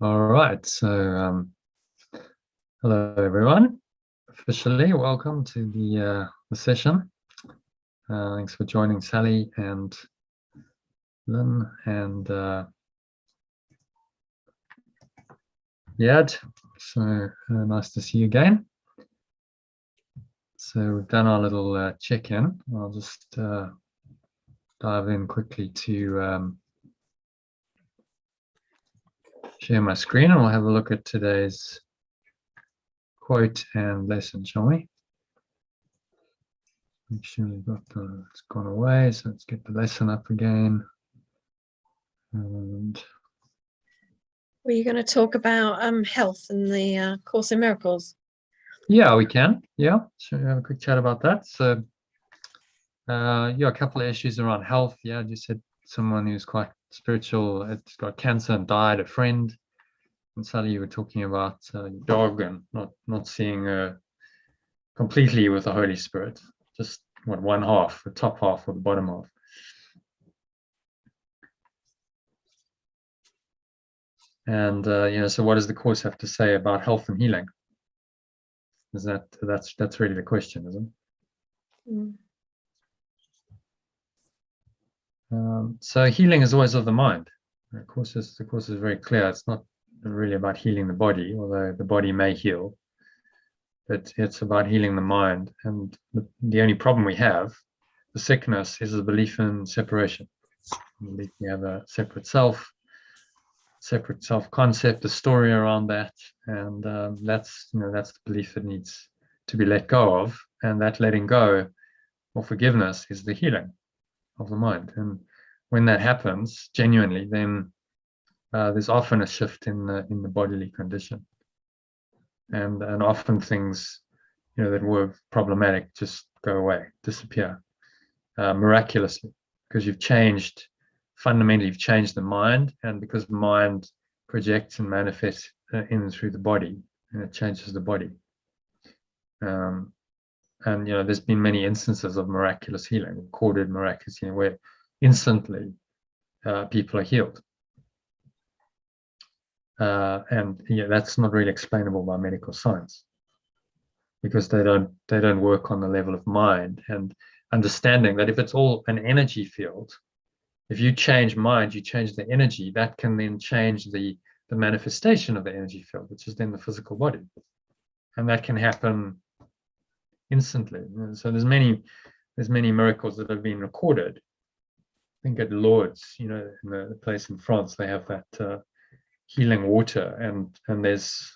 All right, so hello everyone. Officially, welcome to the session. Thanks for joining Sally and Lynn and Yad. So nice to see you again. So we've done our little check-in. I'll just dive in quickly to share my screen, and we'll have a look at today's quote and lesson, shall we? Make sure we've got it's gone away, so let's get the lesson up again. And were you going to talk about health and the Course in Miracles? Yeah, we can. Yeah, so we have a quick chat about that. So yeah, a couple of issues around health. Yeah, you said someone who's quite spiritual has got cancer and died, a friend. And Sally, you were talking about your dog and not seeing completely with the Holy Spirit, just one half, the top half or the bottom half. And so what does the Course have to say about health and healing? Is that's really the question, isn't it? So healing is always of the mind. The Course is very clear. It's not really about healing the body, although the body may heal, but it's about healing the mind. And the only problem we have, the sickness, is a belief in separation. We have a separate self concept, a story around that, and that's the belief that needs to be let go of, and that letting go or forgiveness is the healing of the mind. And when that happens genuinely, then there's often a shift in the bodily condition, and often things that were problematic just go away, disappear miraculously, because fundamentally you've changed the mind, and because mind projects and manifests in and through the body, and it changes the body. And there's been many instances of miraculous healing, recorded miraculous healing, where instantly people are healed. And that's not really explainable by medical science, because they don't work on the level of mind and understanding that if it's all an energy field, if you change mind, you change the energy, that can then change the manifestation of the energy field, which is then the physical body, and that can happen instantly. So there's many miracles that have been recorded. I think at Lourdes, in the place in France, they have that healing water, and there's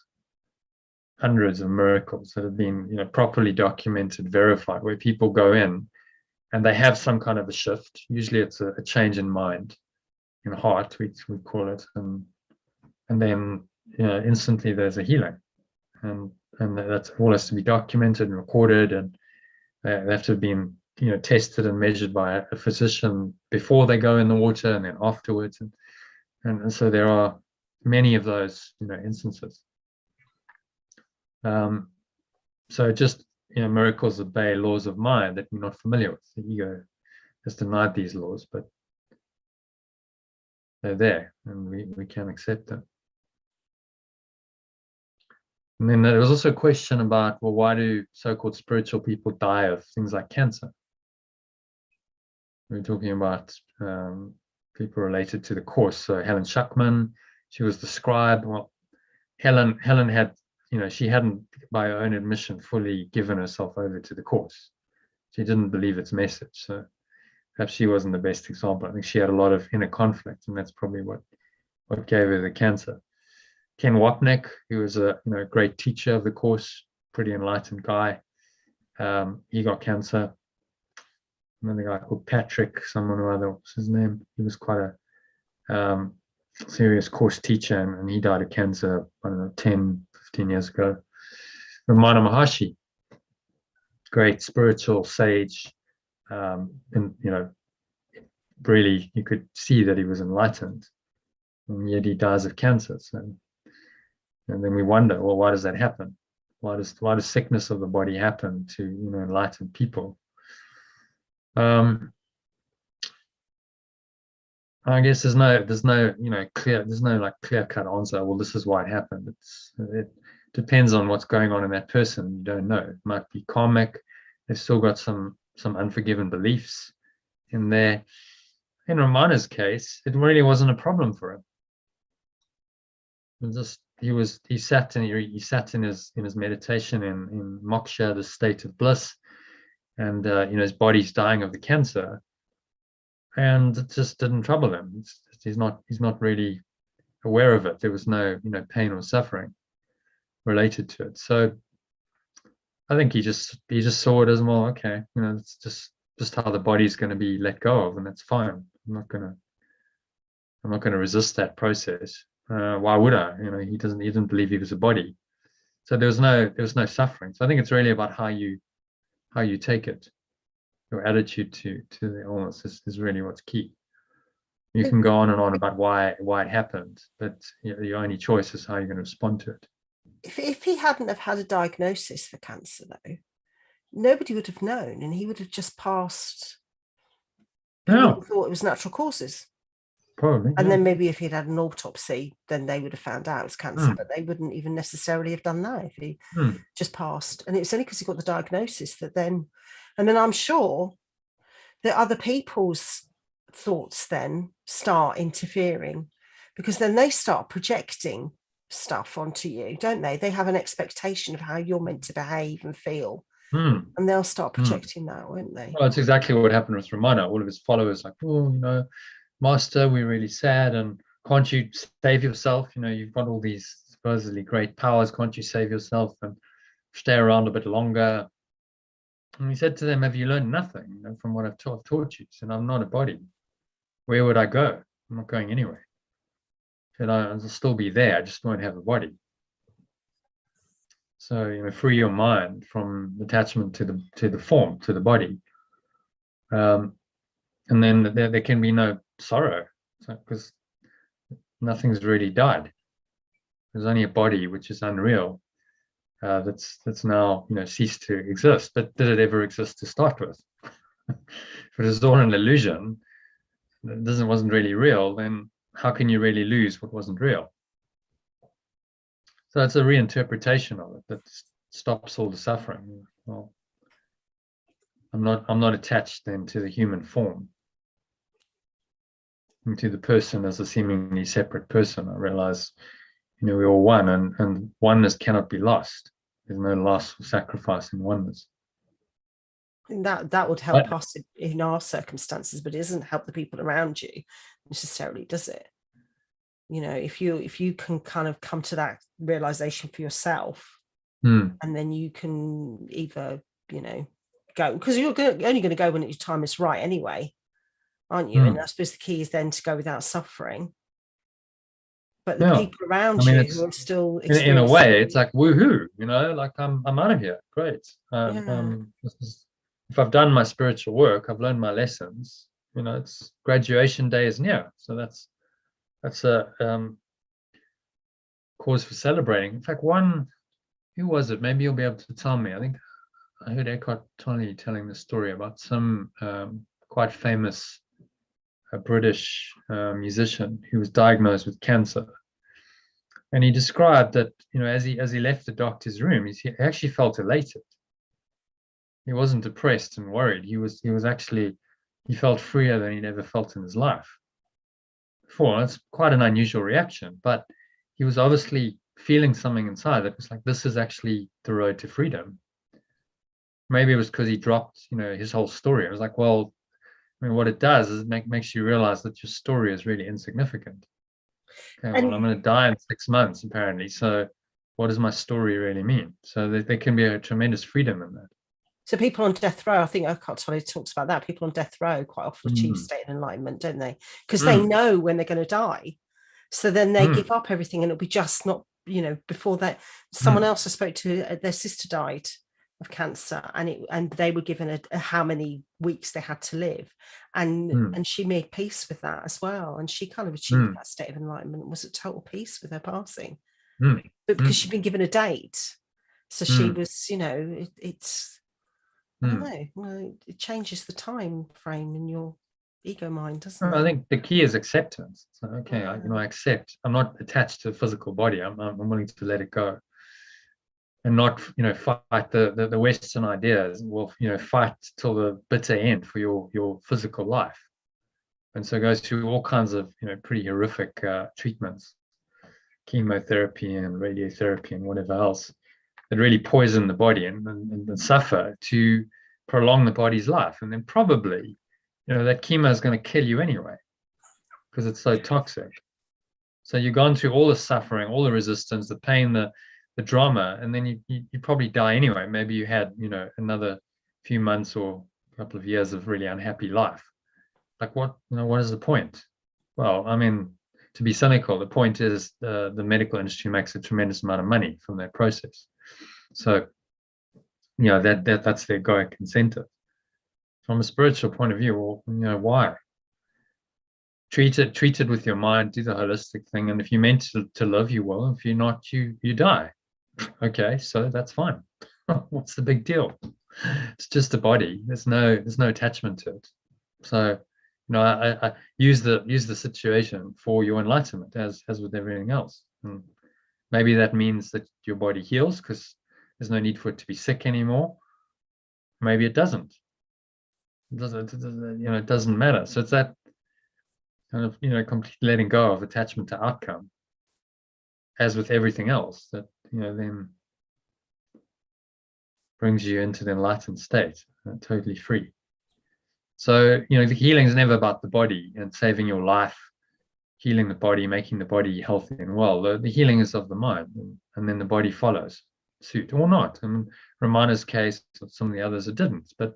hundreds of miracles that have been properly documented, verified, where people go in and they have some kind of a shift. Usually it's a change in mind, in heart, we call it, and then instantly there's a healing, and that's all has to be documented and recorded, and they have to have been tested and measured by a physician before they go in the water and then afterwards, and so there are many of those instances. So just miracles obey laws of mind that we're not familiar with. The ego has denied these laws, but they're there, and we can accept them. And then there was also a question about, well, why do so-called spiritual people die of things like cancer? We're talking about people related to the Course. So Helen Schuckman, she was the scribe. Well, Helen had, she hadn't, by her own admission, fully given herself over to the Course. She didn't believe its message. So perhaps she wasn't the best example. I think she had a lot of inner conflict, and that's probably what gave her the cancer. Ken Wapnick, who was a great teacher of the Course, pretty enlightened guy, he got cancer. Another guy called Patrick, someone or other, what's his name? He was quite a serious Course teacher, and he died of cancer, I don't know, 10, 15 years ago. Ramana Maharshi, great spiritual sage, and really you could see that he was enlightened, and yet he dies of cancer. So, and then we wonder, well, why does that happen? Why does sickness of the body happen to enlightened people? I guess there's no like clear cut answer. Well, this is why it happened. It depends on what's going on in that person. You don't know. It might be karmic. They've still got some unforgiven beliefs in there. In Ramana's case, it really wasn't a problem for him. It just he sat in his meditation in moksha, the state of bliss, and his body's dying of the cancer, and it just didn't trouble him. He's not really aware of it. There was no pain or suffering related to it. So I think he just saw it as, well, okay, it's just how the body's going to be let go of, and that's fine. I'm not gonna resist that process. Why would I? He didn't believe he was a body. So there was no suffering. So I think it's really about how you take it. Your attitude to the illness is really what's key. You can go on and on about why it happened, but your only choice is how you're going to respond to it. If he hadn't have had a diagnosis for cancer, though, nobody would have known, and he would have just passed. People would have thought it was natural causes. Probably. And then maybe if he'd had an autopsy, then they would have found out it was cancer, but they wouldn't even necessarily have done that if he just passed. And it's only because he got the diagnosis that then I'm sure that other people's thoughts then start interfering, because then they start projecting stuff onto you, don't they? They have an expectation of how you're meant to behave and feel. And they'll start projecting that, won't they? Well, that's exactly what happened with Ramana. All of his followers like, oh, Master, we're really sad, and can't you save yourself? You've got all these supposedly great powers. Can't you save yourself and stay around a bit longer? And he said to them, have you learned nothing from what I've taught you? He said, I'm not a body. Where would I go? I'm not going anywhere. He said, I'll still be there. I just won't have a body. So, free your mind from attachment to the form, to the body. And then there can be no sorrow, because nothing's really died. There's only a body which is unreal, that's now ceased to exist. But did it ever exist to start with? If it is all an illusion, it wasn't really real, then how can you really lose what wasn't real? So it's a reinterpretation of it that stops all the suffering. Well, I'm not attached then to the human form, to the person as a seemingly separate person. I realize, we're all one, and oneness cannot be lost. There's no loss or sacrifice in oneness. And that would help us in our circumstances, but it doesn't help the people around you necessarily, does it? If you can kind of come to that realization for yourself, and then you can either, go, because you're only going to go when your time is right anyway, aren't you? And I suppose the key is then to go without suffering. But the people around you who are still in a way, it's like woohoo, like I'm out of here. Great. If I've done my spiritual work, I've learned my lessons. It's graduation day is near, so that's a cause for celebrating. In fact, who was it? Maybe you'll be able to tell me. I think I heard Eckhart Tolle telling the story about some quite famous British musician who was diagnosed with cancer, and he described that as he left the doctor's room, he actually felt elated. He wasn't depressed and worried. He felt freer than he'd ever felt in his life before. That's quite an unusual reaction, but he was obviously feeling something inside that was like, this is actually the road to freedom. Maybe it was because he dropped his whole story. It was like, well, what it does is it makes you realize that your story is really insignificant. Okay, well, I'm going to die in 6 months, apparently. So what does my story really mean? So there can be a tremendous freedom in that. So people on death row, I think Eckhart Tolle talks about that. People on death row quite often achieve state of enlightenment, don't they? Because they know when they're going to die. So then they give up everything, and it'll be just not, before that. Someone else I spoke to, their sister died of cancer, and they were given a how many weeks they had to live, and she made peace with that as well, and she kind of achieved that state of enlightenment, was at total peace with her passing, but because she'd been given a date, so she was, it's I don't know, well, it changes the time frame in your ego mind, doesn't I it? think the key is acceptance. So, okay, I accept. I'm not attached to a physical body. I'm willing to let it go, and not fight the Western ideas. Well, fight till the bitter end for your physical life, and so it goes through all kinds of pretty horrific treatments, chemotherapy and radiotherapy and whatever else that really poison the body and suffer to prolong the body's life, and then probably that chemo is going to kill you anyway because it's so toxic. So you've gone through all the suffering, all the resistance, the pain, the drama, and then you probably die anyway. Maybe you had another few months or a couple of years of really unhappy life. Like what is the point? Well, I mean, to be cynical, the point is the medical industry makes a tremendous amount of money from that process. So that's their egoic incentive. From a spiritual point of view, well, why? Treat it with your mind, do the holistic thing, and if you're meant to live, you will. If you're not, you die. Okay, so that's fine. What's the big deal? It's just a body. There's no attachment to it. So I use the situation for your enlightenment, as with everything else. And maybe that means that your body heals because there's no need for it to be sick anymore. Maybe it doesn't. It doesn't matter. So it's that kind of complete letting go of attachment to outcome, as with everything else, that then brings you into the enlightened state, totally free. So the healing is never about the body and saving your life, healing the body, making the body healthy and well. The healing is of the mind, and then the body follows suit or not. And Ramana's case, some of the others, it didn't. But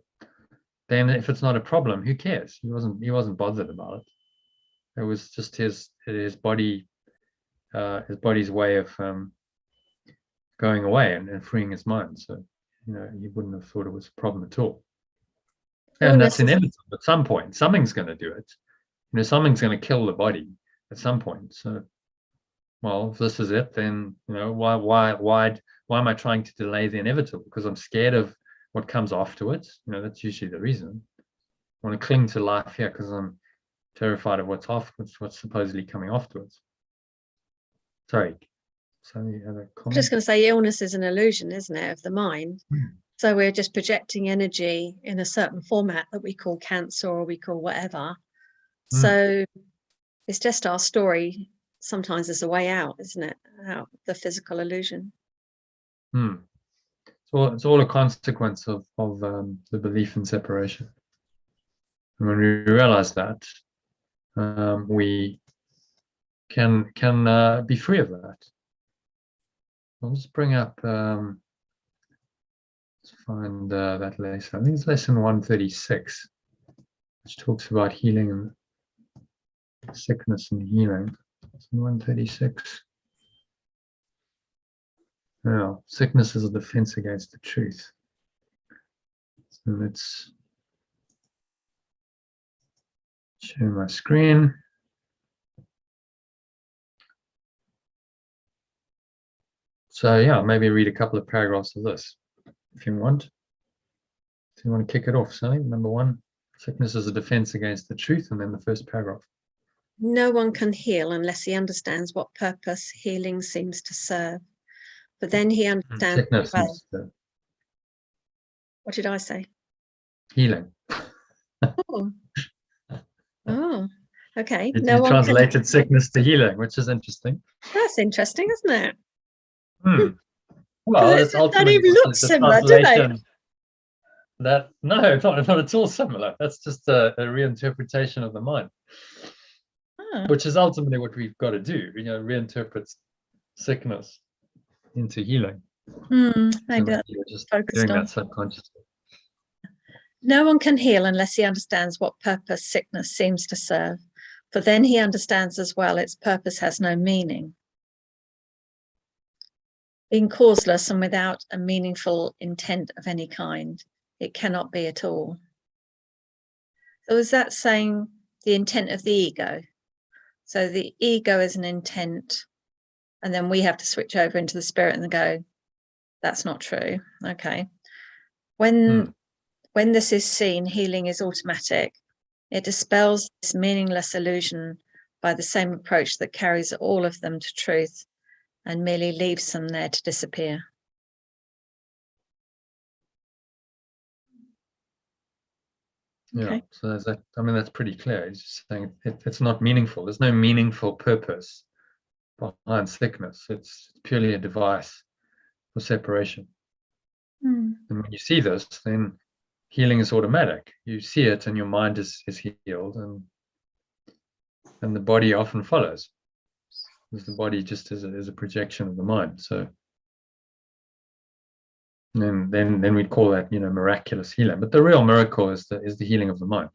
then, if it's not a problem, who cares? He wasn't bothered about it. It was just his body, his body's way of going away and freeing his mind. So he wouldn't have thought it was a problem at all. And that's inevitable. At some point, something's going to do it. Something's going to kill the body at some point. So, well, if this is it, then why am I trying to delay the inevitable? Because I'm scared of what comes afterwards. That's usually the reason. I want to cling to life here because I'm terrified of what's supposedly coming afterwards. Sorry. So you have a comment? I'm just going to say illness is an illusion, isn't it, of the mind? So we're just projecting energy in a certain format that we call cancer or we call whatever. So it's just our story. Sometimes there's a way out, isn't it? Out the physical illusion. So it's all a consequence of the belief in separation. And when we realize that, we can be free of that. I'll just bring up. Let's find that lesson. I think it's lesson 136, which talks about healing and sickness and healing. Lesson 136. Now, sickness is a defense against the truth. So let's share my screen. So yeah, maybe read a couple of paragraphs of this if you want. So you want to kick it off, Sally? Number 1, sickness is a defense against the truth, and then the first paragraph. No one can heal unless he understands what purpose healing seems to serve. But then he understands. Sickness is what did I say? Healing. Oh, okay. You translated sickness to healing, which is interesting. That's interesting, isn't it? Well, it's ultimately don't even look similar, do they? No, not at all similar. That's just a reinterpretation of the mind, which is ultimately what we've got to do. Reinterpret sickness into healing. Maybe that's you're just doing that subconsciously. No one can heal unless he understands what purpose sickness seems to serve, for then he understands as well its purpose has no meaning. Being causeless and without a meaningful intent of any kind, it cannot be at all. So is that saying the intent of the ego? So the ego is an intent, and then we have to switch over into the spirit and go, that's not true. Okay. When this is seen, healing is automatic. It dispels this meaningless illusion by the same approach that carries all of them to truth and merely leaves them there to disappear. Yeah, Okay. so there's that. I mean, that's pretty clear. He's just saying it's not meaningful. There's no meaningful purpose behind sickness. It's purely a device for separation. Mm. And when you see this, then healing is automatic. You see it and your mind is healed, and the body often follows, because the body just is a projection of the mind. So then we'd call that, miraculous healing. But the real miracle is the healing of the mind.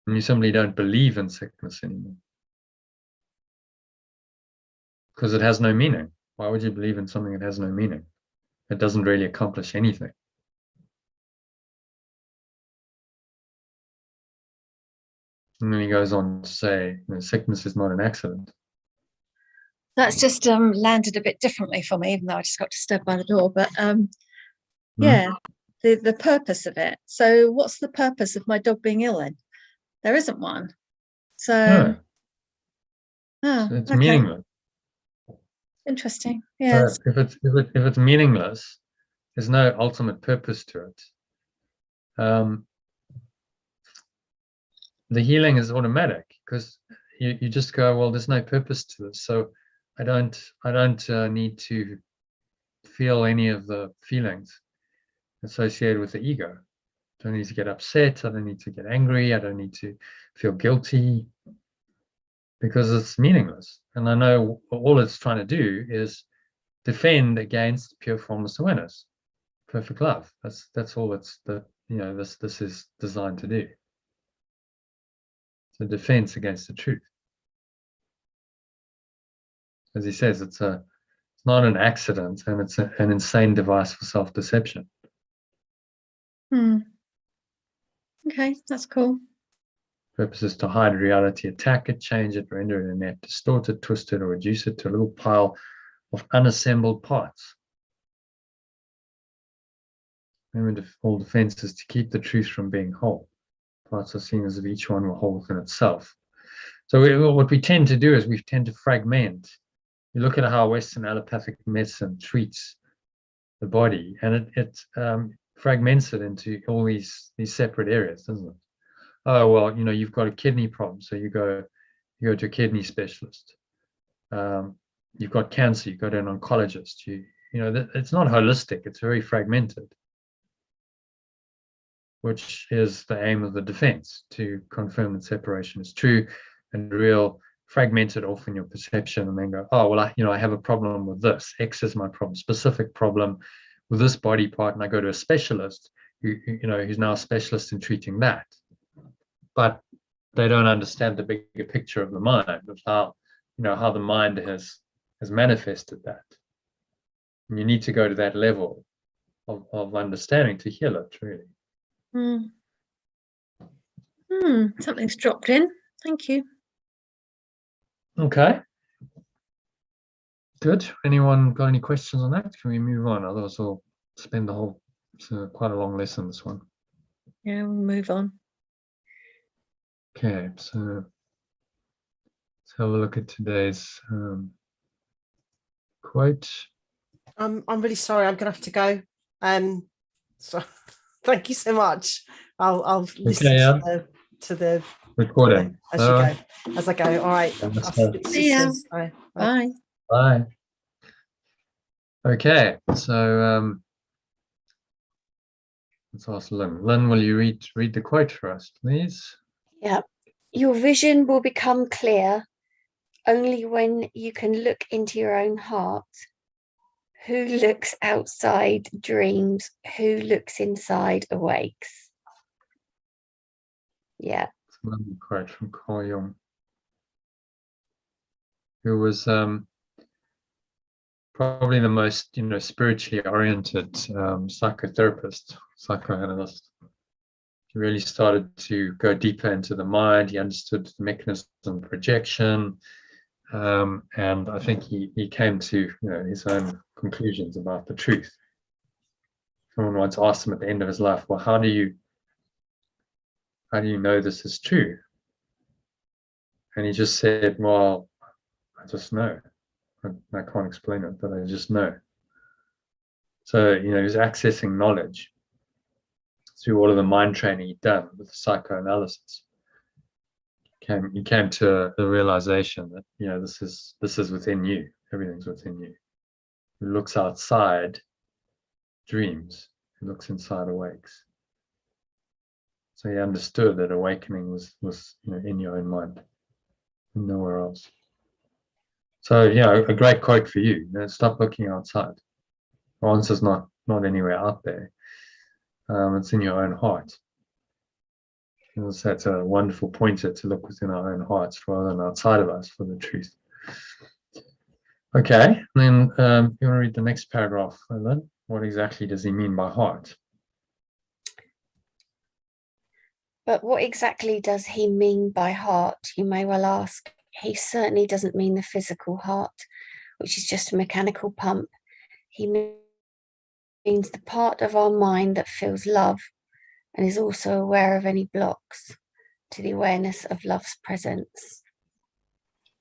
And you simply don't believe in sickness anymore, because it has no meaning. Why would you believe in something that has no meaning? It doesn't really accomplish anything. And then he goes on to say, sickness is not an accident. That's just landed a bit differently for me, even though I just got disturbed by the door. But yeah, the purpose of it. So what's the purpose of my dog being ill then? There isn't one. So No, it's okay. meaningless. Interesting. Yes. So if it's meaningless, there's no ultimate purpose to it. The healing is automatic, because you just go, well, there's no purpose to this, so I don't need to feel any of the feelings associated with the ego. I don't need to get upset. I don't need to get angry. I don't need to feel guilty, because it's meaningless. And I know all it's trying to do is defend against pure formless awareness, perfect love. That's all this is designed to do. It's a defense against the truth. As he says, it's not an accident, and it's an insane device for self-deception. Okay, that's cool. Purpose is to hide reality, attack it, change it, render it inept, distort it, twist it, or reduce it to a little pile of unassembled parts. Remember, all defense is to keep the truth from being whole. Parts are seen as if each one were whole within itself. So what we tend to do is we tend to fragment. You look at how Western allopathic medicine treats the body, and it fragments it into all these separate areas, doesn't it? Oh, well, you've got a kidney problem, so you go to a kidney specialist. You've got cancer, you go to an oncologist. It's not holistic. It's very fragmented, which is the aim of the defense, to confirm that separation is true and real. Fragment it off in your perception, and then go, oh, well, I have a problem with this. X is my problem, specific problem with this body part, and I go to a specialist who's now a specialist in treating that. But they don't understand the bigger picture of the mind, of how the mind has manifested that. And you need to go to that level of understanding to heal it, really. Something's dropped in. Thank you. Okay. Good. Anyone got any questions on that? Can we move on? Otherwise, we'll spend the whole. It's quite a long lesson, this one. Yeah, we'll move on. Okay, so let's have a look at today's quote. I'm really sorry. I'm gonna have to go. So thank you so much. I'll listen to the recording as you go. As I go. All right. See ya. Bye. Bye. Okay, so let's ask Lynn. Lynn, will you read the quote for us, please? Yeah. Your vision will become clear only when you can look into your own heart. Who looks outside dreams, who looks inside awakes. Yeah. It's another quote from Carl Jung, who was probably the most spiritually oriented psychotherapist, psychoanalyst. He really started to go deeper into the mind. He understood the mechanism of projection, and I think he came to his own conclusions about the truth. someone once asked him at the end of his life, well, how do you know this is true? And he just said, well, I just know. I can't explain it, but I just know. So, you know, he was accessing knowledge through all of the mind training he'd done with psychoanalysis. He came to the realization that, you know, this is within you. Everything's within you. He looks outside, dreams. He looks inside, awakes. So he understood that awakening was you know, in your own mind, and nowhere else. So, you know, a great quote for you. You know, stop looking outside. The answer's not anywhere out there. It's in your own heart. And so that's a wonderful pointer to look within our own hearts rather than outside of us for the truth. Okay, and then you want to read the next paragraph, Lynn? What exactly does he mean by heart? But what exactly does he mean by heart, you may well ask. He certainly doesn't mean the physical heart, which is just a mechanical pump. He means the part of our mind that feels love and is also aware of any blocks to the awareness of love's presence.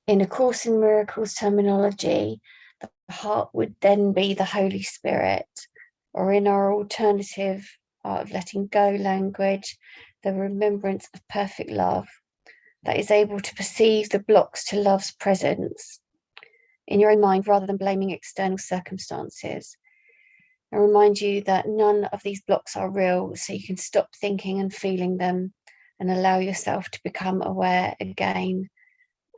In A Course in Miracles terminology, the heart would then be the Holy Spirit, or in our alternative art of letting go language, the remembrance of perfect love that is able to perceive the blocks to love's presence in your own mind rather than blaming external circumstances. And remind you that none of these blocks are real, so you can stop thinking and feeling them and allow yourself to become aware again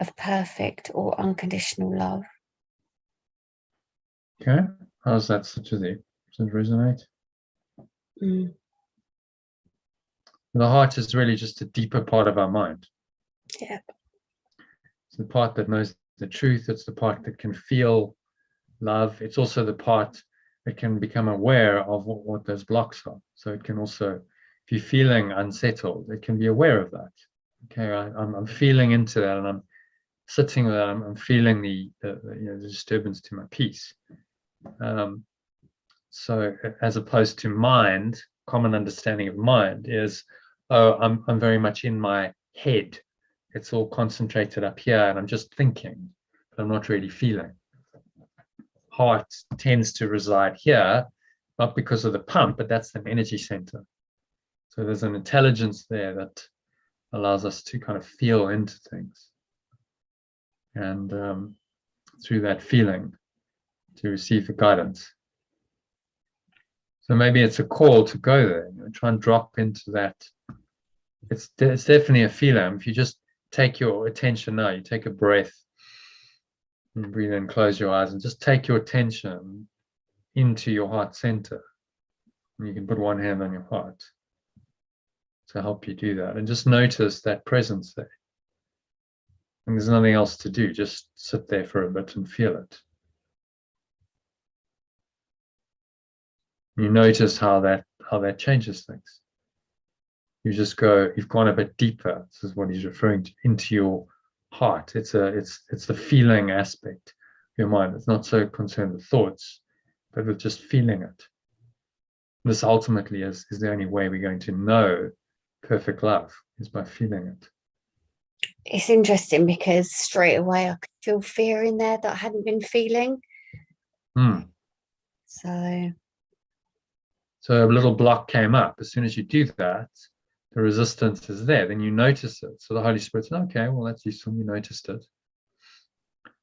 of perfect or unconditional love. Okay, how's that sit with you? Does it resonate? Mm. The heart is really just a deeper part of our mind. Yeah. It's the part that knows the truth. It's the part that can feel love. It's also the part that can become aware of what those blocks are. So it can also, if you're feeling unsettled, it can be aware of that. Okay, I'm feeling into that, and I'm sitting with that. I'm feeling the disturbance to my peace. So as opposed to mind, common understanding of mind is, oh, I'm very much in my head. It's all concentrated up here, and I'm just thinking, but I'm not really feeling. Heart tends to reside here, not because of the pump, but that's an energy center. So there's an intelligence there that allows us to kind of feel into things, and through that feeling to receive the guidance. So maybe it's a call to go there, try and drop into that. It's definitely a feeling. If you just take your attention now, you take a breath and breathe in, close your eyes, and just take your attention into your heart center. And you can put one hand on your heart to help you do that, and just notice that presence there. And there's nothing else to do, just sit there for a bit and feel it. You notice how that changes things. You've gone a bit deeper. This is what he's referring to, into your heart. It's the feeling aspect of your mind. It's not so concerned with thoughts, but with just feeling it. This ultimately is the only way we're going to know perfect love, is by feeling it. It's interesting because straight away I could feel fear in there that I hadn't been feeling. So a little block came up. As soon as you do that, the resistance is there. Then you notice it. So the Holy Spirit said, okay, well, that's useful. You noticed it.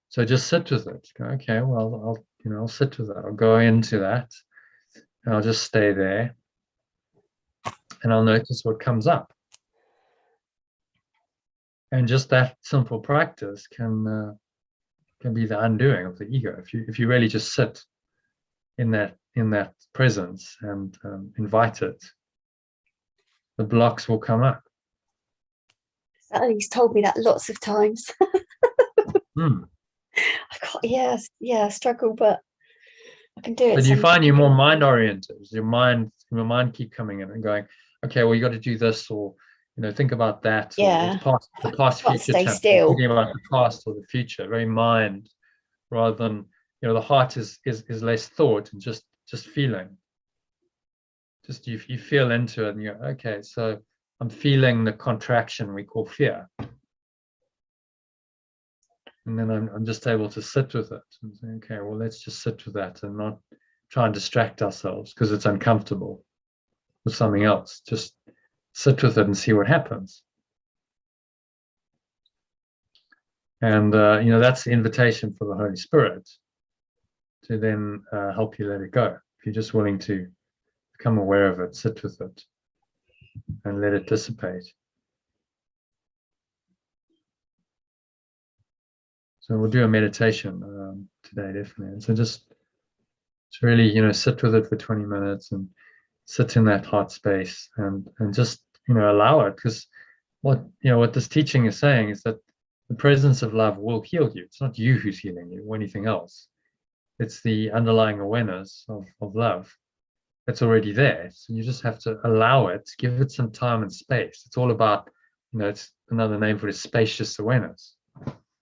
So just sit with it. Go, okay, well, I'll sit with that. I'll go into that, and I'll just stay there, and I'll notice what comes up. And just that simple practice can be the undoing of the ego. If you really just sit in that presence and invite it, the blocks will come up. He's told me that lots of times. I struggle, but I can do it. But you find you're more mind oriented. Your mind keep coming in and going, okay, well, you got to do this, or think about that. Yeah. Or the past future. Stay still. Thinking about the past or the future, very mind, rather than the heart is less thought and just feeling. Just you feel into it and you're, okay, so I'm feeling the contraction we call fear. And then I'm just able to sit with it and say, okay, well, let's just sit with that and not try and distract ourselves because it's uncomfortable with something else. Just sit with it and see what happens. And, that's the invitation for the Holy Spirit to then help you let it go. If you're just willing to become aware of it, sit with it, and let it dissipate. So we'll do a meditation today, definitely. And so just really, sit with it for 20 minutes and sit in that heart space and just, allow it. Because what this teaching is saying is that the presence of love will heal you. It's not you who's healing you or anything else. It's the underlying awareness of love that's already there. So you just have to allow it, give it some time and space. It's all about, it's another name for it is spacious awareness.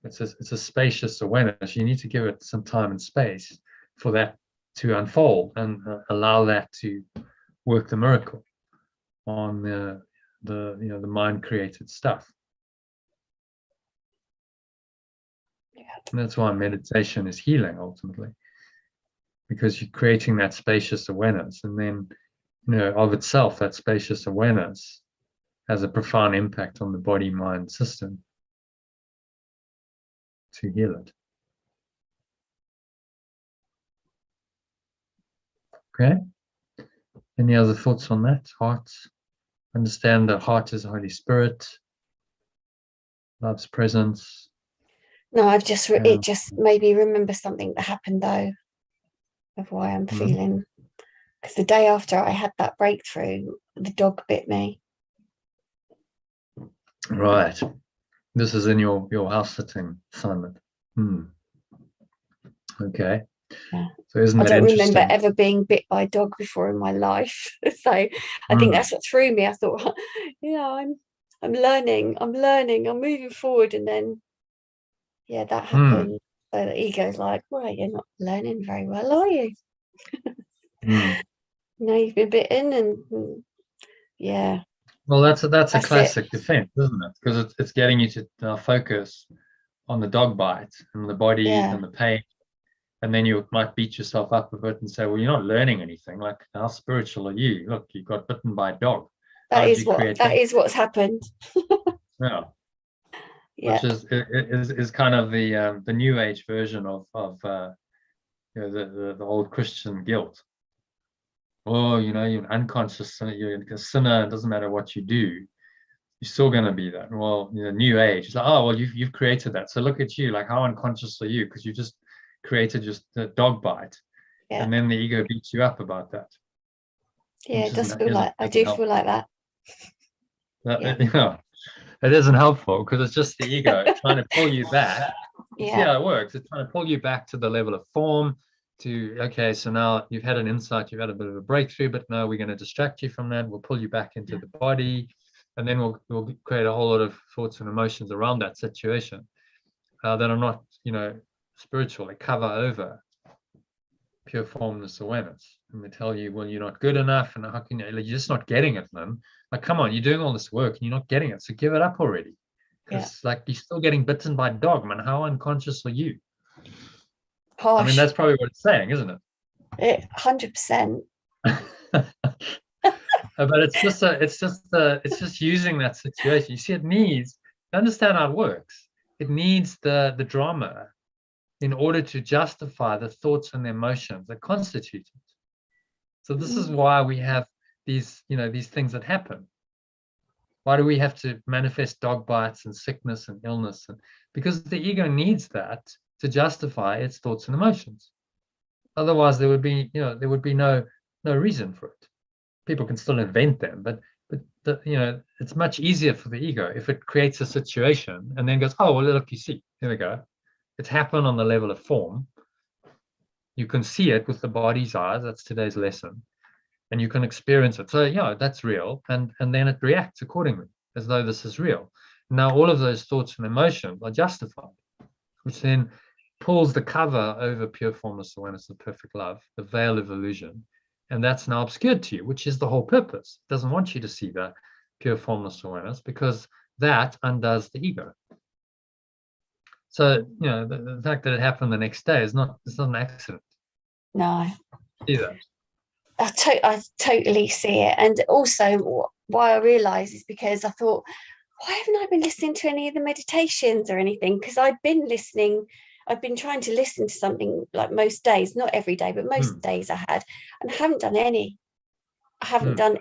It's a spacious awareness. You need to give it some time and space for that to unfold and allow that to work the miracle on the mind created stuff. And that's why meditation is healing ultimately, because you're creating that spacious awareness, and then of itself that spacious awareness has a profound impact on the body mind system to heal it. Okay, any other thoughts on that? Heart, understand that heart is the Holy Spirit, love's presence. No, I've just it just made me remember something that happened though, of why I'm feeling. Because the day after I had that breakthrough, the dog bit me. Right. This is in your house sitting assignment. Okay. Yeah. So isn't I that don't interesting? remember ever being bit by a dog before in my life. So I think that's what threw me. I thought, I'm learning, I'm moving forward, and then that happened. So the ego's like, well, you're not learning very well, are you? Now you've been bitten, and Well, that's a classic it. defense, isn't it? Because it's getting you to focus on the dog bite and the body and the pain, and then you might beat yourself up a bit and say, well, you're not learning anything. Like, how spiritual are you? Look, you got bitten by a dog. That is what's happened. Yeah. Which is kind of the new age version of the old Christian guilt. Oh, you're unconscious, you're a sinner. It doesn't matter what you do, you're still going to be that. Well, new age. It's like, oh, well, you've created that. So look at you. Like, how unconscious are you? Because you just created just a dog bite, and then the ego beats you up about that. Yeah, it does feel like I do feel like that. It isn't helpful because it's just the ego trying to pull you back. See how it works. It's trying to pull you back to the level of form. Okay, so now you've had an insight, you've had a bit of a breakthrough, but no, we're going to distract you from that. We'll pull you back into the body, and then we'll create a whole lot of thoughts and emotions around that situation that are not, spiritual. They cover over pure formless awareness, and they tell you, well, you're not good enough, and how can you're just not getting it, man. Like, come on, you're doing all this work and you're not getting it, so give it up already. Because like, you're still getting bitten by a dog, man. How unconscious are you? Harsh. I mean, that's probably what it's saying, isn't it? 100%. But it's just using that situation. You see, it needs to understand how it works. It needs the drama in order to justify the thoughts and the emotions that constitute it. So this is why we have these things that happen. Why do we have to manifest dog bites and sickness and illness? Because the ego needs that to justify its thoughts and emotions. Otherwise, there would be no reason for it. People can still invent them, but it's much easier for the ego if it creates a situation and then goes, oh, well, look, you see, here we go. It's happened on the level of form. You can see it with the body's eyes. That's today's lesson. And you can experience it. So, that's real. And then it reacts accordingly, as though this is real. Now, all of those thoughts and emotions are justified, which then pulls the cover over pure formless awareness of perfect love, the veil of illusion, And that's now obscured to you, which is the whole purpose. It doesn't want you to see the pure formless awareness, because that undoes the ego. So, you know, the fact that it happened the next day it's not an accident. No. See that? I totally see it. And also why I realised is because I thought, why haven't I been listening to any of the meditations or anything? Because I've been trying to listen to something like most days, not every day, but most days I had, and I haven't done any. I haven't done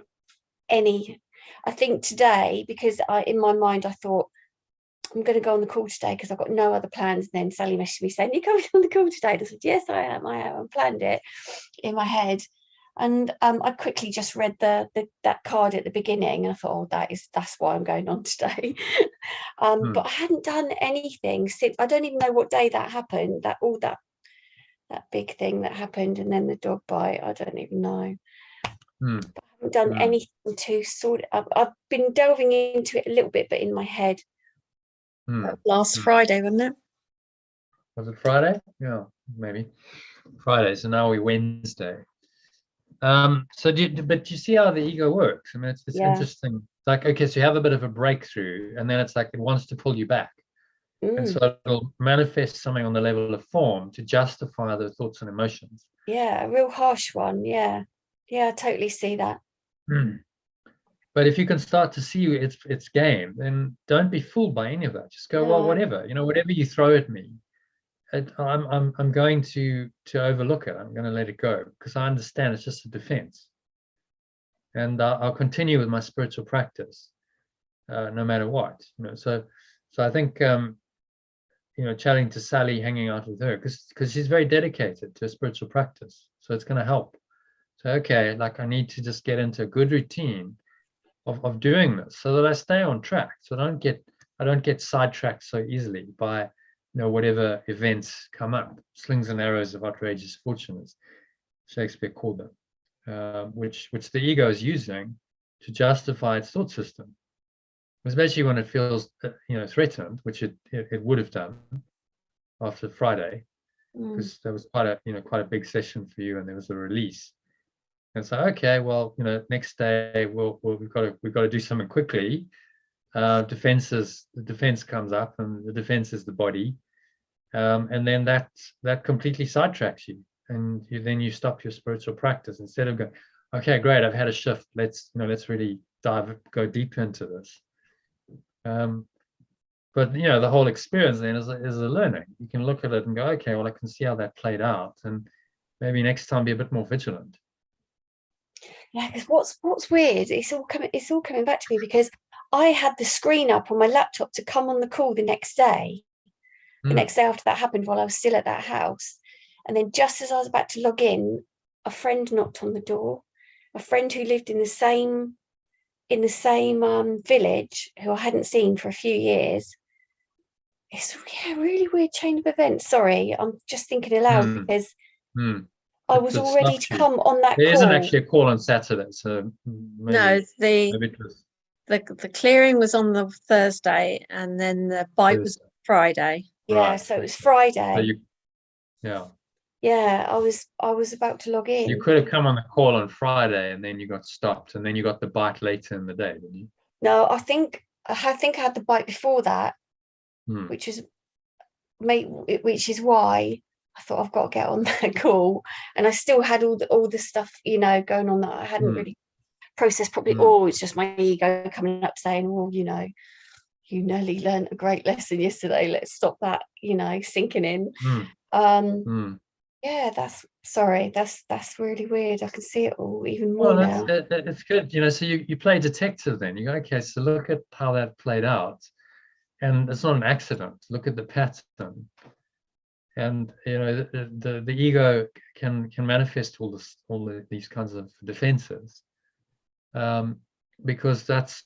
any. I think today, because in my mind, I thought, I'm going to go on the call today because I've got no other plans. And then Sally messaged me saying, "You're coming on the call today?" And I said, "Yes, I am. I planned it in my head." And I quickly just read that card at the beginning, and I thought, "Oh, that's why I'm going on today." But I hadn't done anything since. I don't even know what day that happened. That big thing that happened, and then the dog bite. I don't even know. But I haven't done anything to sort it. I've been delving into it a little bit, but in my head. Last Friday, wasn't it? Was it Friday? Yeah, maybe Friday. So now we're Wednesday. So but you see how the ego works? I mean, it's interesting. It's like, okay, so you have a bit of a breakthrough, and then it's like it wants to pull you back. And so it'll manifest something on the level of form to justify the thoughts and emotions. Yeah, a real harsh one. Yeah, I totally see that. But if you can start to see its game, then don't be fooled by any of that. Just go, well, whatever, whatever you throw at me, I'm going to overlook it. I'm going to let it go, because I understand it's just a defense, and I'll continue with my spiritual practice, no matter what. So I think chatting to Sally, hanging out with her, because she's very dedicated to a spiritual practice, so it's going to help. So okay, like I need to just get into a good routine of doing this, so that I stay on track, so I don't get sidetracked so easily by whatever events come up, slings and arrows of outrageous fortune, as Shakespeare called them, which the ego is using to justify its thought system, especially when it feels threatened, which it would have done after Friday, because there was quite a big session for you, and there was a release. And so, okay, well, next day we've got to do something quickly. The defense comes up, and the defense is the body, and then that completely sidetracks you, and then you stop your spiritual practice instead of going, okay, great, I've had a shift. Let's really go deep into this. But the whole experience then is a learning. You can look at it and go, okay, well, I can see how that played out, and maybe next time be a bit more vigilant. Yeah, because what's weird, it's all coming back to me, because I had the screen up on my laptop to come on the call the next day. The next day after that happened, while I was still at that house. And then just as I was about to log in, a friend knocked on the door, a friend who lived in the same village, who I hadn't seen for a few years. It's a really weird chain of events. Sorry, I'm just thinking aloud because I was all ready to come on that call. There isn't actually a call on Saturday, so maybe it was... the clearing was on the Thursday, and then the bite was Friday. Yeah, right. So it was Friday. So I was about to log in. You could have come on the call on Friday, and then you got stopped, and then you got the bite later in the day, didn't you? No, I think I had the bite before that, which is why I thought I've got to get on that call. And I still had all the stuff, going on that I hadn't really processed properly. Oh, it's just my ego coming up saying, well, you nearly learned a great lesson yesterday. Let's stop that, sinking in. Yeah, that's really weird. I can see it all even more now. It's good, so you play detective then. You go, okay, so look at how that played out. And it's not an accident. Look at the pattern. And the ego can manifest all these kinds of defenses, because that's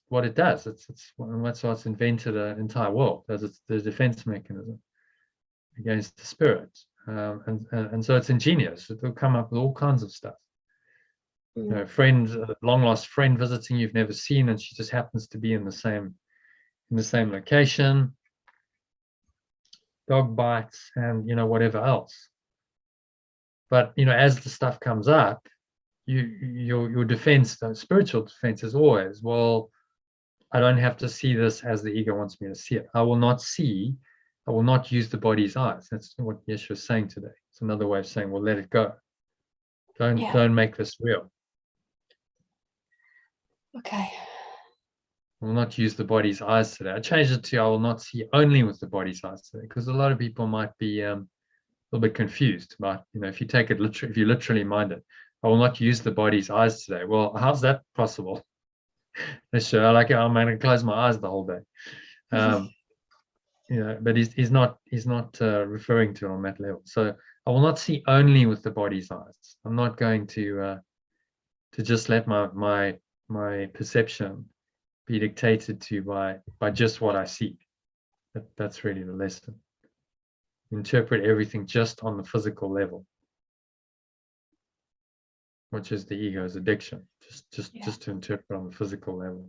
what it does. That's why it's invented an entire world as it's the defense mechanism against the spirit. And so it's ingenious. It'll come up with all kinds of stuff. A long lost friend visiting you've never seen, and she just happens to be in the same location. Dog bites, and whatever else. But as the stuff comes up, your defense, the spiritual defense, is always, well, I don't have to see this as the ego wants me to see it. I will not use the body's eyes. That's what Yeshua is saying today. It's another way of saying, well, let it go. Don't make this real. Okay. I will not use the body's eyes today. I changed it to I will not see only with the body's eyes today, because a lot of people might be a little bit confused about, if you take it literally, if you literally mind it, I will not use the body's eyes today. Well, how's that possible? Sure, I'm going to close my eyes the whole day. But he's not referring to it on that level. So I will not see only with the body's eyes. I'm not going to just let my perception be dictated to by just what I see. That's really the lesson. Interpret everything just on the physical level, which is the ego's addiction. Just to interpret on the physical level.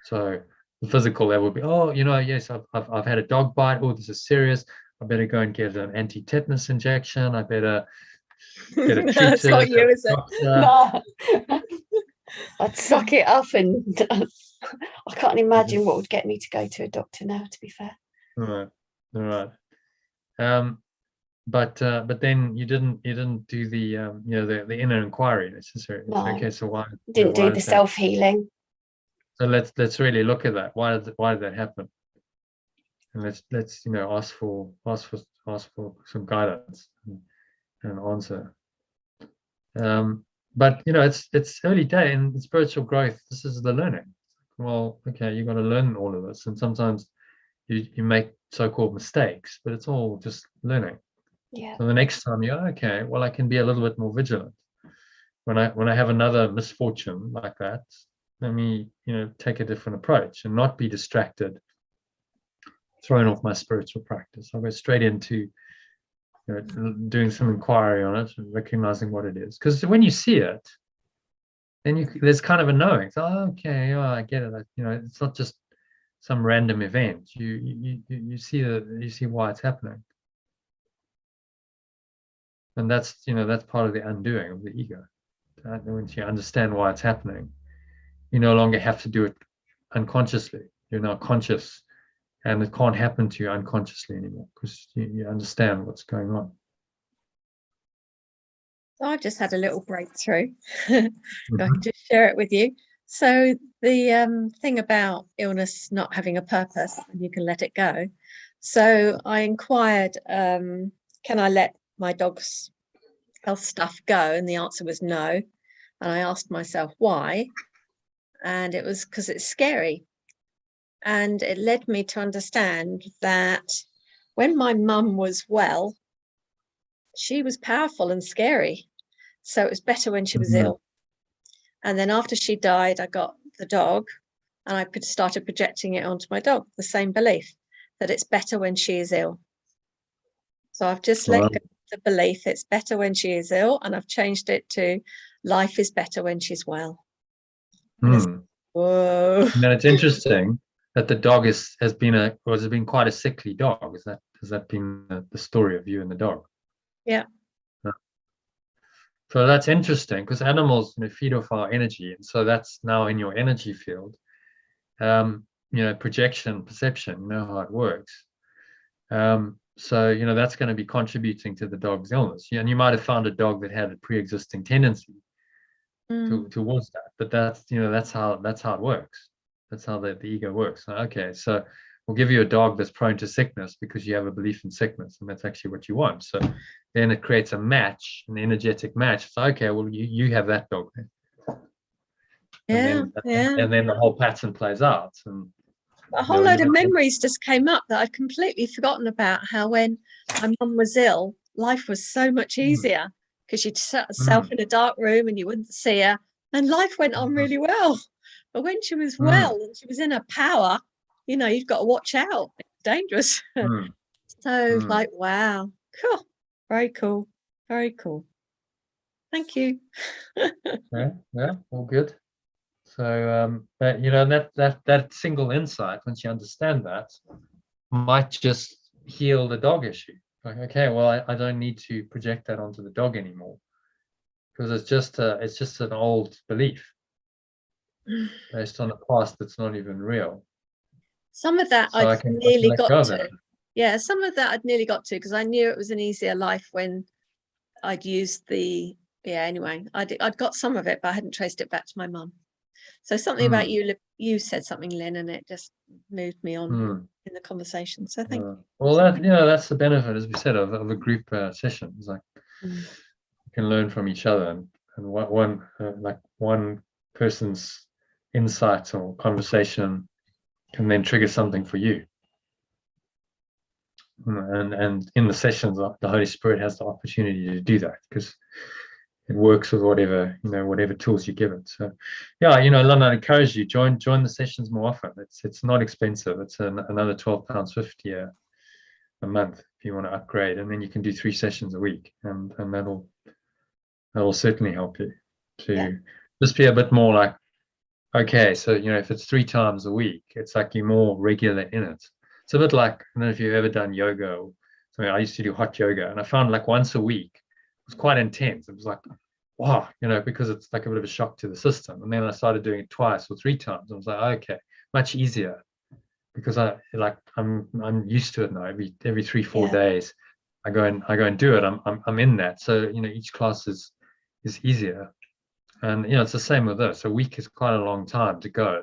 So the physical level would be, oh, yes, I've had a dog bite. Oh, this is serious. I better go and get an anti-tetanus injection. I better get it treated. That's not you, is it? No. I'd suck it up, and I can't imagine what would get me to go to a doctor now, to be fair. All right. But then you didn't do the the inner inquiry necessarily. No. Okay, so why Didn't do the self-healing. So let's really look at that. Why did that happen? And let's ask for some guidance and answer. But it's early day in spiritual growth. This is the learning. Well, okay, you got to learn all of this, and sometimes you make so-called mistakes, but it's all just learning. Yeah. So the next time you're okay, well, I can be a little bit more vigilant. When I have another misfortune like that, let me take a different approach and not be distracted, thrown off my spiritual practice. I'll go straight into doing some inquiry on it and recognizing what it is. Because when you see it, then there's kind of a knowing. So, okay, I get it. It's not just some random event. You see why it's happening, and that's part of the undoing of the ego. Once you understand why it's happening, you no longer have to do it unconsciously. You're now conscious, and it can't happen to you unconsciously anymore because you understand what's going on. So I've just had a little breakthrough. I can just share it with you. So the thing about illness not having a purpose, and you can let it go. So I inquired, can I let my dog's health stuff go? And the answer was no. And I asked myself why. And it was because it's scary. And it led me to understand that when my mum was well, she was powerful and scary. So it was better when she was ill. And then after she died, I got the dog and I started projecting it onto my dog, the same belief that it's better when she is ill. So I've just let go of the belief it's better when she is ill, and I've changed it to life is better when she's well. Whoa. And then it's interesting that the dog has been quite a sickly dog. Has that been the story of you and the dog? Yeah. So that's interesting because animals feed off our energy, and so that's now in your energy field. Projection, perception, how it works. So that's going to be contributing to the dog's illness. And you might have found a dog that had a pre-existing tendency towards that, but that's how it works. That's how the ego works. Okay, so we'll give you a dog that's prone to sickness because you have a belief in sickness, and that's actually what you want. So then it creates a match, an energetic match. So okay, well you have that dog then. And then the whole pattern plays out. And a whole load of memories just came up that I'd completely forgotten about. How when my mum was ill, life was so much easier because she'd shut herself in a dark room and you wouldn't see her, and life went on really well. But when she was well and she was in her power, you've got to watch out. It's dangerous. So like, wow, cool, very cool, very cool. Thank you. yeah, all good. So that single insight, once you understand that, might just heal the dog issue. Like, okay, well, I don't need to project that onto the dog anymore, because it's just an old belief based on the past that's not even real. Some of that So I I'd can nearly let got go of to. that. Yeah, some of that I'd nearly got to, because I knew it was an easier life when I'd used the, yeah, anyway, I'd got some of it, but I hadn't traced it back to my mum. So something about you said something, Lynn, and it just moved me on in the conversation. So thank you. Well, that's the benefit, as we said, of a group session. It's like you can learn from each other, and one person's insight or conversation can then trigger something for you. And in the sessions, the Holy Spirit has the opportunity to do that, because it works with whatever tools you give it. So yeah, London, I encourage you, join the sessions more often. It's not expensive. It's another £12.50 a month if you want to upgrade, and then you can do 3 sessions a week, and that'll certainly help you to just be a bit more like, okay, so if it's 3 times a week, it's like you're more regular in it. It's a bit like, I don't know if you've ever done yoga or something. I used to do hot yoga, and I found like once a week it was quite intense. It was like, wow, because it's like a bit of a shock to the system. And then I started doing it 2 or 3 times. I was like, okay, much easier, because I'm used to it now. Every 3-4 days I go and do it. I'm in that. So each class is easier. And it's the same with this. A week is quite a long time to go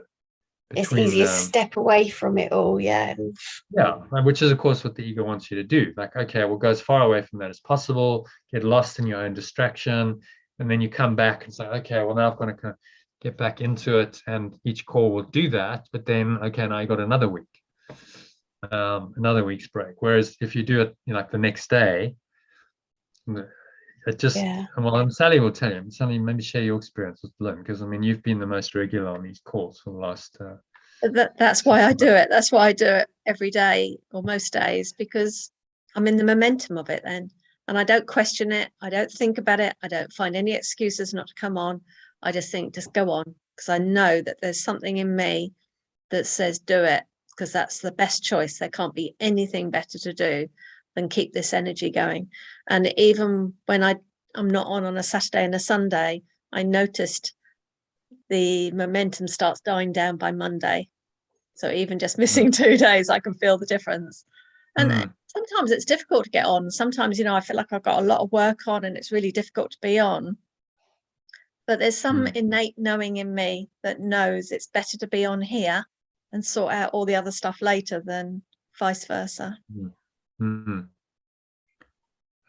It's between easier to step away from it all. Yeah. which is of course what the ego wants you to do. Like, okay, well, go as far away from that as possible, get lost in your own distraction, and then you come back and say, okay, well, now I've got to kind of get back into it, and each call will do that. But then, okay, now you got another week, another week's break. Whereas if you do it like the next day, it just, well, Sally will tell you. Sally, maybe share your experience with Lynn, because you've been the most regular on these calls for the last that's why I do it. That's why I do it every day or most days, because I'm in the momentum of it then, and I don't question it. I don't think about it. I don't find any excuses not to come on. I just think, just go on, because I know that there's something in me that says do it, because that's the best choice. There can't be anything better to do than keep this energy going. And even when I'm not on a Saturday and a Sunday, I noticed the momentum starts dying down by Monday. So even just missing 2 days, I can feel the difference. And sometimes it's difficult to get on. Sometimes, I feel like I've got a lot of work on and it's really difficult to be on. But there's some innate knowing in me that knows it's better to be on here and sort out all the other stuff later than vice versa. And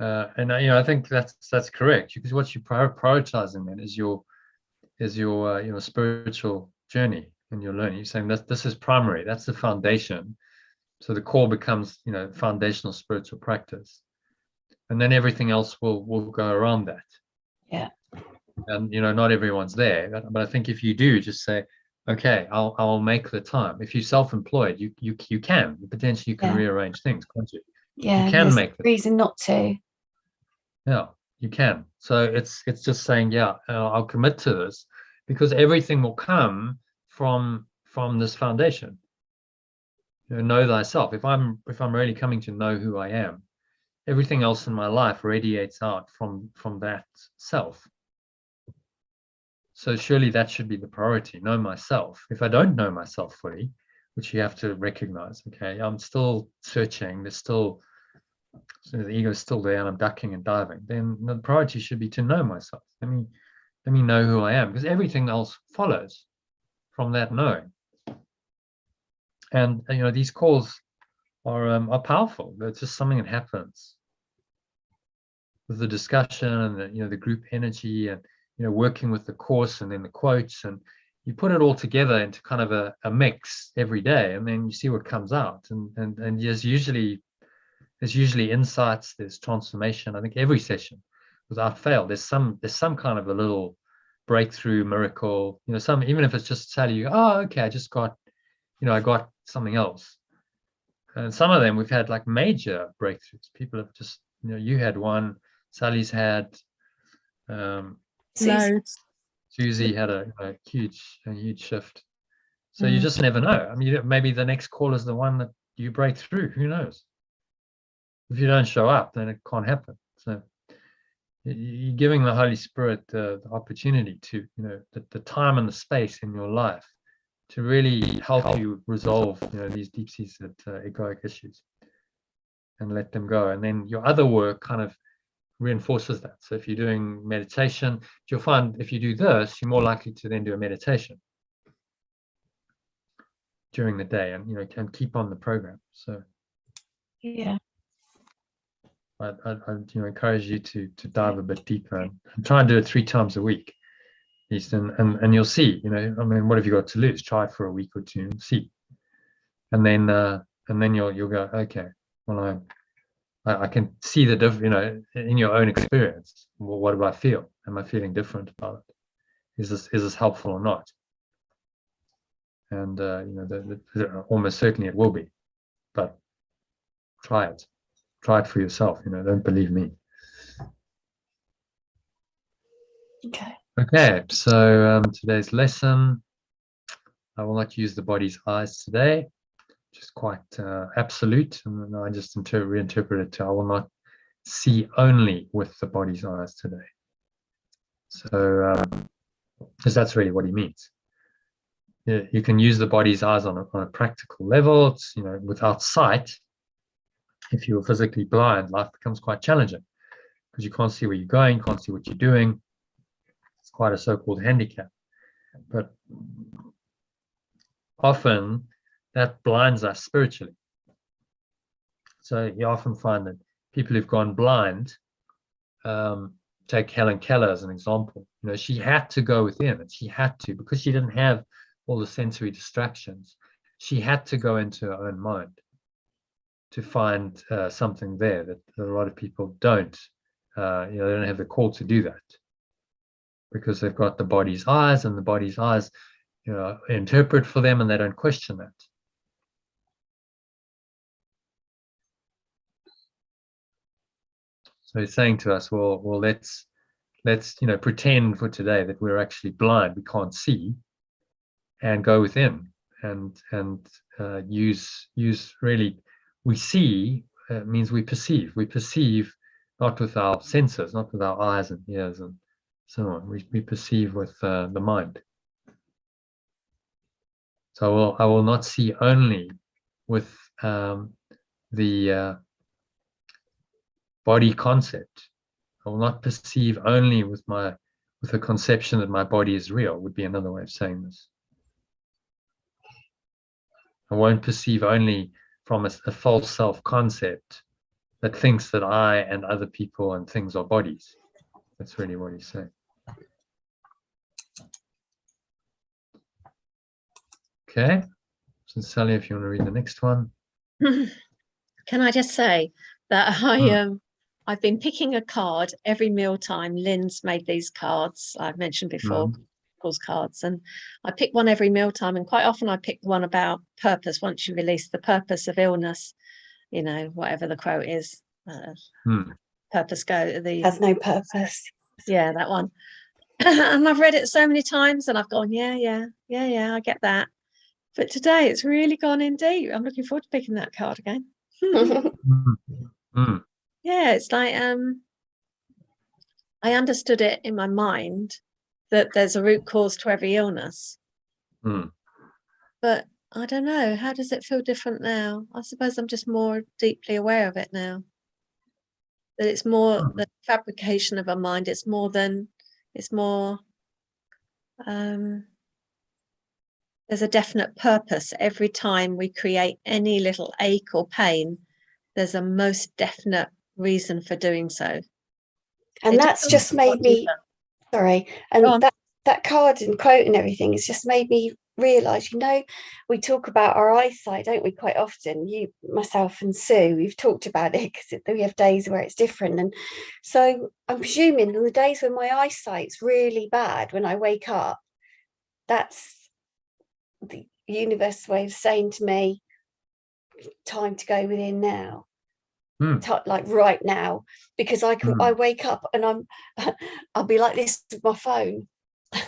I think that's correct, because what you're prioritizing then is your spiritual journey and your learning. You're saying that this is primary, that's the foundation. So the core becomes foundational spiritual practice, and then everything else will go around that. And not everyone's there, but I think if you do just say, okay, I'll make the time. If you're self-employed, you can potentially, you can rearrange things, can't you? Yeah, you can there's make no reason not to. Yeah, you can. So it's just saying, I'll commit to this, because everything will come from this foundation. Know thyself. If I'm really coming to know who I am, everything else in my life radiates out from that self. So surely that should be the priority. Know myself. If I don't know myself fully, which you have to recognize, okay, I'm still searching. So the ego is still there and I'm ducking and diving, then the priority should be to know myself. Let me know who I am, because everything else follows from that knowing. And these calls are powerful. It's just something that happens with the discussion and the group energy, and working with the course and then the quotes, and you put it all together into kind of a mix every day, and then you see what comes out. And there's usually insights, there's transformation. I think every session, without fail, there's some kind of a little breakthrough, miracle. Some, even if it's just telling you, oh, okay, I just got, I got something else. And some of them we've had like major breakthroughs. People have just, you had one, Sally's had, Susie had a huge shift. So you just never know. Maybe the next call is the one that you break through. Who knows? If you don't show up, then it can't happen. So you're giving the Holy Spirit the opportunity to, the time and the space in your life to really help you resolve, these deep-seated egoic issues and let them go. And then your other work kind of reinforces that. So if you're doing meditation, you'll find if you do this, you're more likely to then do a meditation during the day, and can keep on the program. So Yeah. I encourage you to dive a bit deeper and try and do it 3 times a week, at least, and you'll see. What have you got to lose? Try it for a week or 2 and see, and then you'll go, okay, well, I can see the difference, in your own experience. Well, what do I feel? Am I feeling different about it? Is this helpful or not? And almost certainly it will be, but try it for yourself. Don't believe me. Okay, so today's lesson, I will not use the body's eyes today, which is quite absolute, and I just reinterpret it to I will not see only with the body's eyes today. So because that's really what he means. You can use the body's eyes on a practical level. It's, without sight, if you're physically blind, life becomes quite challenging because you can't see where you're going, can't see what you're doing. It's quite a so-called handicap. But often that blinds us spiritually. So you often find that people who've gone blind, take Helen Keller as an example. She had to go within, and she had to, because she didn't have all the sensory distractions, she had to go into her own mind to find something there that a lot of people don't. They don't have the call to do that because they've got the body's eyes, and the body's eyes, interpret for them, and they don't question that. So he's saying to us, well, let's pretend for today that we're actually blind, we can't see, and go within and use really. We see means we perceive. We perceive not with our senses, not with our eyes and ears and so on. We perceive with the mind. So I will not see only with the body concept. I will not perceive only with the conception that my body is real, would be another way of saying this. I won't perceive only from a false self-concept that thinks that I and other people and things are bodies. That's really what he's saying. Okay. So Sally, if you want to read the next one. Can I just say that I've been picking a card every mealtime. Lynn's made these cards I've mentioned before, cards, and I pick one every mealtime, and quite often I pick one about purpose. Once you release the purpose of illness, whatever the quote is, purpose has no purpose. Yeah, that one. And I've read it so many times, and I've gone, yeah, I get that. But today it's really gone in deep. I'm looking forward to picking that card again. Yeah, it's like I understood it in my mind that there's a root cause to every illness. But I don't know, how does it feel different now? I suppose I'm just more deeply aware of it now. That it's more the fabrication of our mind. It's more there's a definite purpose. Every time we create any little ache or pain, there's a most definite reason for doing so. And that's just made me, sorry, and that card and quote and everything has just made me realise, we talk about our eyesight, don't we, quite often? You, myself and Sue, we've talked about it because we have days where it's different. And so I'm presuming on the days when my eyesight's really bad, when I wake up, that's the universe way of saying to me, time to go within now. Like right now, because I wake up and I'll be like this with my phone. I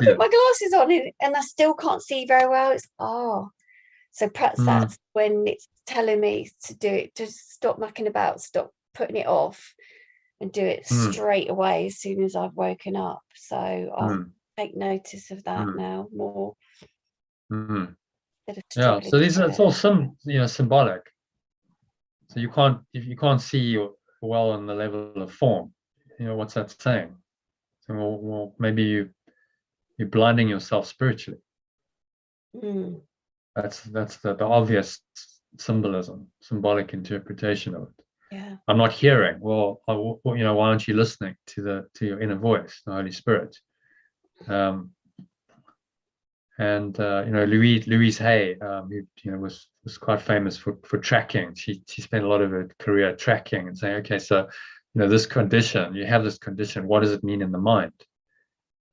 put my glasses on and I still can't see very well. So perhaps that's when it's telling me to do it, just stop mucking about, stop putting it off, and do it straight away as soon as I've woken up. So I'll take notice of that now more. Yeah, so these are, it's all symbolic. So you can't see well on the level of form. What's that saying? So well maybe you're blinding yourself spiritually. That's the obvious symbolism, symbolic interpretation of it. Yeah. I'm not hearing. Well, why aren't you listening to your inner voice, the Holy Spirit? Louise Hay, who was quite famous for tracking. She spent a lot of her career tracking and saying, okay, so this condition, you have this condition, what does it mean in the mind?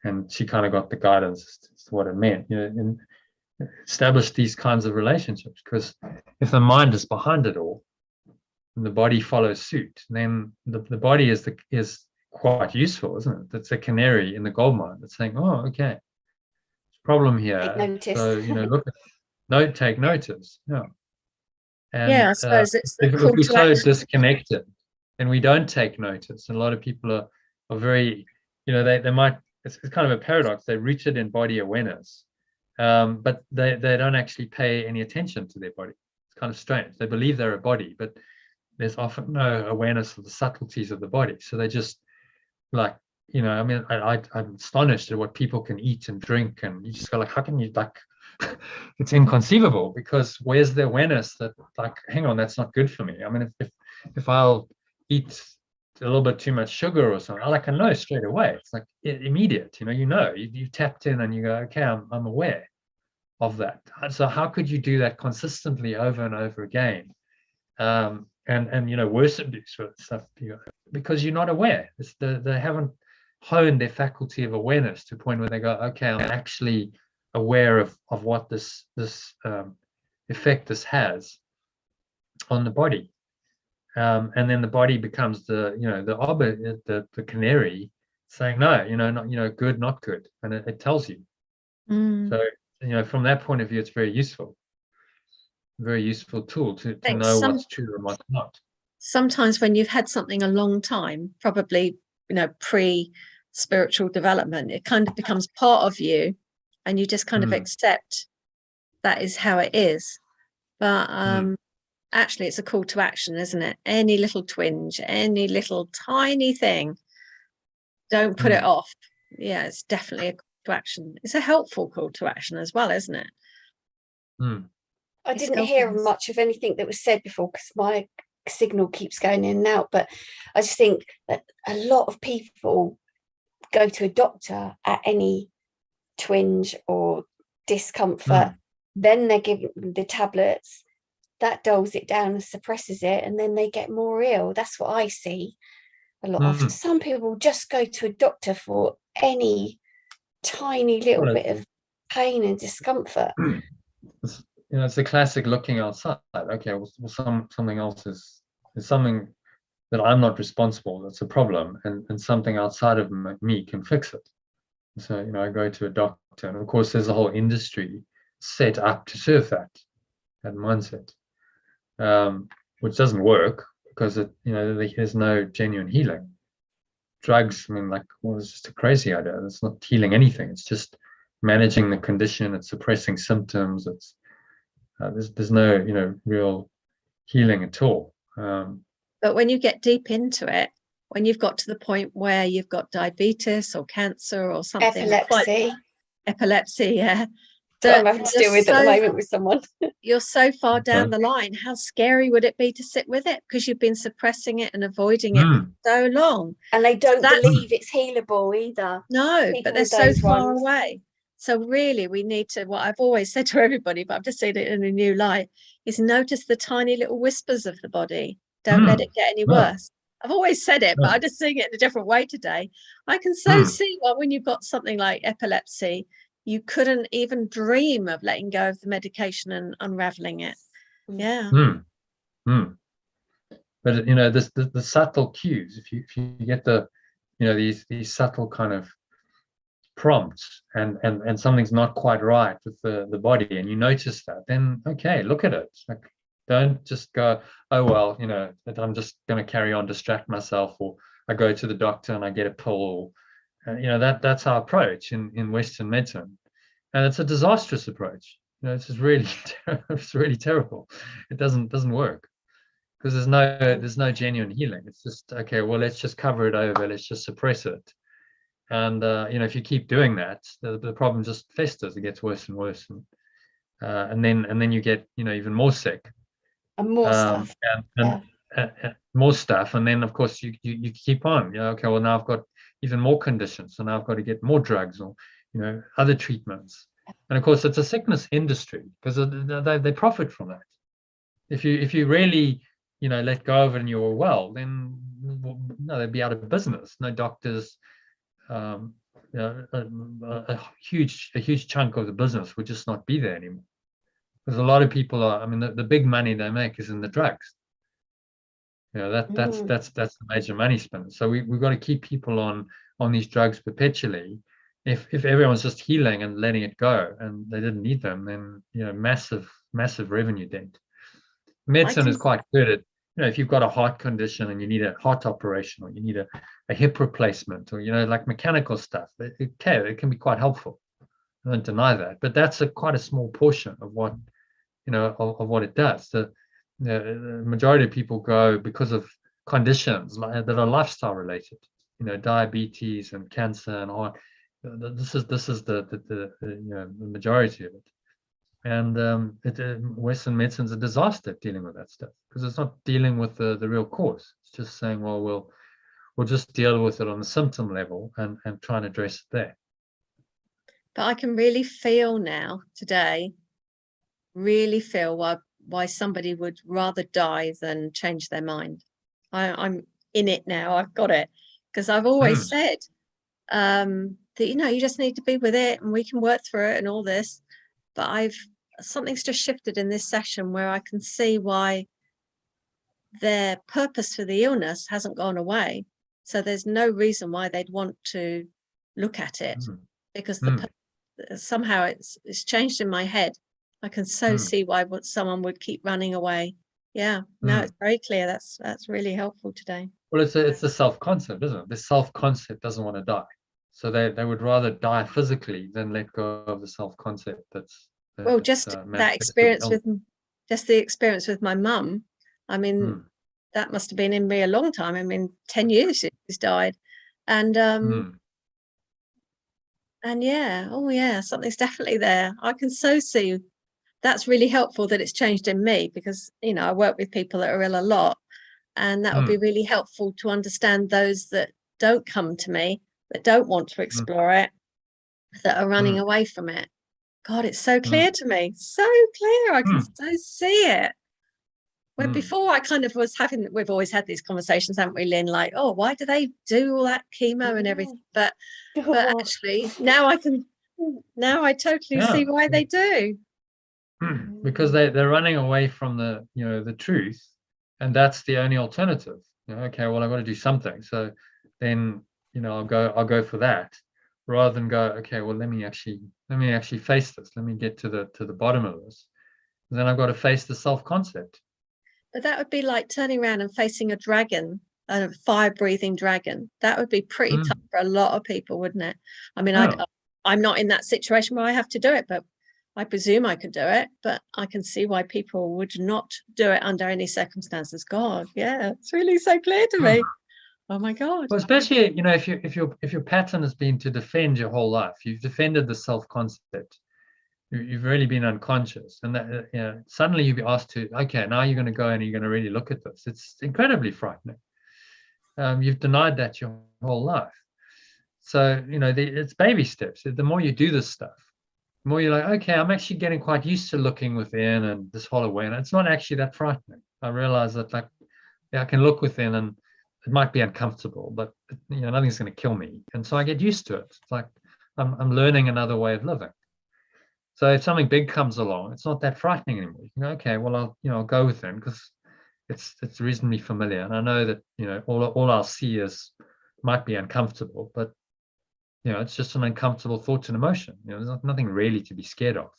And she kind of got the guidance as to what it meant. And establish these kinds of relationships, because if the mind is behind it all and the body follows suit, then the body is quite useful, isn't it? That's a canary in the gold mine that's saying, oh, okay, problem here. So take notice. Yeah. And I suppose it's if we're so disconnected and we don't take notice, and a lot of people are very, they might, it's kind of a paradox, they're rooted in body awareness, but they don't actually pay any attention to their body. It's kind of strange. They believe they're a body, but there's often no awareness of the subtleties of the body. So they just like, I'm astonished at what people can eat and drink, and you just go like, how can you, like, it's inconceivable, because where's the awareness that, like, hang on, that's not good for me. I mean, if I'll eat a little bit too much sugar or something, I know straight away. It's like immediate, you've tapped in and you go, okay, I'm aware of that. So how could you do that consistently over and over again? And worse abuse with stuff, because you're not aware. They haven't honed their faculty of awareness to a point where they go, okay, I'm actually aware of what this effect this has on the body. And then the body becomes the canary saying, no, not good, not good. And it tells you. So, from that point of view, it's very useful. Very useful tool to know what's true and what's not. Sometimes when you've had something a long time, probably pre-spiritual development, it kind of becomes part of you, and you just kind of accept that is how it is. But actually, it's a call to action, isn't it? Any little twinge, any little tiny thing, don't put it off. Yeah, it's definitely a call to action. It's a helpful call to action as well, isn't it? I didn't hear much of anything that was said before because my signal keeps going in and out, but I just think that a lot of people go to a doctor at any twinge or discomfort, then they're given the tablets, that dulls it down and suppresses it, and then they get more ill. That's what I see a lot of. Some people just go to a doctor for any tiny little bit of pain and discomfort. It's a classic looking outside. Okay, well something else is something that I'm not responsible. That's a problem, and something outside of me can fix it. So I go to a doctor, and of course there's a whole industry set up to serve that mindset, which doesn't work because there's no genuine healing. Drugs, it's just a crazy idea. It's not healing anything. It's just managing the condition. It's suppressing symptoms. It's there's no real healing at all. But when you get deep into it, when you've got to the point where you've got diabetes or cancer or something, epilepsy, yeah. So I'm having to deal with at the moment with someone. You're so far down the line. How scary would it be to sit with it, because you've been suppressing it and avoiding it for so long, and they don't believe it's healable either. No, but they're so far away. So really, we need to, what I've always said to everybody, but I've just seen it in a new light, is notice the tiny little whispers of the body. Don't let it get any worse. I've always said it, but I'm just seeing it in a different way today. I can see when you've got something like epilepsy, you couldn't even dream of letting go of the medication and unraveling it. Yeah. But the subtle cues, if you get the these subtle kind of prompt and something's not quite right with the body, and you notice that, then okay, look at it. Like, don't just go, oh well, that I'm just going to carry on, distract myself, or I go to the doctor and I get a pill. That's our approach in Western medicine, and it's a disastrous approach. It's just really it's really terrible. It doesn't work, because there's no genuine healing. It's just, okay, well, let's just cover it over, let's just suppress it. And if you keep doing that, the problem just festers. It gets worse and worse, and then you get even more sick, And more stuff. and more stuff. And then of course you keep on. Okay, well, now I've got even more conditions, so now I've got to get more drugs, or other treatments. And of course it's a sickness industry, because they profit from that. If you really let go of it and you're well, then no, they'd be out of business. No doctors. A huge chunk of the business would just not be there anymore, because a lot of people are, the big money they make is in the drugs. That's the major money spin. So we've got to keep people on these drugs perpetually. If everyone's just healing and letting it go, and they didn't need them, then massive revenue dent. Medicine is quite good at, if you've got a heart condition and you need a heart operation, or you need a hip replacement, or like mechanical stuff, it can be quite helpful. I don't deny that, but that's quite a small portion of what of what it does. The majority of people go because of conditions that are lifestyle related, diabetes and cancer and heart. This is the majority of it. And Western medicine's a disaster at dealing with that stuff, because it's not dealing with the real cause. It's just saying, well, we'll just deal with it on the symptom level and try and address it there. But I can really feel now today, why somebody would rather die than change their mind. I'm in it now. I've got it, because I've always said that you just need to be with it, and we can work through it and all this. But something's just shifted in this session where I can see why their purpose for the illness hasn't gone away. So there's no reason why they'd want to look at it, because somehow it's changed in my head. I can see why someone would keep running away. Yeah, no, it's very clear. That's really helpful today. Well, it's a self-concept, isn't it? The self-concept doesn't want to die. So they would rather die physically than let go of the self-concept that's just that experience the experience with my mum. That must have been in me a long time. 10 years she's died. And yeah, something's definitely there. I can so see that's really helpful that it's changed in me, because I work with people that are ill a lot, and that would be really helpful to understand those that don't come to me, that don't want to explore it, that are running away from it. God, it's so clear to me, so clear. I can so see it. Where before I kind of was we've always had these conversations, haven't we, Lynn? Like, oh, why do they do all that chemo and everything? But actually now I totally see why they do. Because they're running away from the truth, and that's the only alternative. Okay, well, I've got to do something. So then I'll go for that, rather than go, okay, well, let me actually face this. Let me get to the bottom of this. And then I've got to face the self-concept. But that would be like turning around and facing a dragon, a fire-breathing dragon. That would be pretty tough for a lot of people, wouldn't it? I'm not in that situation where I have to do it, but I presume I could do it. But I can see why people would not do it under any circumstances. God, yeah, it's really so clear to me. Oh my God. Well, especially if your pattern has been to defend your whole life, you've defended the self-concept. You've really been unconscious, and that suddenly you'll be asked to, okay, now you're going to go and you're going to really look at this. It's incredibly frightening. You've denied that your whole life. So it's baby steps. The more you do this stuff, the more you're like, okay, I'm actually getting quite used to looking within and this whole awareness. It's not actually that frightening. I realize that I can look within, and it might be uncomfortable, but nothing's going to kill me, and so I get used to it. It's like I'm learning another way of living. So if something big comes along, it's not that frightening anymore. You can go, okay, well, I'll go with them, because it's reasonably familiar, and I know that all I'll see might be uncomfortable, but You know, it's just an uncomfortable thought and emotion. You know, there's nothing really to be scared of.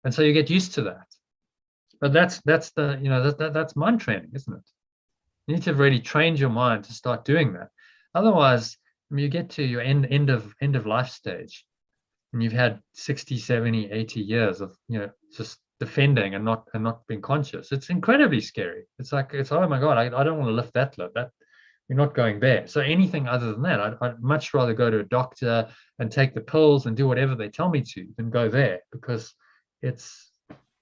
And so you get used to that. But that's the, you know, that's mind training, isn't it? You need to have really trained your mind to start doing that. Otherwise, when you get to your end of life stage, and you've had 60, 70, 80 years of, you know, just defending and not being conscious, it's incredibly scary. It's like, it's, oh my God, I don't want to lift that load. That, you're not going there. So anything other than that, I'd much rather go to a doctor and take the pills and do whatever they tell me to than go there, because it's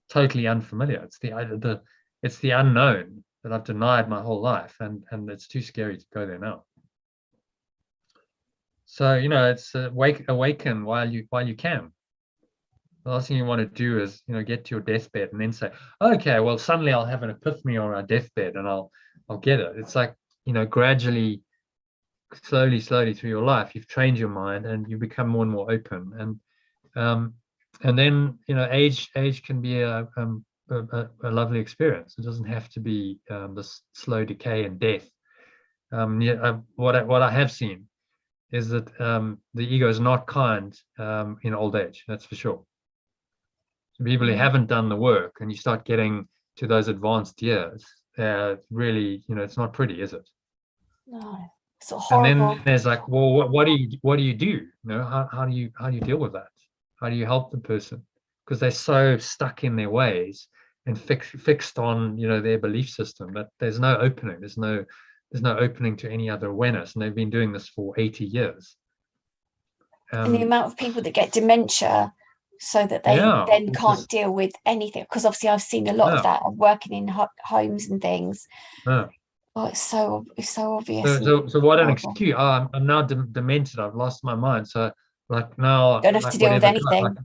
totally unfamiliar. It's the unknown that I've denied my whole life, and it's too scary to go there now. So, you know, it's awaken while you can. The last thing you want to do is, you know, get to your deathbed and then say, okay, well, suddenly I'll have an epiphany on our deathbed and I'll get it. It's like, you know, gradually, slowly through your life, you've trained your mind and you become more and more open. And then, you know, age can be a lovely experience. It doesn't have to be this slow decay and death. What I have seen is that the ego is not kind in old age. That's for sure. So people who haven't done the work, and you start getting to those advanced years, really, you know, it's not pretty, is it? No, it's so horrible. And then there's like, well, what do you do? You know, how do you deal with that? How do you help the person? Because they're so stuck in their ways and fixed on, you know, their belief system, that there's no opening. There's no opening to any other awareness, and they've been doing this for 80 years. And the amount of people that get dementia so that they then can't deal with anything, because obviously I've seen a lot of that. I'm working in homes and things. Oh, it's so obvious. So what an excuse. Oh, I'm now demented. I've lost my mind. So like now, don't have to deal with anything.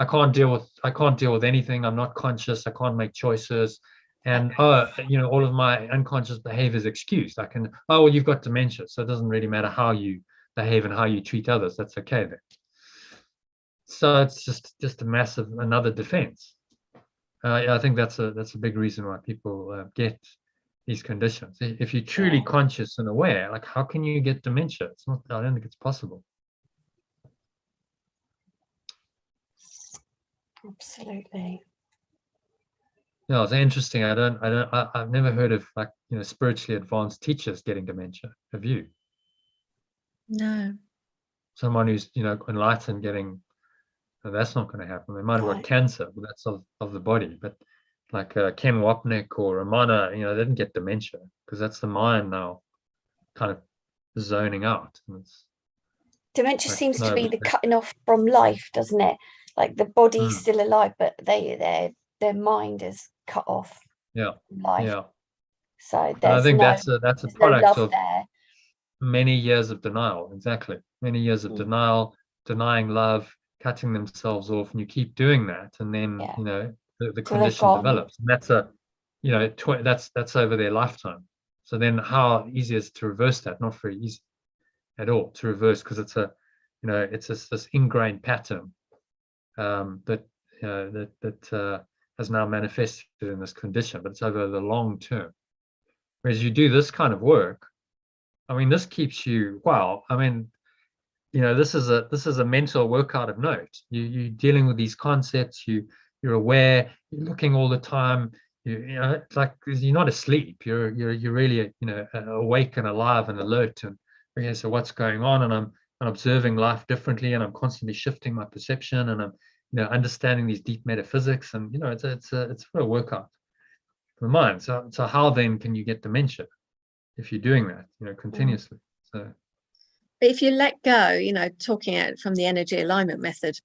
I can't deal with anything. I'm not conscious. I can't make choices. And you know, all of my unconscious behavior is excused. I can, well, you've got dementia, so it doesn't really matter how you behave and how you treat others. That's okay then. So it's just a massive another defense. I think that's a big reason why people get these conditions. If you're truly conscious and aware, like, how can you get dementia? It's not. I don't think it's possible. Absolutely. Yeah, it's interesting. I've never heard of, like, you know, spiritually advanced teachers getting dementia. Have you? No. Someone who's, you know, enlightened getting, that's not going to happen. They might have got cancer, but that's of the body. But like Ken Wapnick or Ramana, you know, they didn't get dementia, because that's the mind now kind of zoning out. And dementia seems to be the cutting off from life, doesn't it? Like the body's still alive, but their mind is cut off. Yeah. From life. Yeah. So I think that's a product of there. Many years of denial. Exactly. Many years of denial, denying love, cutting themselves off, and you keep doing that, and then you know the condition develops. And that's you know, that's over their lifetime. So then how easy is it to reverse that? Not very easy at all to reverse, because it's you know, it's this ingrained pattern that has now manifested in this condition, but it's over the long term. Whereas you do this kind of work, I mean, this keeps you, wow. I mean, you know, this is a mental workout of note. You're dealing with these concepts. You're aware. You're looking all the time. You know, it's like you're not asleep. You're really, you know, awake and alive and alert. And okay, so what's going on? And I'm observing life differently, and I'm constantly shifting my perception, and I'm, you know, understanding these deep metaphysics. And you know, it's a workout for the mind. So how then can you get dementia if you're doing that, you know, continuously? So. But if you let go, you know, talking out from the energy alignment method,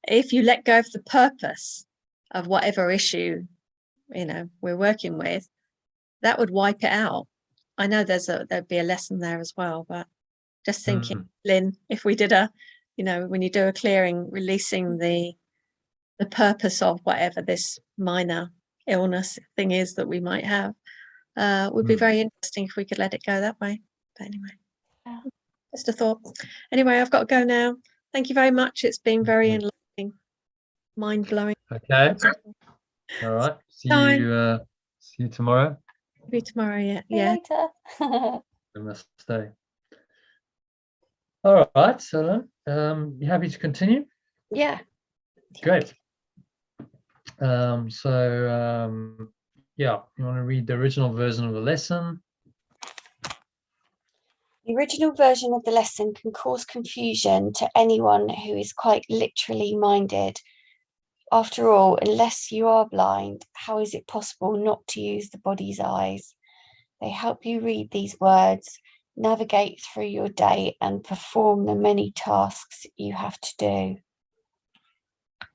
if you let go of the purpose of whatever issue, you know, we're working with, that would wipe it out. I know there'd be a lesson there as well, but just thinking, Lynn, if we did you know, when you do a clearing, releasing the purpose of whatever this minor illness thing is that we might have, would be very interesting if we could let it go that way. But anyway. Just a thought. Anyway, I've got to go now. Thank you very much. It's been very enlightening, mind-blowing. Okay. All right. See you tomorrow. Maybe tomorrow, yeah. See you later. Namaste. All right, so you happy to continue? Yeah. Great. Yeah, you want to read the original version of the lesson? The original version of the lesson can cause confusion to anyone who is quite literally minded. After all, unless you are blind, how is it possible not to use the body's eyes? They help you read these words, navigate through your day, and perform the many tasks you have to do.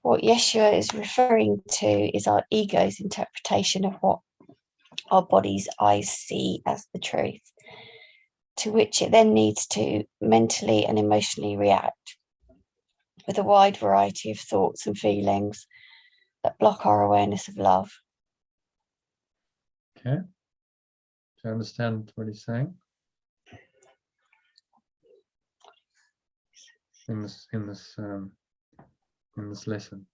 What Yeshua is referring to is our ego's interpretation of what our body's eyes see as the truth, to which it then needs to mentally and emotionally react with a wide variety of thoughts and feelings that block our awareness of love. Okay. Do you understand what he's saying? In this lesson.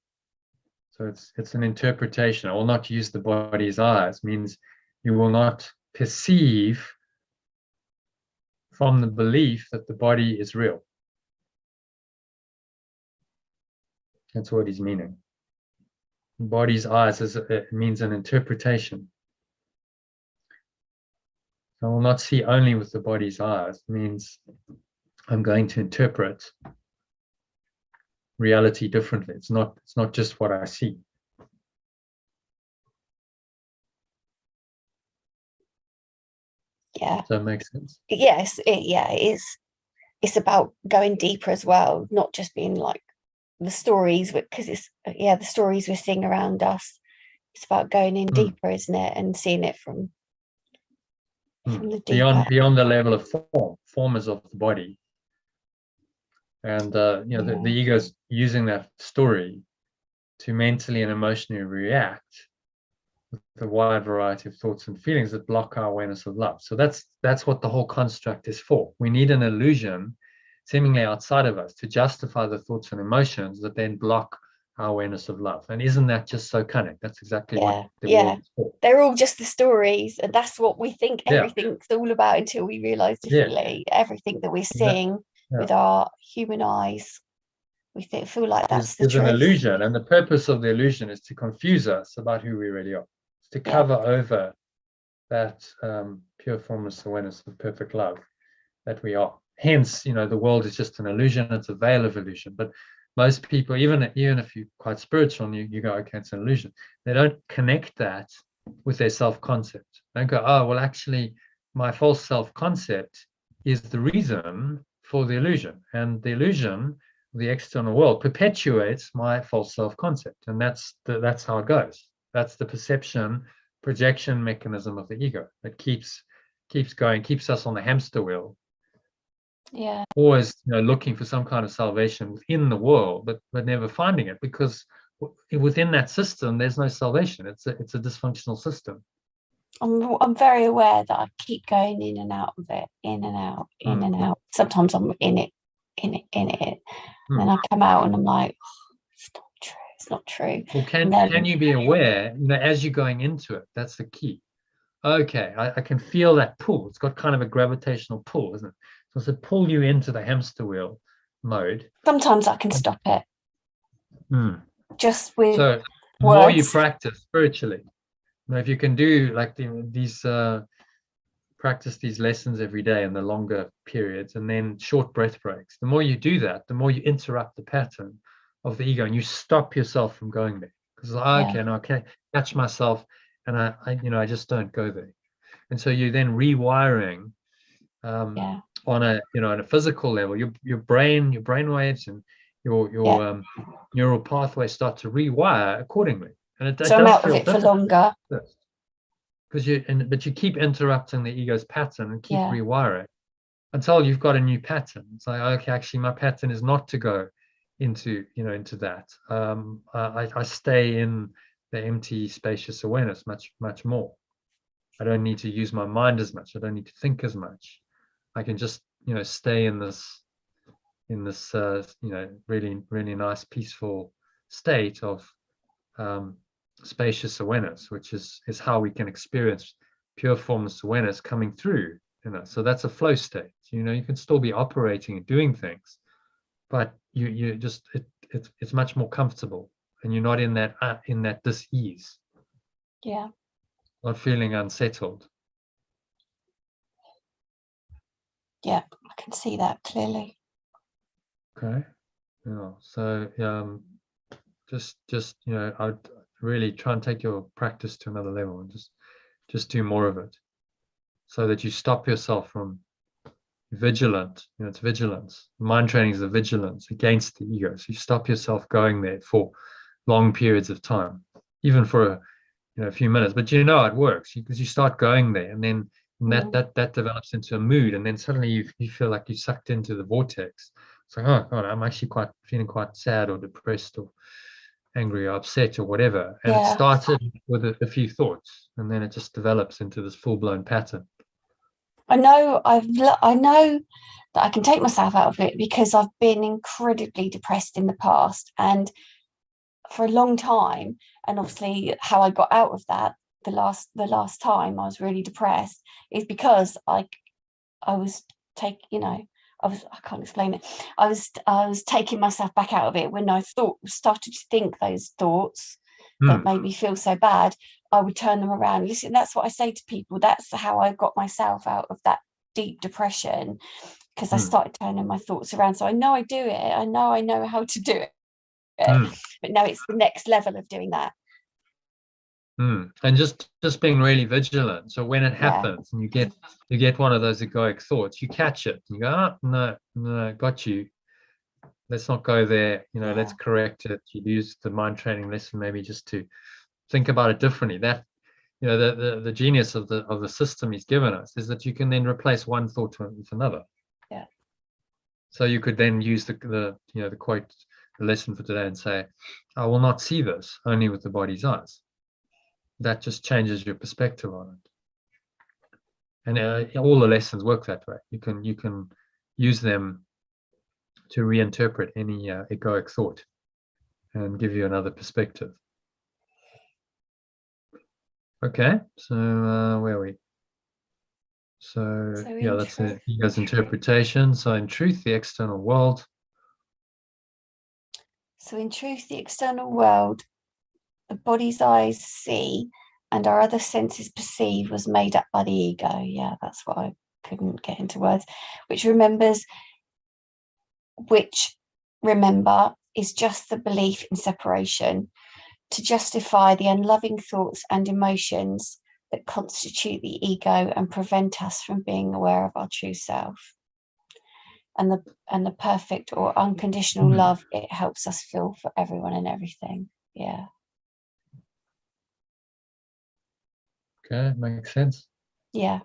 So it's an interpretation. I will not use the body's eyes, means you will not perceive from the belief that the body is real. That's what he's meaning. Body's eyes it means an interpretation. I will not see only with the body's eyes. It means I'm going to interpret reality differently. It's not just what I see. Yeah. Does that make sense? Yes, it is. It's about going deeper as well, not just being like the stories, because it's the stories we're seeing around us. It's about going in deeper, isn't it, and seeing it from the deeper. Beyond the level of form is of the body, and the ego's using that story to mentally and emotionally react with a wide variety of thoughts and feelings that block our awareness of love. So that's what the whole construct is for. We need an illusion seemingly outside of us to justify the thoughts and emotions that then block our awareness of love. And isn't that just so cunning? That's exactly what the world is for. They're all just the stories, and that's what we think everything's all about until we realize differently. Everything that we're seeing with our human eyes, we feel like that's the truth. An illusion, and the purpose of the illusion is to confuse us about who we really are. It's to cover over that pure formless awareness of perfect love that we are. Hence, the world is just an illusion. It's a veil of illusion. But most people, even if you're quite spiritual, and you go, okay, it's an illusion, they don't connect that with their self-concept. They don't go, oh, well, actually, my false self-concept is the reason for the illusion. And the illusion, the external world, perpetuates my false self-concept. And that's how it goes. That's the perception, projection mechanism of the ego that keeps going, keeps us on the hamster wheel. Always looking for some kind of salvation within the world, but never finding it, because within that system there's no salvation. It's a dysfunctional system. I'm very aware that I keep going in and out of it, in and out, in and out. Sometimes I'm in it, and then I come out and I'm like, oh, it's not true. Well, can you be aware, as you're going into it? That's the key. Okay, I can feel that pull. It's got kind of a gravitational pull, isn't it? So to pull you into the hamster wheel mode. Sometimes I can stop it. Just with so the more you practice spiritually, if you can do like these practice these lessons every day in the longer periods, and then short breath breaks, the more you do that, the more you interrupt the pattern of the ego, and you stop yourself from going there. Because okay, now I can't catch myself, and I just don't go there. And so you're then rewiring on a physical level, your brain waves and your neural pathways start to rewire accordingly. And it so does I'm out feel of it for longer. Because you keep interrupting the ego's pattern and keep rewiring until you've got a new pattern. It's like, okay, actually my pattern is not to go into that. I stay in the empty, spacious awareness much more. I don't need to use my mind as much. I don't need to think as much. I can just stay in this really, really nice, peaceful state of spacious awareness, which is how we can experience pure formless awareness coming through So that's a flow state. You can still be operating and doing things, but you just it's much more comfortable, and you're not in that dis-ease, Yeah. not feeling unsettled. Yeah, I can see that clearly. Okay. Yeah. So just I'd really try and take your practice to another level, and just do more of it, so that you stop yourself from vigilant. It's vigilance. Mind training is the vigilance against the ego. So you stop yourself going there for long periods of time, even for a few minutes. But it works, because you start going there, and then that develops into a mood, and then suddenly you feel like you're sucked into the vortex. It's like, oh God, I'm actually feeling quite sad or depressed or angry or upset or whatever. And it started with a few thoughts, and then it just develops into this full-blown pattern. I know that I can take myself out of it, because I've been incredibly depressed in the past, and for a long time. And obviously how I got out of that the last time I was really depressed is because I was I can't explain it. I was taking myself back out of it. When I started to think those thoughts that made me feel so bad, I would turn them around. Listen, that's what I say to people. That's how I got myself out of that deep depression, because I started turning my thoughts around. So I know I do it. I know how to do it. But now it's the next level of doing that. And just being really vigilant. So when it happens and you get one of those egoic thoughts, you catch it. You go, oh, no, got you. Let's not go there. Let's correct it. You use the mind training lesson maybe just to think about it differently. That the genius of the system he's given us is that you can then replace one thought with another. Yeah. So you could then use the quote, the lesson for today, and say, I will not see this only with the body's eyes. That just changes your perspective on it. And all the lessons work that way. You can use them to reinterpret any egoic thought and give you another perspective. Okay, so where are we? So that's the ego's interpretation. So in truth, the external world. So in truth, the external world, the body's eyes see and our other senses perceive, was made up by the ego. Yeah, that's what I couldn't get into words. Which remember is just the belief in separation, to justify the unloving thoughts and emotions that constitute the ego and prevent us from being aware of our true self. And the perfect or unconditional love it helps us feel for everyone and everything. Yeah. Okay, makes sense. Yeah.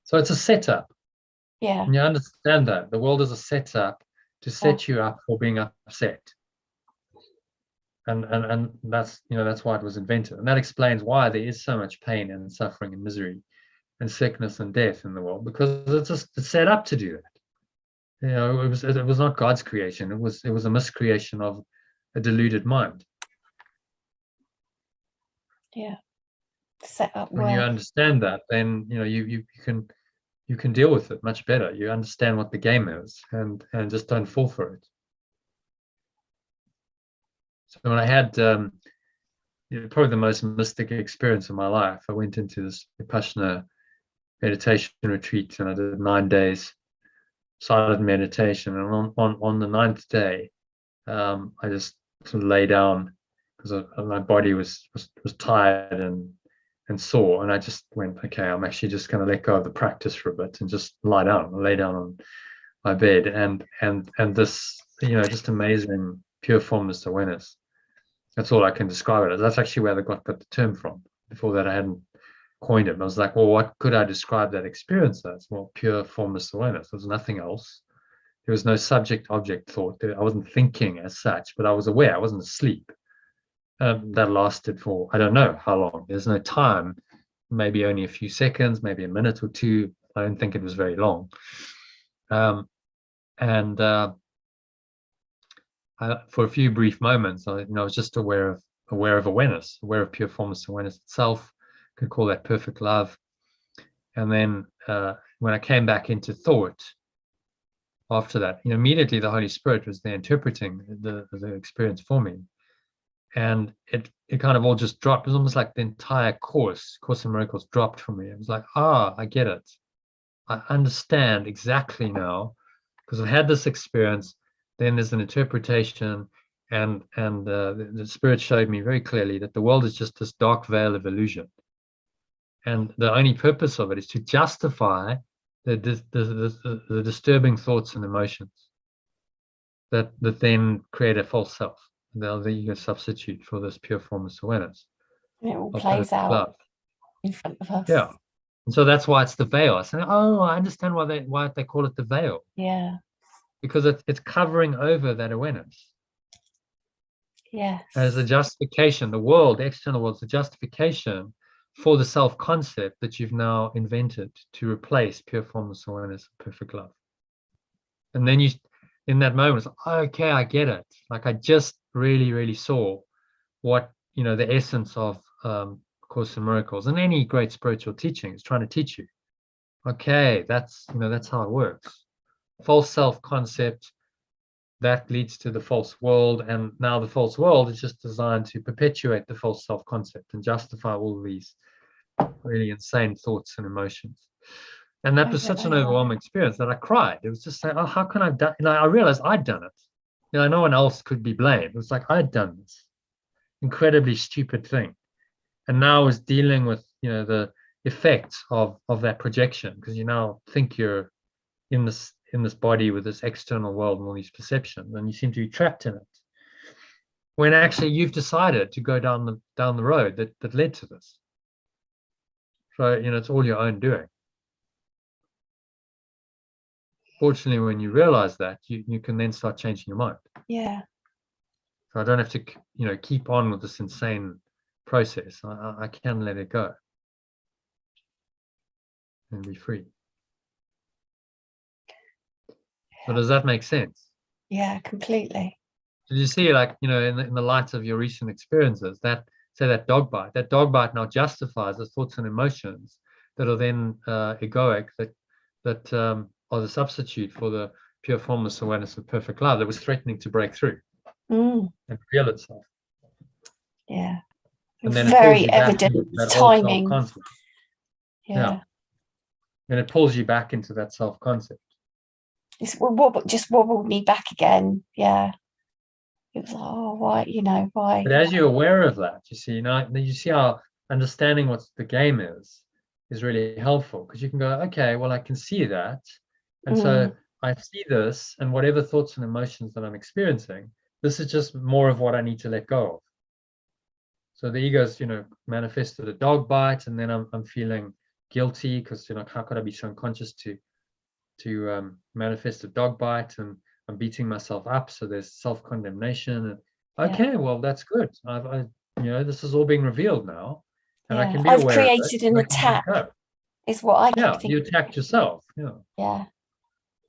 So it's a setup. Yeah. And you understand that the world is a setup to set you up for being upset. And that's why it was invented. And that explains why there is so much pain and suffering and misery and sickness and death in the world, because it's set up to do that. It was not God's creation. It was a miscreation of a deluded mind. Yeah. Set up When you understand that, then you can deal with it much better. You understand what the game is, and just don't fall for it. So when I had probably the most mystic experience of my life, I went into this Vipassana meditation retreat, and I did 9 days silent meditation. And on the 9th day, I just sort of lay down because my body was tired and sore, and I just went, okay, I'm actually just going to let go of the practice for a bit and just lay down on my bed, and this just amazing pure formless awareness. That's all I can describe it as. That's actually where I got the term from. Before that, I hadn't coined it. And I was like, well, what could I describe that experience as? Well, pure formless awareness. There was nothing else. There was no subject-object thought. I wasn't thinking as such, but I was aware. I wasn't asleep. That lasted for, I don't know how long. There's no time, maybe only a few seconds, maybe a minute or two. I don't think it was very long. For a few brief moments, I was just aware of awareness, aware of pure formless awareness itself. You could call that perfect love. And then when I came back into thought after that, immediately the Holy Spirit was there interpreting the experience for me. And it kind of all just dropped. It was almost like the entire Course in Miracles dropped for me. It was like, I get it. I understand exactly now, because I've had this experience. Then there's an interpretation, and the Spirit showed me very clearly that the world is just this dark veil of illusion. And the only purpose of it is to justify the disturbing thoughts and emotions that then create a false self. The ego substitute for this pure formless awareness. It all plays out love in front of us. Yeah. And so that's why it's the veil. I said, I understand why they call it the veil. Yeah. Because it's covering over that awareness. Yes. As a justification, the world, the external world, is a justification for the self-concept that you've now invented to replace pure formless awareness of perfect love. And then in that moment, it's like, okay, I get it. Like I just really, really saw what, the essence of Course in Miracles and any great spiritual teaching is trying to teach you. Okay, that's how it works. False self-concept, that leads to the false world, and now the false world is just designed to perpetuate the false self-concept and justify all of these really insane thoughts and emotions. And that was such an overwhelming experience that I cried. It was just like, how can I have done? I realized I'd done it. No one else could be blamed. It was like I'd done this incredibly stupid thing, and now I was dealing with the effects of that projection, because you now think you're in this body with this external world and all these perceptions, and you seem to be trapped in it, when actually you've decided to go down the road that led to this. So it's all your own doing. Fortunately, when you realize that, you can then start changing your mind. Yeah. So I don't have to keep on with this insane process. I can let it go and be free. So does that make sense? Yeah, completely. Did you see, like, in the light of your recent experiences, that dog bite now justifies the thoughts and emotions that are then egoic, that are the substitute for the pure formless awareness of perfect love that was threatening to break through and reveal itself. Yeah. And then very evident timing. Yeah. And it pulls you back into that self-concept. It's just wobbled me back again. Yeah. It was like, why? But as you're aware of that, you see how understanding what the game is really helpful, because you can go, okay, well, I can see that. And so I see this, and whatever thoughts and emotions that I'm experiencing, this is just more of what I need to let go of. So the ego's, manifested a dog bite, and then I'm feeling guilty because, how could I be so unconscious to manifest a dog bite, and I'm beating myself up. So there's self-condemnation. And okay, well, that's good. This is all being revealed now, and I can be aware of it. I've created an attack. Is what I keep thinking. You attacked yourself. Yeah.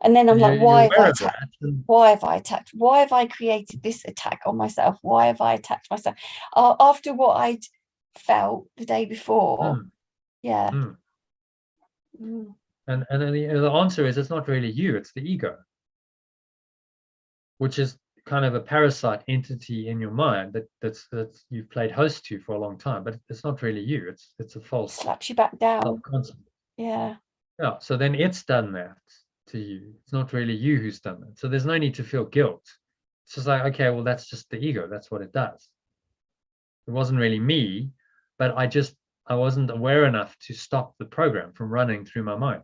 And then I'm like, why have I attacked? Why have I attacked? Why have I created this attack on myself? Why have I attacked myself? After what I'd felt the day before. Yeah. And then the answer is, it's not really you, it's the ego, which is kind of a parasite entity in your mind that's you've played host to for a long time, but it's not really you. It's a false. Slaps you back down. Self-concept. Yeah. Yeah. So then it's done that to you. It's not really you who's done that. So there's no need to feel guilt. It's just like, okay, well, that's just the ego. That's what it does. It wasn't really me, but I wasn't aware enough to stop the program from running through my mind.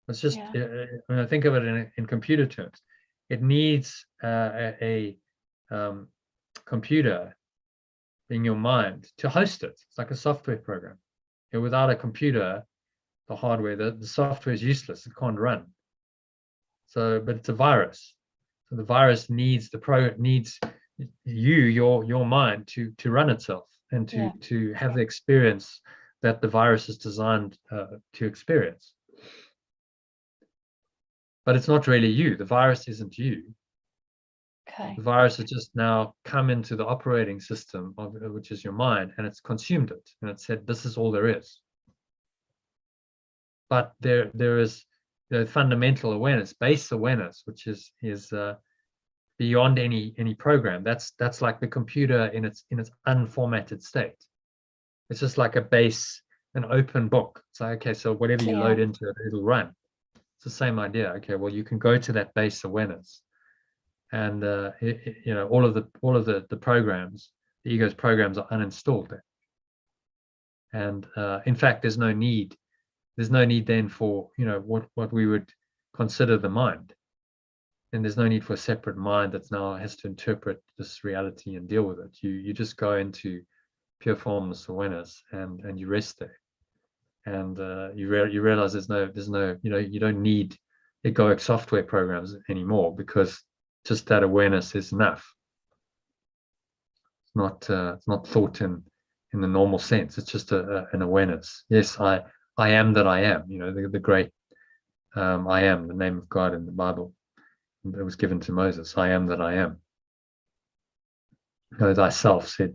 It's just, when I think of it in computer terms, it needs a computer in your mind to host it. It's like a software program. Without a computer, the hardware, the software is useless. It can't run. So, but it's a virus. So the virus needs your mind to run itself, and to have the experience that the virus is designed to experience. But it's not really you. The virus isn't you. Okay. The virus has just now come into the operating system, which is your mind, and it's consumed it. And it said, this is all there is. but there is the fundamental awareness, base awareness, which is beyond any program. That's like the computer in its unformatted state. It's just like a base, an open book. It's like, okay, so whatever you load into it, it'll run. It's the same idea. Okay, well, you can go to that base awareness, and you know, all of the programs, the ego's programs, are uninstalled there. And in fact, there's no need then for, you know, what we would consider the mind. And there's no need for a separate mind that now has to interpret this reality and deal with it. You just go into pure formless awareness, and you rest there, and you realize there's no you know, you don't need egoic software programs anymore, because just that awareness is enough. It's not thought in the normal sense. It's just an awareness. Yes, I am that I am. You know, the great I am, the name of God in the Bible that was given to Moses. I am that I am. Know thyself, said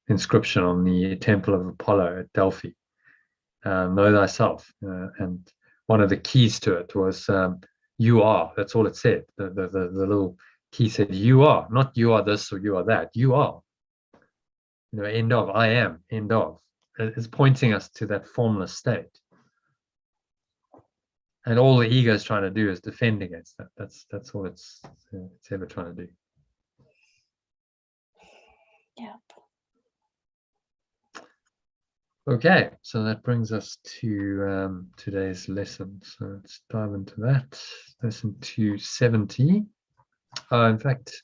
the inscription on the temple of Apollo at Delphi. Know thyself, and one of the keys to it was you are. That's all it said. The little key said you are, not you are this or you are that. You are. You know, end of. I am. End of. It's pointing us to that formless state. And all the ego is trying to do is defend against that. That's all it's ever trying to do. Yeah. Okay, so that brings us to today's lesson. So let's dive into that. Lesson 270. In fact,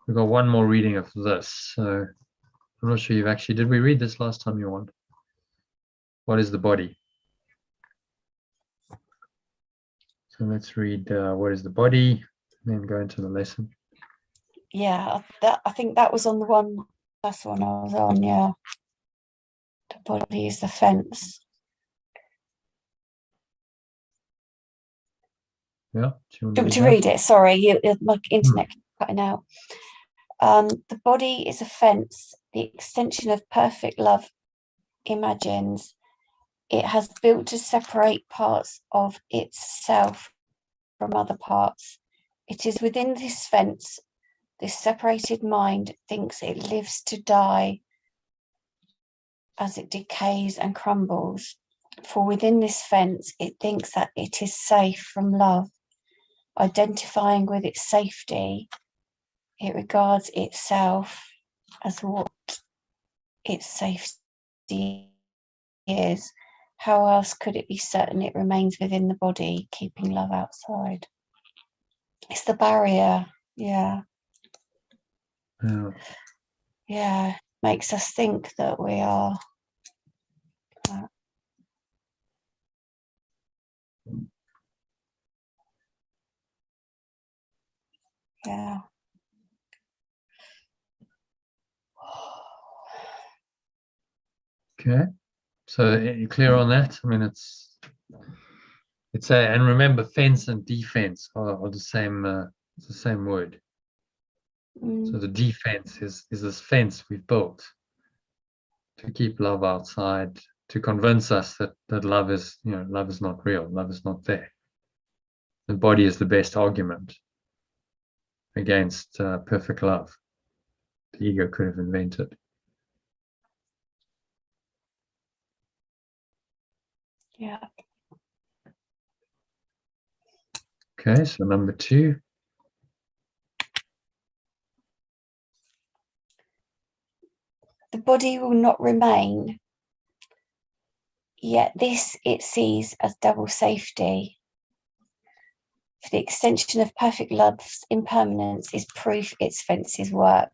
we've got one more reading of this. So I'm not sure did we read this last time you were on? What is the body? So let's read what is the body, and then go into the lesson. Yeah, I think that was on the one. That's the one I was on. Yeah, the body is the fence. Yeah. Do you want to read it? Sorry, my internet keeps cutting out. The body is a fence. The extension of perfect love imagines it has built to separate parts of itself from other parts. It is within this fence. This separated mind thinks it lives to die as it decays and crumbles. For within this fence, it thinks that it is safe from love. Identifying with its safety, it regards itself as what its safety is. How else could it be certain it remains within the body, keeping love outside? It's the barrier. Yeah. Yeah, makes us think that we are yeah. Okay, so you clear on that? I mean, it's and remember, fence and defense are the same. It's the same word. So the defense is this fence we've built to keep love outside, to convince us that love is, you know, love is not real, love is not there. The body is the best argument against perfect love the ego could have invented. Yeah. Okay, so number 2. The body will not remain, yet this it sees as double safety. For the extension of perfect love's impermanence is proof its fences work.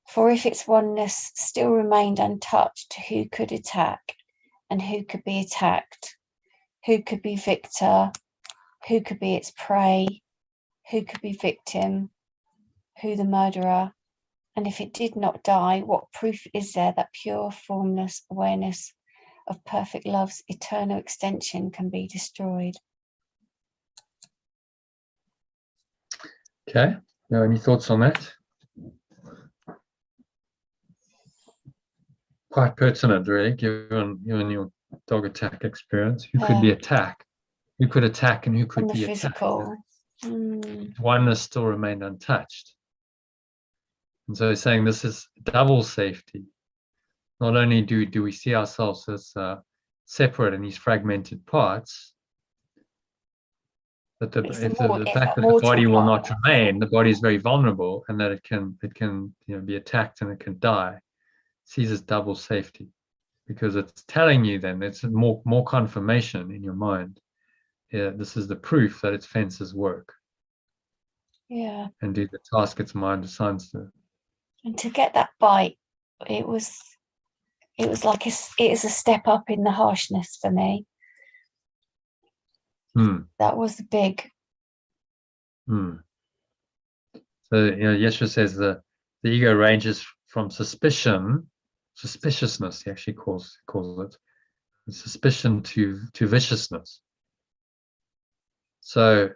For if its oneness still remained untouched, who could attack and who could be attacked? Who could be victor? Who could be its prey? Who could be victim? Who the murderer? And if it did not die, what proof is there that pure formless awareness of perfect love's eternal extension can be destroyed? Okay, now any thoughts on that? quite pertinent, really, given your dog attack experience. Who could be attacked? Who could attack and who could And the be attacked? physical. Mm. Oneness still remained untouched. And so he's saying this is double safety. Not only do we see ourselves as separate in these fragmented parts, but the fact that the body will not remain, the body is very vulnerable, and that it can be attacked and it can die. Sees as double safety, because it's telling you then it's more confirmation in your mind. Yeah, this is the proof that its fences work. Yeah. And do the task its mind assigns to it. And to get that bite, it was like it is a step up in the harshness for me. That was the big. So Yeshua says the ego ranges from suspiciousness. He actually calls it suspicion to viciousness. So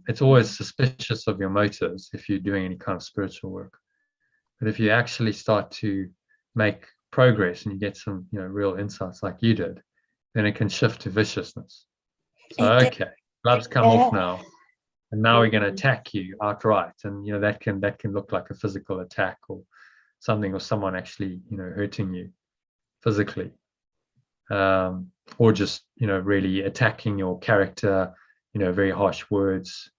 it's always suspicious of your motives if you're doing any kind of spiritual work. But if you actually start to make progress and you get some real insights like you did, then it can shift to viciousness. So okay, gloves come off now, and now we're going to attack you outright, and that can look like a physical attack or something, or someone actually hurting you physically, or just really attacking your character, very harsh words,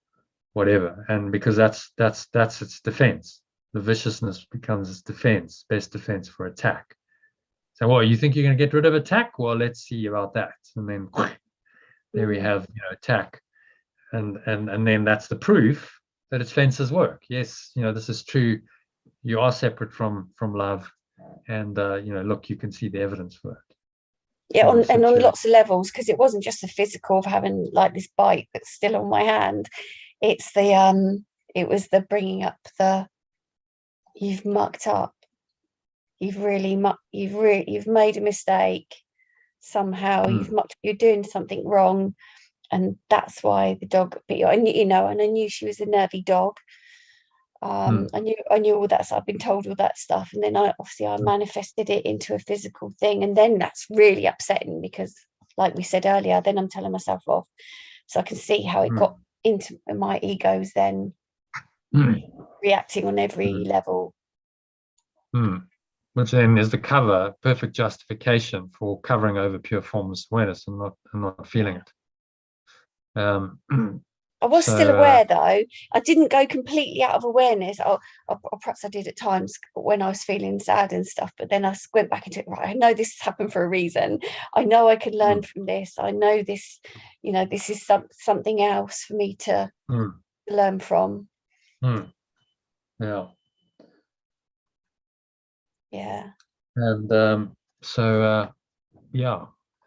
whatever. And because that's its defense. The viciousness becomes its defense, best defense for attack. So, well, you think you're going to get rid of attack? Well, let's see about that. And then there we have attack, and then that's the proof that its fences work. Yes, this is true. You are separate from love, and look, you can see the evidence for it. Yeah, on lots of levels, because it wasn't just the physical of having like this bite that's still on my hand. It's the it was the bringing up the you've mucked up, you've made a mistake somehow, you're doing something wrong, and that's why the dog bit you. And I knew she was a nervy dog. I knew all that. So I've been told all that stuff, and then I manifested it into a physical thing, and then that's really upsetting because, like we said earlier, then I'm telling myself off. So I can see how it got into my egos then reacting on every level. Which then is the perfect justification for covering over pure formless awareness and not feeling it. I was still aware, though. I didn't go completely out of awareness. Perhaps I did at times when I was feeling sad and stuff, but then I went back into it. Right, I know this has happened for a reason. I know I can learn from this. I know this, this is something else for me to learn from. Yeah. And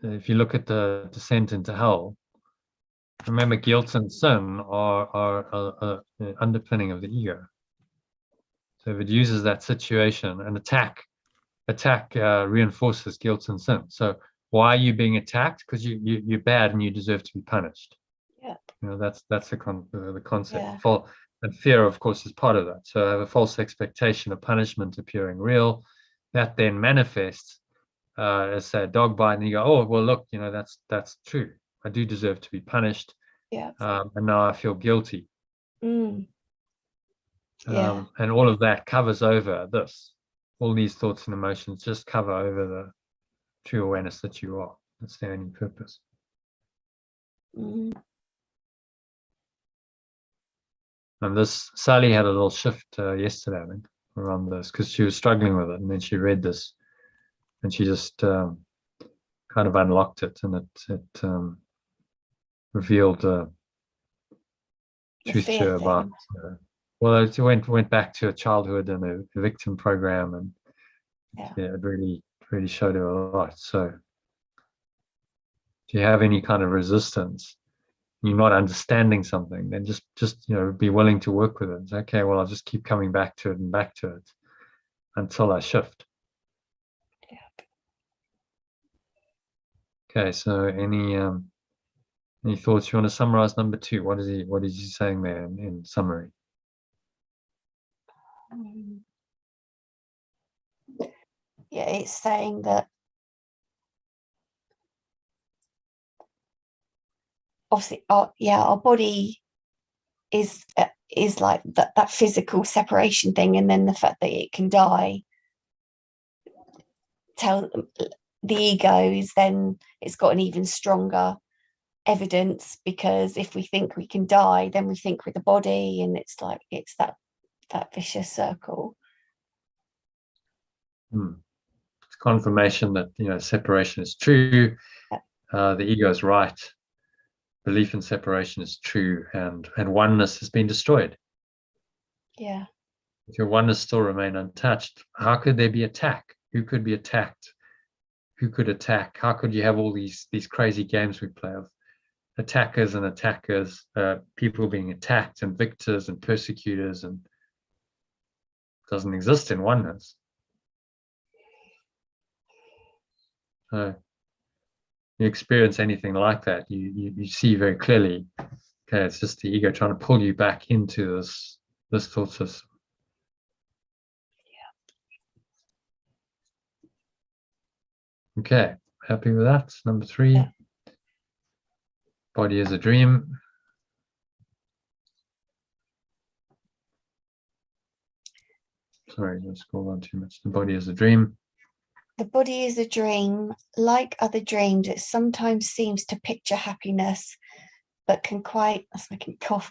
if you look at the descent into hell, remember, guilt and sin are underpinning of the ego. So if it uses that situation, and attack reinforces guilt and sin. So why are you being attacked? Because you're bad and you deserve to be punished. Yeah. That's the concept. Yeah. And fear, of course, is part of that. So I have a false expectation of punishment appearing real. That then manifests as say a dog bite, and you go, oh well, look, that's true. I do deserve to be punished. Yeah. And now I feel guilty. Yeah. And all of that covers over this. All these thoughts and emotions just cover over the true awareness that you are. That's the only purpose. And this, Sally had a little shift yesterday, I think, around this, because she was struggling with it, and then she read this, and she just kind of unlocked it, and it revealed truth to her about. Well, it went back to her childhood and a victim program, and it really showed her a lot. So, if you have any kind of resistance, you're not understanding something, then just be willing to work with it. It's okay, well, I'll just keep coming back to it and back to it until I shift. Okay, so any thoughts? You want to summarize number 2? What is he saying there in summary? yeah, it's saying that obviously our body is like that physical separation thing, and then the fact that it can die tell the ego is then it's got an even stronger evidence, because if we think we can die, then we think with the body, and it's like it's that vicious circle. It's confirmation that, you know, separation is true. The ego is right. Belief in separation is true, and oneness has been destroyed. Yeah. If your oneness still remain untouched, how could there be attack? Who could be attacked? Who could attack? How could you have all these crazy games we play of attackers and attackers, people being attacked, and victors and persecutors, and it doesn't exist in oneness. So you experience anything like that, you see very clearly, okay, it's just the ego trying to pull you back into this thought system. Okay, happy with that? Number 3. Yeah. Body is a dream. Sorry, don't scroll on too much. The body is a dream. The body is a dream. Like other dreams, it sometimes seems to picture happiness, but can quite, that's making me cough,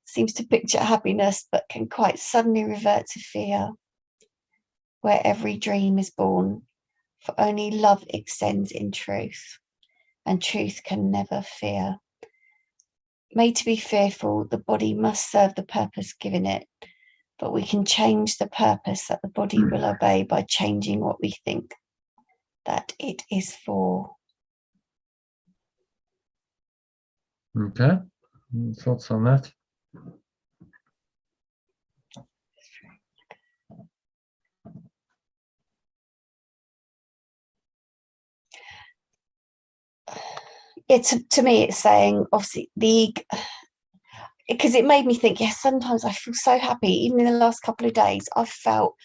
seems to picture happiness, but can quite suddenly revert to fear, where every dream is born, for only love extends in truth, and truth can never fear. Made to be fearful, the body must serve the purpose given it, but we can change the purpose that the body will obey by changing what we think that it is for. Okay, thoughts on that? To me, it's saying, obviously, because it made me think, yes, sometimes I feel so happy. Even in the last couple of days, I felt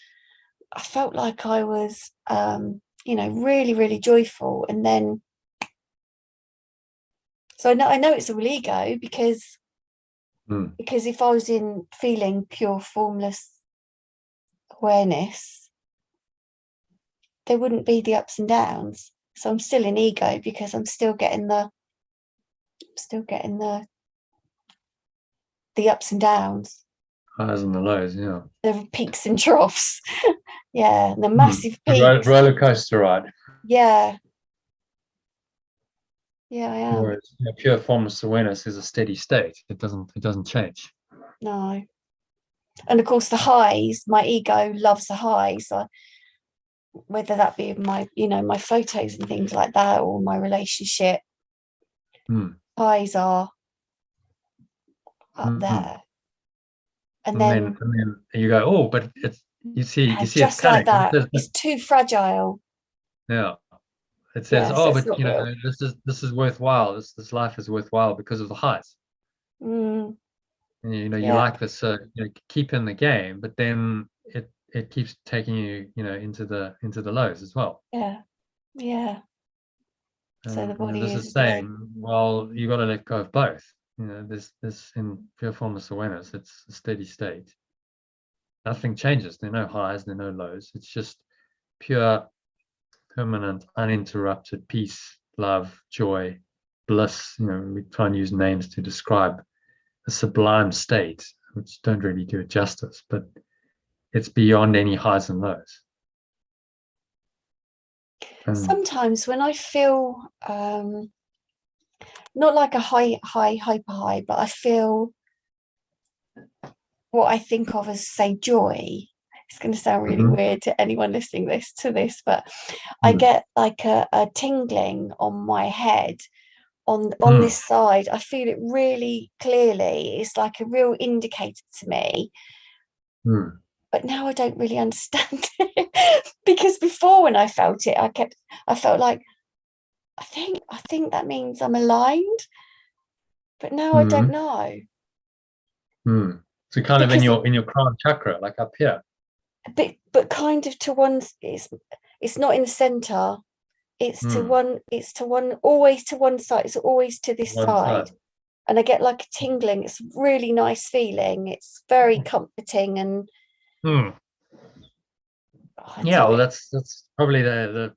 like I was, really, really joyful. And then, so I know it's all ego, because if I was in feeling pure formless awareness, there wouldn't be the ups and downs. So I'm still in ego, because I'm still getting the ups and downs, Highs and the lows, yeah. the peaks and troughs. Yeah, the massive peaks. Roller coaster ride. Yeah, I am. Whereas, you know, pure formless awareness is a steady state. It doesn't change. No. And of course the highs, my ego loves the highs, whether that be my photos and things like that, or my relationship. Highs are up there. And then you go, oh, but you see just it's cutting. like that. It's too fragile. Yeah. It says, so but you know, this is worthwhile. This life is worthwhile because of the highs. And, you know, you like this, keep in the game, but then it keeps taking you, you know, into the lows as well. Yeah. So the body this is saying, well, you got to let go of both. You know, this in pure formless awareness, it's a steady state. Nothing changes. There are no highs, there are no lows. It's just pure, permanent, uninterrupted peace, love, joy, bliss. You know, we try and use names to describe a sublime state, which don't really do it justice, but it's beyond any highs and lows. Sometimes when I feel not like a hyper high, but I feel what I think of as, say, joy. It's going to sound really weird to anyone listening to this, but I get like a tingling on my head, on this side. I feel it really clearly. It's like a real indicator to me. But now I don't really understand it, because before, when I felt it, I felt like, I think that means I'm aligned, but now I don't know. So kind of in your crown chakra, like up here. but kind of to one. It's not in the center. It's to one. It's to one. Always to one side. It's always to this side. And I get like a tingling. It's a really nice feeling. It's very comforting and. Yeah, well, that's probably the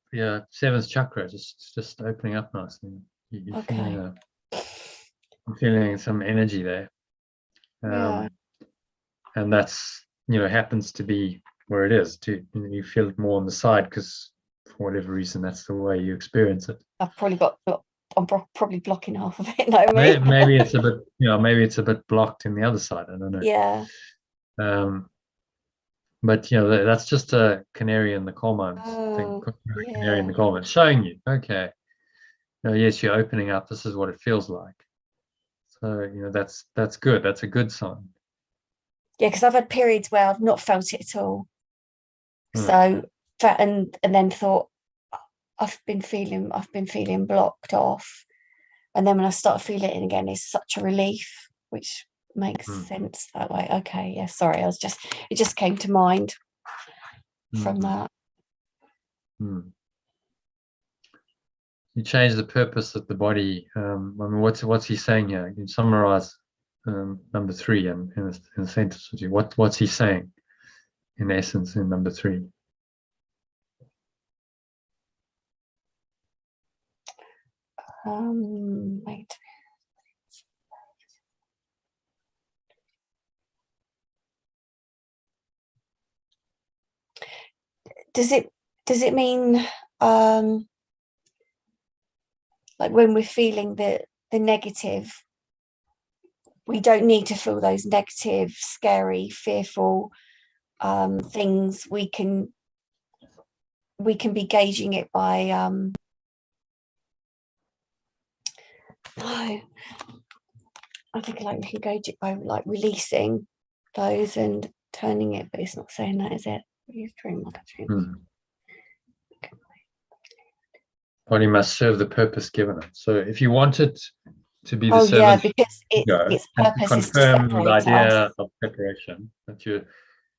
seventh chakra just opening up nicely. You're Okay. I'm feeling some energy there, Yeah. and that's happens to be where it is. You feel it more on the side because for whatever reason that's the way you experience it. I've probably got. I'm probably blocking half of it. No, maybe it's a bit maybe it's a bit blocked in the other side. I don't know. Yeah. But that's just a canary in the coal mine thing. Canary in the coal mine showing you, okay, yes, you're opening up. This is what it feels like. So that's good. That's a good sign. Yeah, because I've had periods where I've not felt it at all. So and then thought I've been feeling blocked off, and then when I start feeling it again, it's such a relief, which makes sense that way. Okay, yeah, sorry, it just came to mind from that. You change the purpose of the body. I mean, what's he saying here? You can summarize number 3 in a sentence with you. What's he saying in essence in number 3? Wait. Does it mean like when we're feeling the negative, we don't need to feel those negative, scary, fearful things? We can be gauging it by no, I think like we can gauge it by like releasing those and turning it, but it's not saying that, is it? Body must serve the purpose given it. So if you want it to be the servant, because its purpose confirm is to separate the idea us. of separation, that you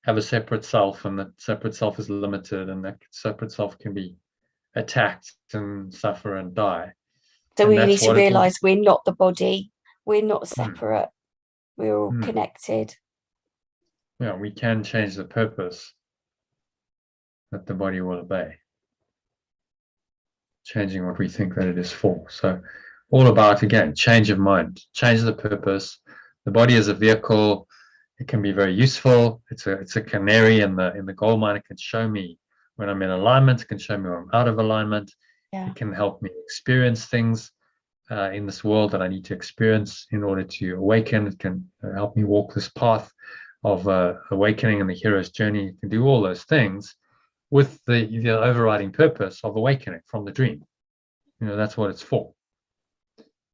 have a separate self, and that separate self is limited, and that separate self can be attacked and suffer and die. So and we need to realize we're not the body, we're not separate, we're all connected. Yeah, we can change the purpose that the body will obey, changing what we think that it is for. So all about, again, change of mind, change the purpose. The body is a vehicle. It can be very useful. It's a canary in the gold mine. It can show me when I'm in alignment. It can show me when I'm out of alignment. It can help me experience things in this world that I need to experience in order to awaken. It can help me walk this path of awakening and the hero's journey. It can do all those things with the overriding purpose of awakening from the dream. That's what it's for.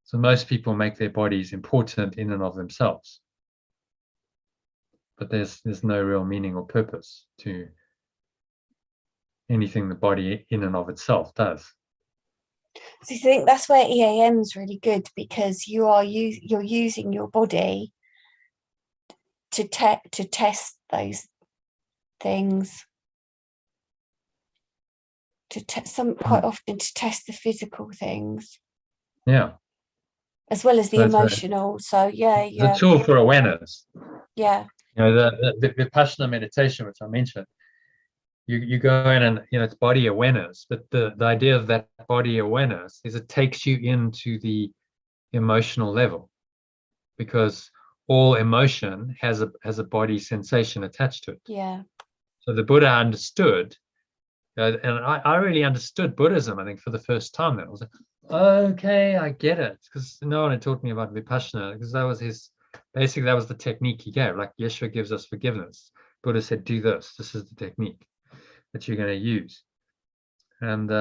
So most people make their bodies important in and of themselves, but there's no real meaning or purpose to anything the body in and of itself does. So you think that's where EAM is really good, because you're using your body to test those things, quite often to test the physical things, as well as the emotional. So the tool for awareness. The Vipassana meditation, which I mentioned, you go in and it's body awareness, but the idea of that body awareness is it takes you into the emotional level, because all emotion has a body sensation attached to it. So the Buddha understood, and I really understood Buddhism, I think, for the first time. That was like, okay, I get it, because no one had taught me about Vipassana, because that was that was the technique he gave. Like Yeshua gives us forgiveness, Buddha said, do this is the technique that you're going to use. And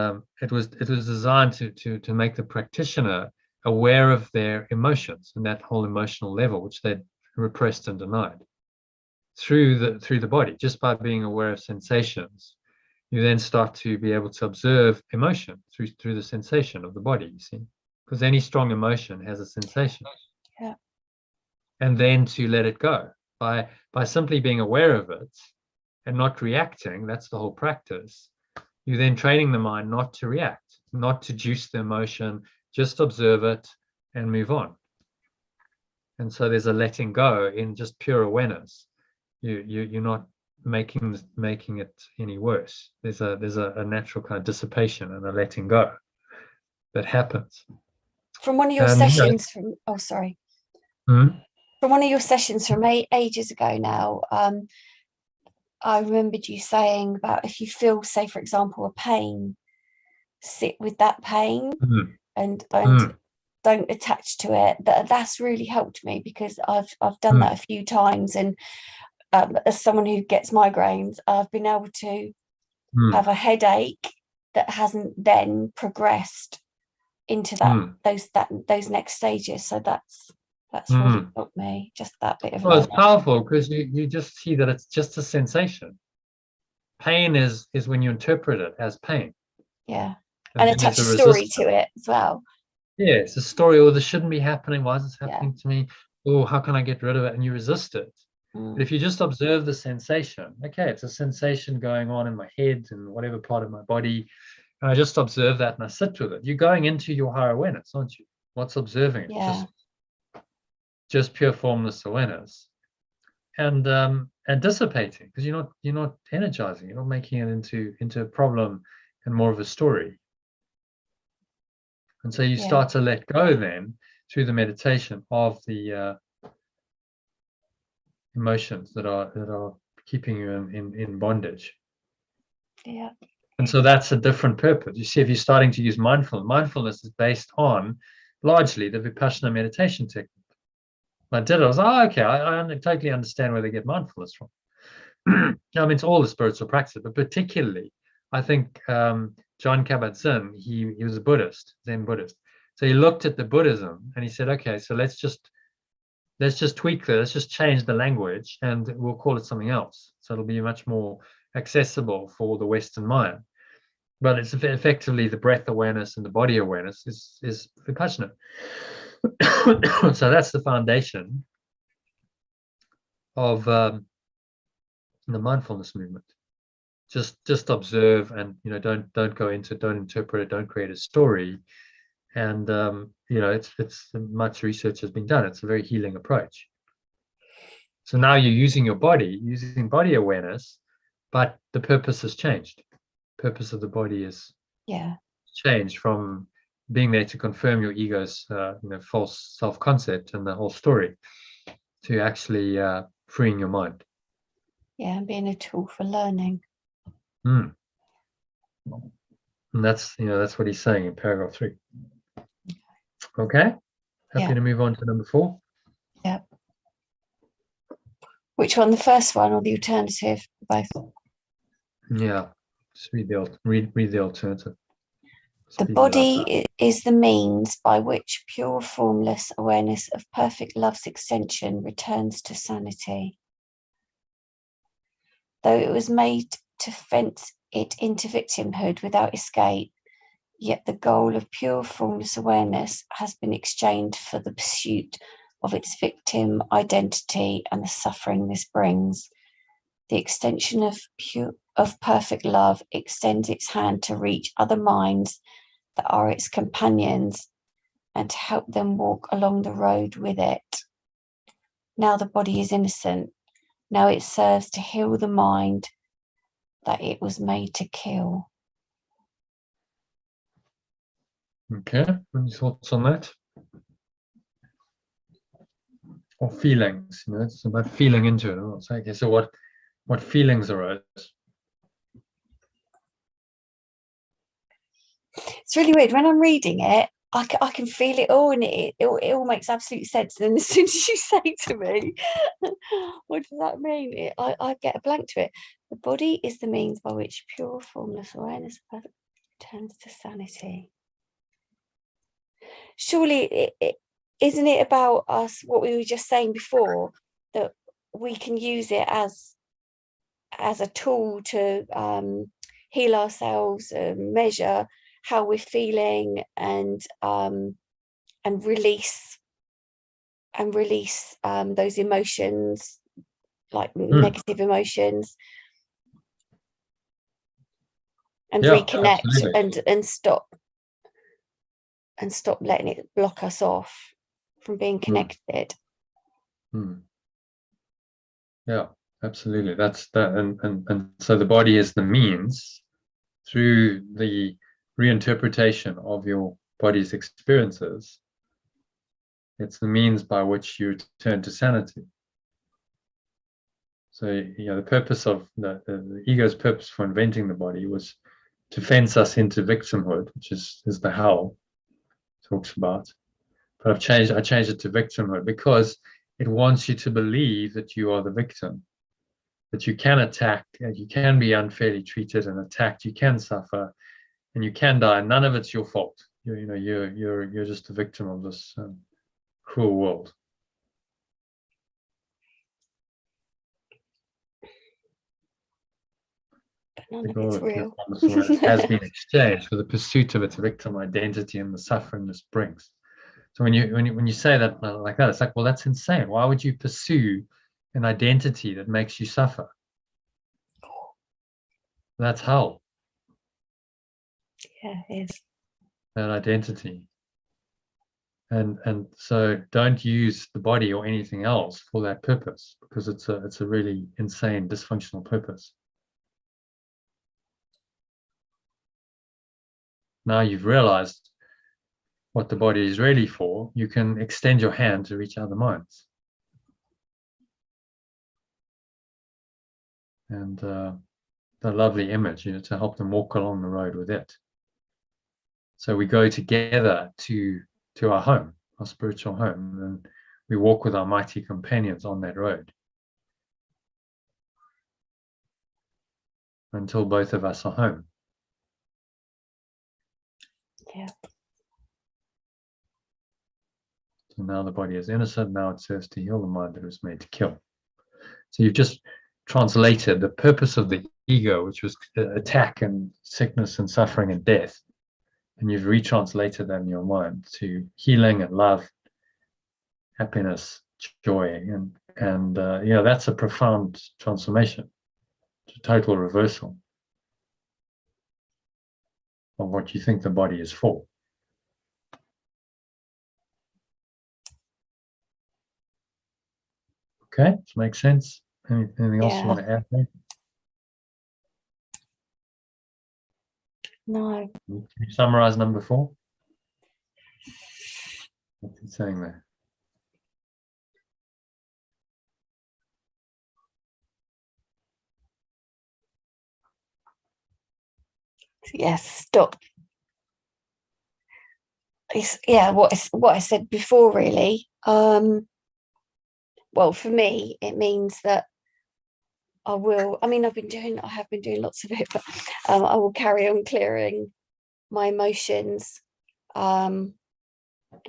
it was designed to make the practitioner aware of their emotions and that whole emotional level which they'd repressed and denied through the body. Just by being aware of sensations, you then start to be able to observe emotion through the sensation of the body, you see, because any strong emotion has a sensation. And then to let it go by simply being aware of it and not reacting, that's the whole practice. You're then training the mind not to react, not to juice the emotion, just observe it and move on. And so there's a letting go in just pure awareness. You're not making it any worse. There's a natural kind of dissipation and a letting go that happens. From one of your sessions from, oh, sorry. Hmm? From one of your sessions from ages ago now, I remembered you saying about if you feel, say, for example, a pain, sit with that pain and don't attach to it. That's really helped me, because I've done that a few times, and as someone who gets migraines, I've been able to have a headache that hasn't then progressed into those next stages. So that's really helped me, just that bit of well, it's powerful, because you just see that it's just a sensation. Pain is when you interpret it as pain. Yeah. And attach a story to it as well. Yeah, it's a story, or this shouldn't be happening. Why is this happening to me? Oh, how can I get rid of it? And you resist it. But if you just observe the sensation, okay, it's a sensation going on in my head and whatever part of my body, and I just observe that and I sit with it. You're going into your higher awareness, aren't you? What's observing it? Yeah. Just pure formless awareness, and dissipating, because you're not energizing. You're not making it into a problem and more of a story. And so you start to let go then through the meditation of the emotions that are keeping you in bondage. Yeah. And so that's a different purpose. You see, if you're starting to use mindfulness is based on largely the Vipassana meditation technique. I did it. I was like, okay, I totally understand where they get mindfulness from. I mean, it's all the spiritual practice, but particularly, I think John Kabat-Zinn, he was a Buddhist, Zen Buddhist. So he looked at the Buddhism and he said, okay, so let's just tweak this, let's just change the language and we'll call it something else. So it'll be much more accessible for the Western mind. But it's effectively the breath awareness and the body awareness is Vipassana. So that's the foundation of the mindfulness movement. Just observe, and don't go into, don't interpret it, don't create a story. And it's much research has been done. It's a very healing approach. So now you're using your body, using body awareness, but the purpose has changed. Purpose of the body is changed from being there to confirm your ego's false self-concept and the whole story, to actually freeing your mind. Yeah, and being a tool for learning. And that's what he's saying in paragraph 3. Okay, happy to move on to number 4. Yeah. Which one? The first one or the alternative? Both. Yeah, just read the alternative. The body is the means by which pure formless awareness of perfect love's extension returns to sanity. Though it was made to fence it into victimhood without escape, yet the goal of pure formless awareness has been exchanged for the pursuit of its victim identity and the suffering this brings. The extension of perfect love extends its hand to reach other minds that are its companions and to help them walk along the road with it. Now the body is innocent. Now it serves to heal the mind that it was made to kill. Okay, any thoughts on that? Or feelings? It's about feeling into it. Okay, so what feelings arose? It's really weird. When I'm reading it, I can feel it all, and it all makes absolute sense. And then as soon as you say to me, what does that mean? I get a blank to it. The body is the means by which pure formless awareness returns to sanity. Surely, isn't it about us, what we were just saying before, that we can use it as a tool to heal ourselves, measure how we're feeling, and release those emotions, like negative emotions, and Yeah, reconnect absolutely. and stop letting it block us off from being connected. Yeah, absolutely. That's that, and so the body is the means through the reinterpretation of your body's experiences. It's the means by which you return to sanity. So, the purpose of the ego's purpose for inventing the body was to fence us into victimhood, which is the hell it talks about. But I changed it to victimhood because it wants you to believe that you are the victim, that you can attack, you can be unfairly treated and attacked, you can suffer, and you can die. None of it's your fault. You're just a victim of this cruel world. None of it's real. Has been exchanged for the pursuit of its victim identity and the suffering this brings. So when you say that like that, it's like, well, that's insane. Why would you pursue an identity that makes you suffer? That's hell. Yeah, it is. That identity. And so don't use the body or anything else for that purpose, because it's a really insane, dysfunctional purpose. Now you've realized what the body is really for, you can extend your hand to reach other minds. And the lovely image, to help them walk along the road with it. So we go together to our home, our spiritual home, and we walk with our mighty companions on that road until both of us are home. Yeah. So now the body is innocent, now it serves to heal the mind that was made to kill. So you've just translated the purpose of the ego, which was attack and sickness and suffering and death, and you've retranslated that in your mind to healing and love, happiness, joy, and that's a profound transformation. It's a total reversal of what you think the body is for. Okay, does it make sense? Anything else you want to add there? No. Can you summarize number 4? What's he saying there? Yes, stop. It's, what I said before, really. Well, for me, it means that I have been doing lots of it, but I will carry on clearing my emotions, and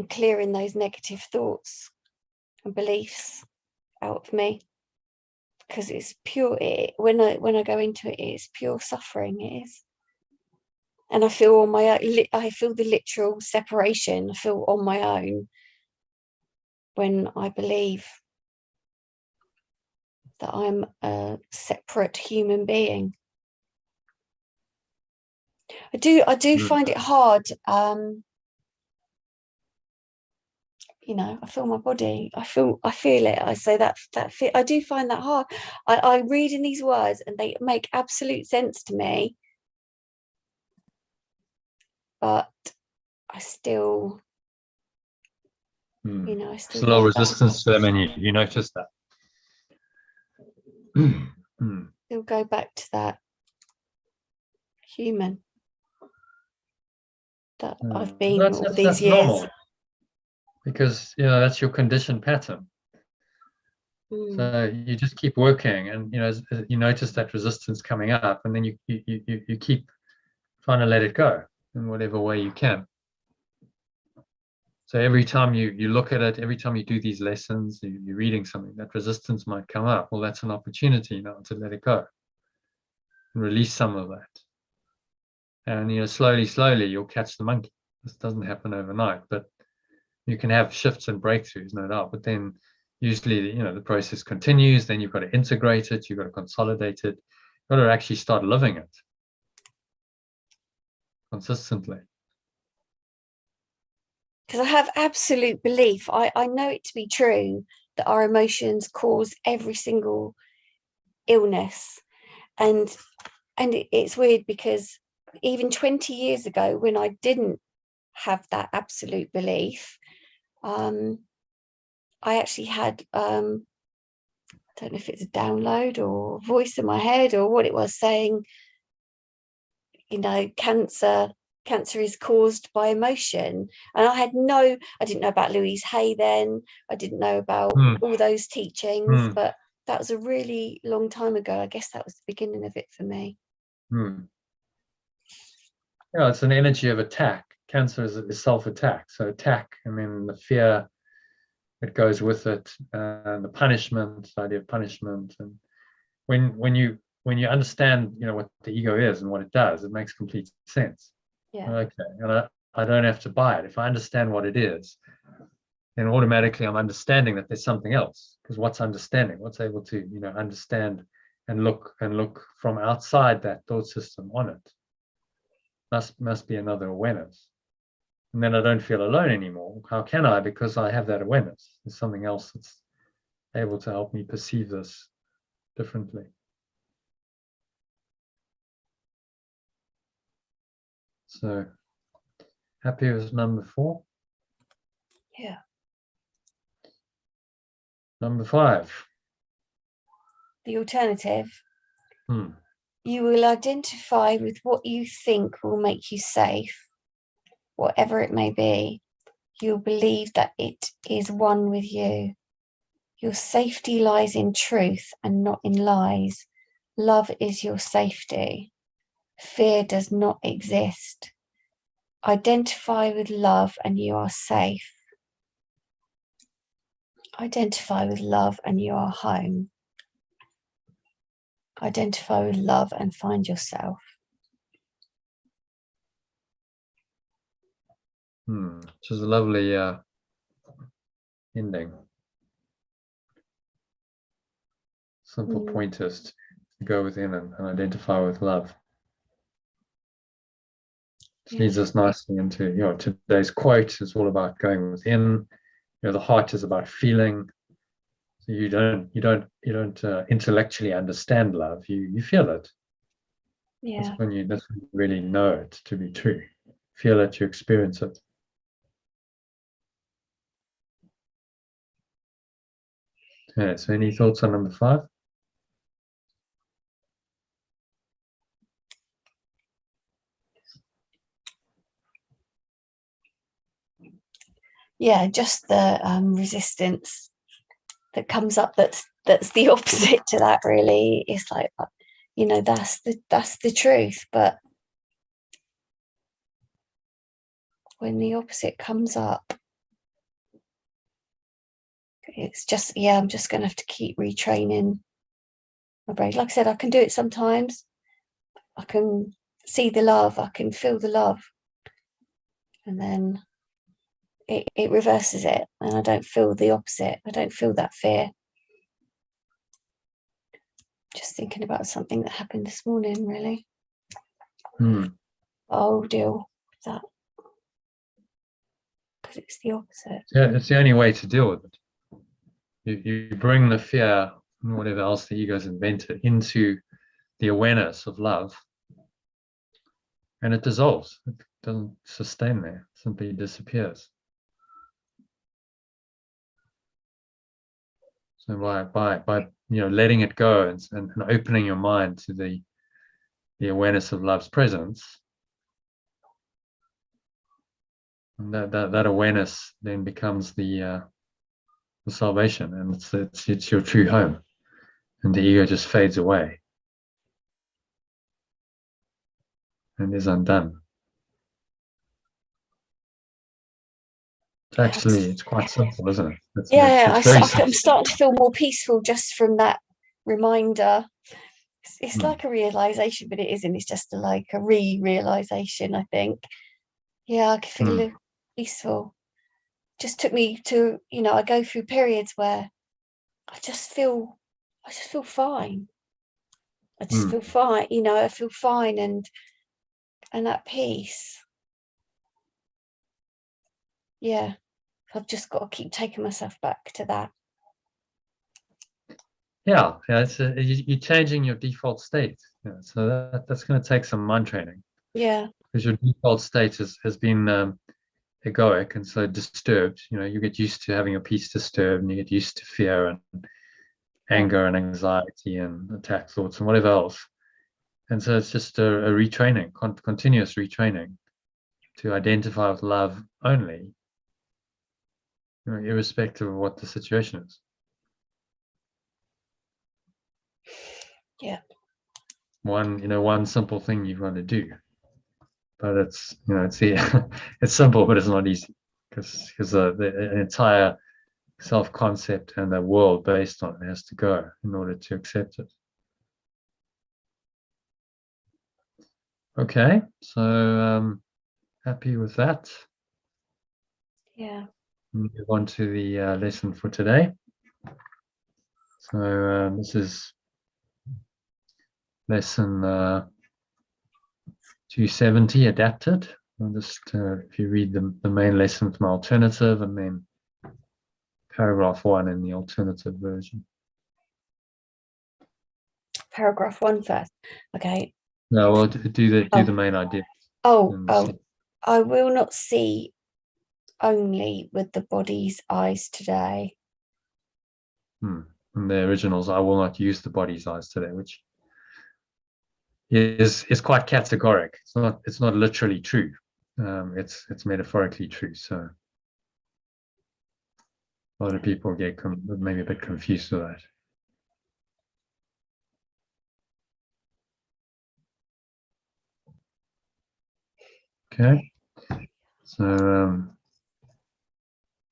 clearing those negative thoughts and beliefs out of me, because it's pure. When I go into it, it's pure suffering. It is. And I feel I feel the literal separation. I feel on my own when I believe that I'm a separate human being. I do find it hard. I feel my body. I feel it. I say that I do find that hard. I read in these words and they make absolute sense to me. But I still, I still Slow resistance to them, and you notice that. Still go back to that human that I've been all these that's years. normal, because that's your conditioned pattern. So you just keep working, and as you notice that resistance coming up, and then you keep trying to let it go in whatever way you can. So every time you look at it, every time you do these lessons, you're reading something, that resistance might come up. Well, that's an opportunity now to let it go and release some of that. And slowly you'll catch the monkey. This doesn't happen overnight, but you can have shifts and breakthroughs, no doubt. But then usually, the process continues. Then you've got to integrate it. You've got to consolidate it. You've got to actually start living it. consistently. Because I have absolute belief, I know it to be true, that our emotions cause every single illness. And it's weird because even 20 years ago, when I didn't have that absolute belief, I actually had, I don't know if it's a download or a voice in my head or what it was, saying, you know, cancer is caused by emotion. And I didn't know about Louise Hay then. I didn't know about all those teachings, but that was a really long time ago. I guess that was the beginning of it for me. Yeah, it's an energy of attack. Cancer is self-attack. So attack, and then the fear that goes with it, and the punishment, the idea of punishment. And when you understand, you know, what the ego is and what it does, it makes complete sense. Yeah. Okay, and I don't have to buy it. If I understand what it is, then automatically I'm understanding that there's something else. Because what's understanding? What's able to, you know, understand and look from outside that thought system on it? Must be another awareness. And then I don't feel alone anymore. How can I? Because I have that awareness. There's something else that's able to help me perceive this differently. So happy with number 4. Yeah. Number 5. The alternative. You will identify with what you think will make you safe, whatever it may be. You'll believe that it is one with you. Your safety lies in truth and not in lies. Love is your safety. Fear does not exist. Identify with love and you are safe. Identify with love and you are home. Identify with love and find yourself. Which is a lovely ending. Simple pointers to go within and identify with love. Which leads us nicely into, you know, today's quote is all about going within. You know, the heart is about feeling. So you don't intellectually understand love. You feel it. Yeah. That's when you really know it to be true. Feel it, you experience it. Okay, so any thoughts on number 5? Yeah, just the resistance that comes up that's the opposite to that, really. It's like, you know, that's the truth, but when the opposite comes up, it's just, I'm just gonna have to keep retraining my brain. Like I said, I can do it sometimes. I can see the love, I can feel the love, and then it reverses it, and I don't feel the opposite. I don't feel that fear. Just thinking about something that happened this morning, really. I'll deal with that because it's the opposite. Yeah, it's the only way to deal with it. You bring the fear and whatever else the ego's invented into the awareness of love, and it dissolves. It doesn't sustain there. It simply disappears. So by you know, letting it go and opening your mind to the awareness of love's presence, and that awareness then becomes the salvation, and it's your true home, and the ego just fades away and is undone. It's quite simple, isn't it? I'm starting to feel more peaceful just from that reminder. It's like a realization, but it isn't. It's just like a re-realization, I think. Yeah, I can feel a little peaceful. Just took me to, you know, I go through periods where I just feel fine. I just feel fine, you know, I feel fine, and and at peace. Yeah, I've just got to keep taking myself back to that. Yeah, it's you're changing your default state. So that's going to take some mind training. Yeah. Because your default state has been egoic and so disturbed. You get used to having your peace disturbed, and you get used to fear and anger and anxiety and attack thoughts and whatever else. And so it's just a retraining, continuous retraining to identify with love only, irrespective of what the situation is. Yeah. One simple thing you've got to do, but it's it's simple, but it's not easy because the entire self-concept and the world based on it has to go in order to accept it. Okay, so happy with that. Yeah. Move on to the lesson for today. So this is lesson 270 adapted. I'll just if you read the main lesson from alternative and then paragraph 1 in the alternative version. Paragraph 1 first. Okay. No, well, do the main idea. I will not see only with the body's eyes today. And the originals, I will not use the body's eyes today, which is quite categoric. It's not literally true. It's metaphorically true. So a lot of people get maybe a bit confused with that. Okay, so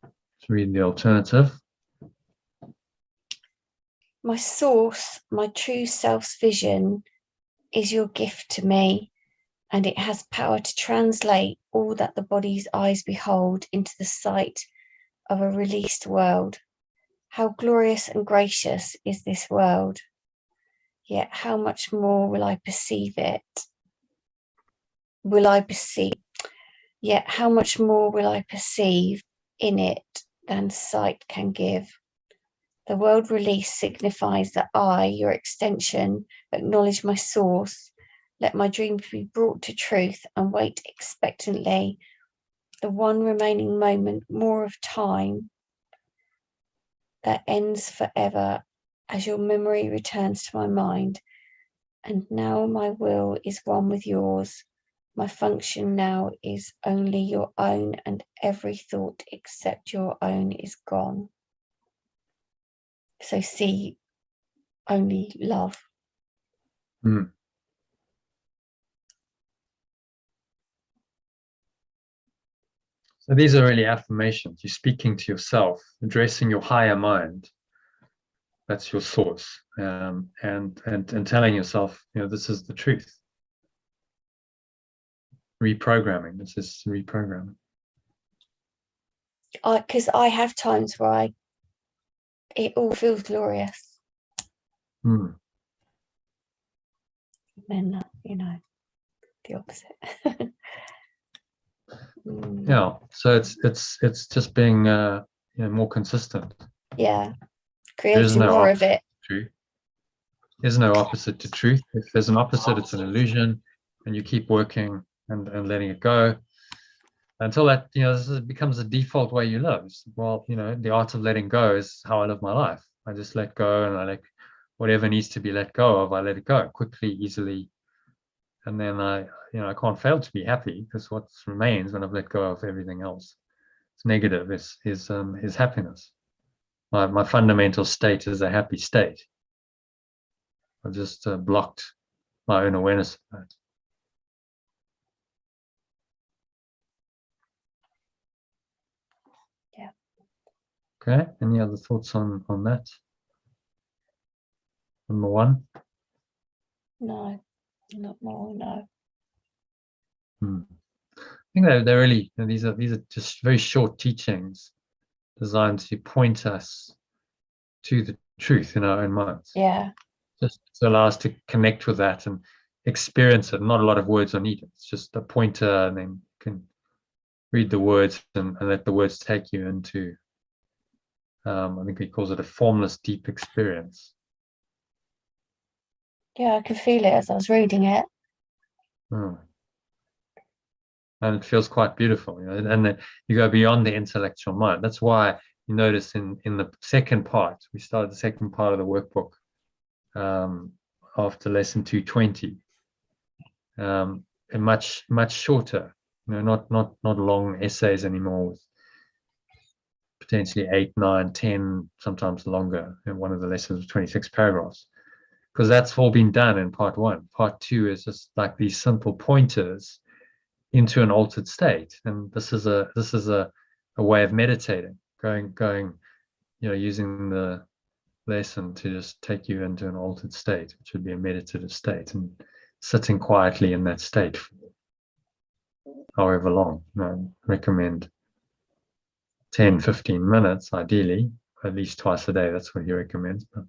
let's read the alternative. My source, my true self's vision is your gift to me, and it has power to translate all that the body's eyes behold into the sight of a released world. How glorious and gracious is this world, yet how much more will I perceive it? Yet how much more will I perceive in it than sight can give? The word release signifies that I, your extension, acknowledge my source. Let my dreams be brought to truth and wait expectantly the one remaining moment more of time that ends forever as your memory returns to my mind. And now my will is one with yours. My function now is only your own, and every thought except your own is gone. So see only love. Mm. So these are really affirmations. You're speaking to yourself, addressing your higher mind. That's your source, and telling yourself, this is the truth. Reprogramming. This is reprogramming. Because I have times where it all feels glorious. Mm. And then, the opposite. Yeah. So it's just being more consistent. Yeah. Creating more of it. Truth. There's no opposite to truth. If there's an opposite, it's an illusion, and you keep working and letting it go until that this becomes the default way you live. Well, the art of letting go is how I live my life. I just let go, and I let whatever needs to be let go of. I let it go quickly, easily, and then I can't fail to be happy, because what remains when I've let go of everything else, it's negative, is happiness. My fundamental state is a happy state. I've just blocked my own awareness of that. Yeah. Okay. Any other thoughts on that? Number 1? No, not more. No. I think they're really, these are just very short teachings designed to point us to the truth in our own minds. Yeah. Just to allow us to connect with that. And experience it. Not a lot of words are needed. It's just a pointer, and then you can read the words and let the words take you into, I think he calls it a formless deep experience. Yeah, I could feel it as I was reading it. And it feels quite beautiful, and then you go beyond the intellectual mind. That's why you notice in the second part, we started the second part of the workbook after lesson 220, and much shorter, not long essays anymore with potentially 8, 9, 10, sometimes longer. And one of the lessons was 26 paragraphs, because that's all been done in part 1. Part 2 is just like these simple pointers into an altered state, and this is a way of meditating, going using the lesson to just take you into an altered state, which would be a meditative state, and sitting quietly in that state for however long. I recommend 10-15 minutes, ideally, at least twice a day. That's what he recommends. But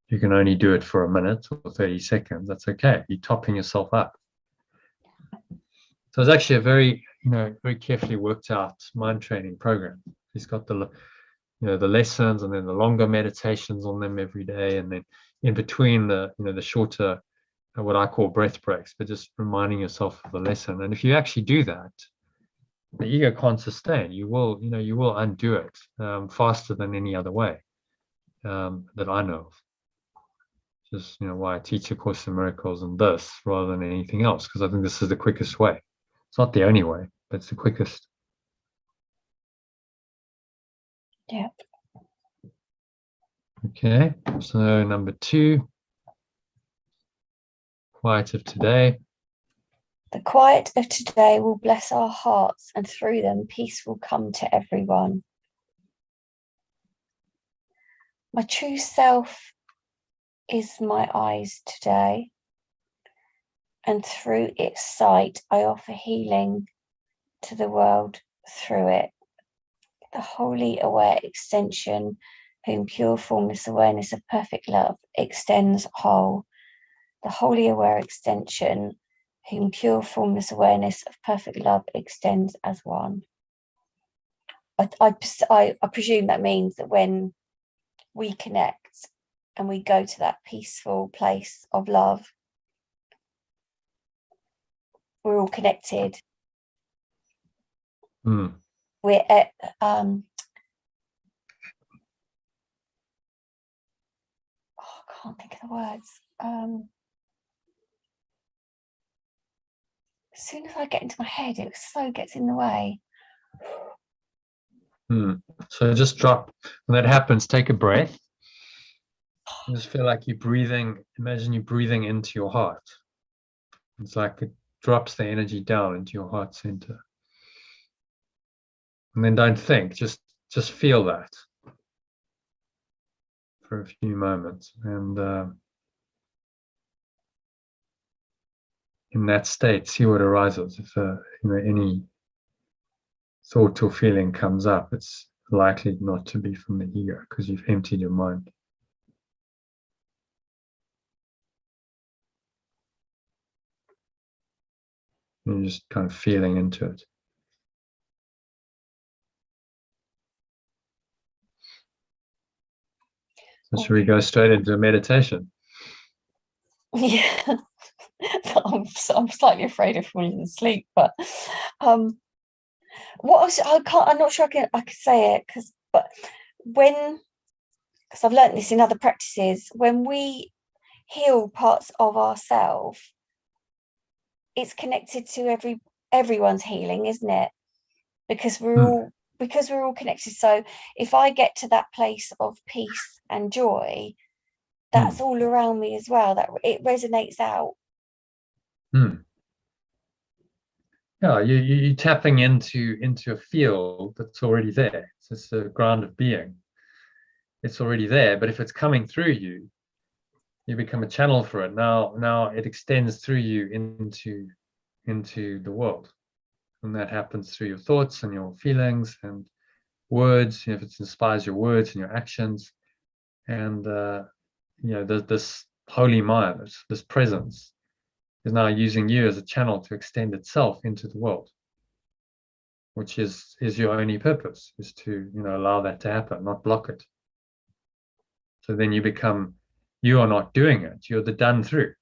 you can only do it for a minute or 30 seconds. That's okay. You're topping yourself up. So it's actually a very carefully worked out mind training program. He's got the lessons, and then the longer meditations on them every day, and then in between the shorter, what I call breath breaks, but just reminding yourself of the lesson. And if you actually do that, the ego can't sustain. You will undo it faster than any other way that I know of. Just why I teach A Course in Miracles and this rather than anything else, because I think this is the quickest way. It's not the only way, but it's the quickest. Yeah. Okay, so number 2, quiet of today. The quiet of today will bless our hearts, and through them peace will come to everyone. My true self is my eyes today, and through its sight I offer healing to the world through it. The wholly aware extension, whom pure formless awareness of perfect love extends whole. The wholly aware extension, whom pure formless awareness of perfect love extends as one. I presume that means that when we connect and we go to that peaceful place of love, we're all connected. We're at I can't think of the words. As soon as I get into my head, it so gets in the way. So just drop. When that happens, take a breath. You just feel like you're breathing. Imagine you're breathing into your heart. It's like it drops the energy down into your heart center. And then don't think, just feel that for a few moments. And in that state, see what arises. If any thought or feeling comes up, it's likely not to be from the ego, because you've emptied your mind. And you're just kind of feeling into it. So should we go straight into a meditation? Yeah. I'm slightly afraid of falling asleep, but I'm not sure I can say it, because I've learned this in other practices, when we heal parts of ourselves, it's connected to everyone's healing, isn't it? Because we're all connected. So if I get to that place of peace and joy, that's all around me as well. That it resonates out. Yeah, you're tapping into a field that's already there. It's just a ground of being. It's already there, but if it's coming through you, you become a channel for it. Now it extends through you into the world, and that happens through your thoughts and your feelings and words. If it inspires your words and your actions, and there's this holy mind, this presence is now using you as a channel to extend itself into the world, which is your only purpose, is to, you know, allow that to happen, not block it. So then you are not doing it, you're the done through.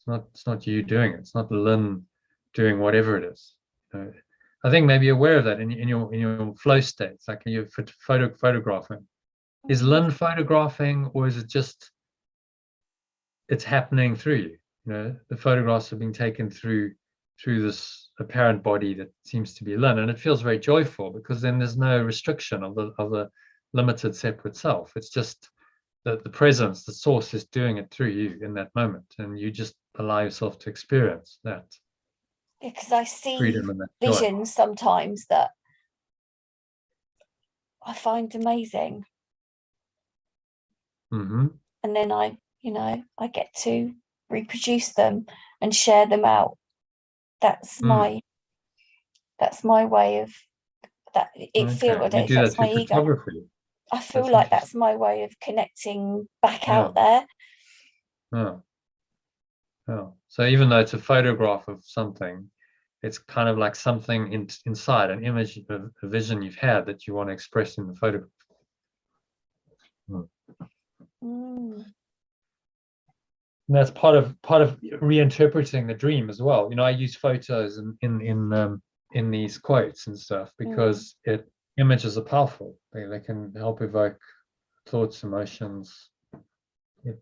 It's not you doing it, it's not Lynn doing whatever it is. You know, I think maybe you're aware of that in your flow states, like you're photographing. Is Lynn photographing, or is it just it's happening through you? You know, the photographs are being taken through this apparent body that seems to be Lynn, and it feels very joyful because then there's no restriction of the limited separate self. It's just the presence, the source is doing it through you in that moment, and you just allow yourself to experience that. Because I see freedom and that joy. visions sometimes that I find amazing. Mm-hmm. And then I get to reproduce them and share them out. That's my way of that. It feels, I don't know if that's my ego. Photography. I feel like that's my way of connecting back out there. Oh. So even though it's a photograph of something, it's kind of like something inside, an image, a vision you've had that you want to express in the photograph. And that's part of reinterpreting the dream as well. You know, I use photos in these quotes and stuff because images are powerful. They can help evoke thoughts, emotions.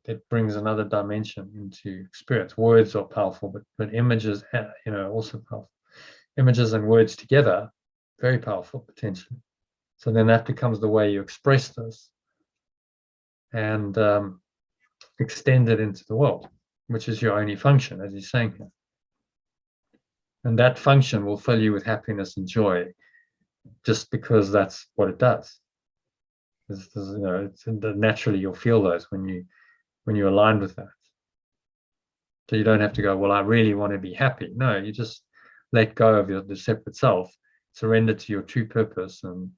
It brings another dimension into experience. Words are powerful, but images, you know, also powerful. Images and words together, very powerful potentially. So then that becomes the way you express this and extend it into the world, which is your only function, as he's saying here. And that function will fill you with happiness and joy, just because that's what it does. You know, naturally you'll feel those when you're aligned with that. So you don't have to go, well, I really want to be happy. No, you just let go of the separate self, surrender to your true purpose, and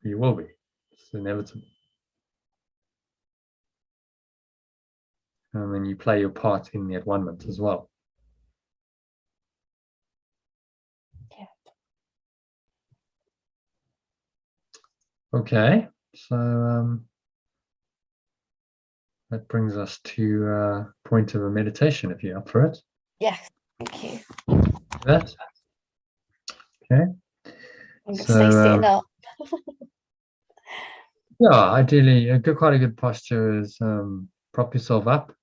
you will be. It's inevitable. And then you play your part in the at-one-ment as well. Yeah. Okay, so that brings us to a point of a meditation, if you're up for it. Yes, thank you. That. Okay. I'm going to stay sitting up. Yeah, ideally, quite a good posture is prop yourself up,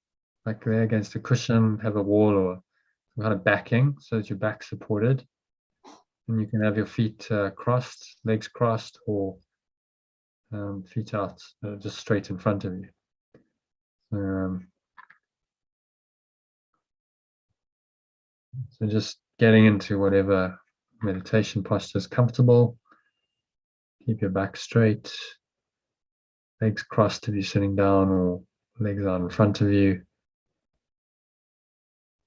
like there against a cushion, have a wall or some kind of backing so that your back's supported. And you can have your feet crossed, legs crossed, or feet out, just straight in front of you. So just getting into whatever meditation posture is comfortable. Keep your back straight, legs crossed if you're sitting down, or legs out in front of you.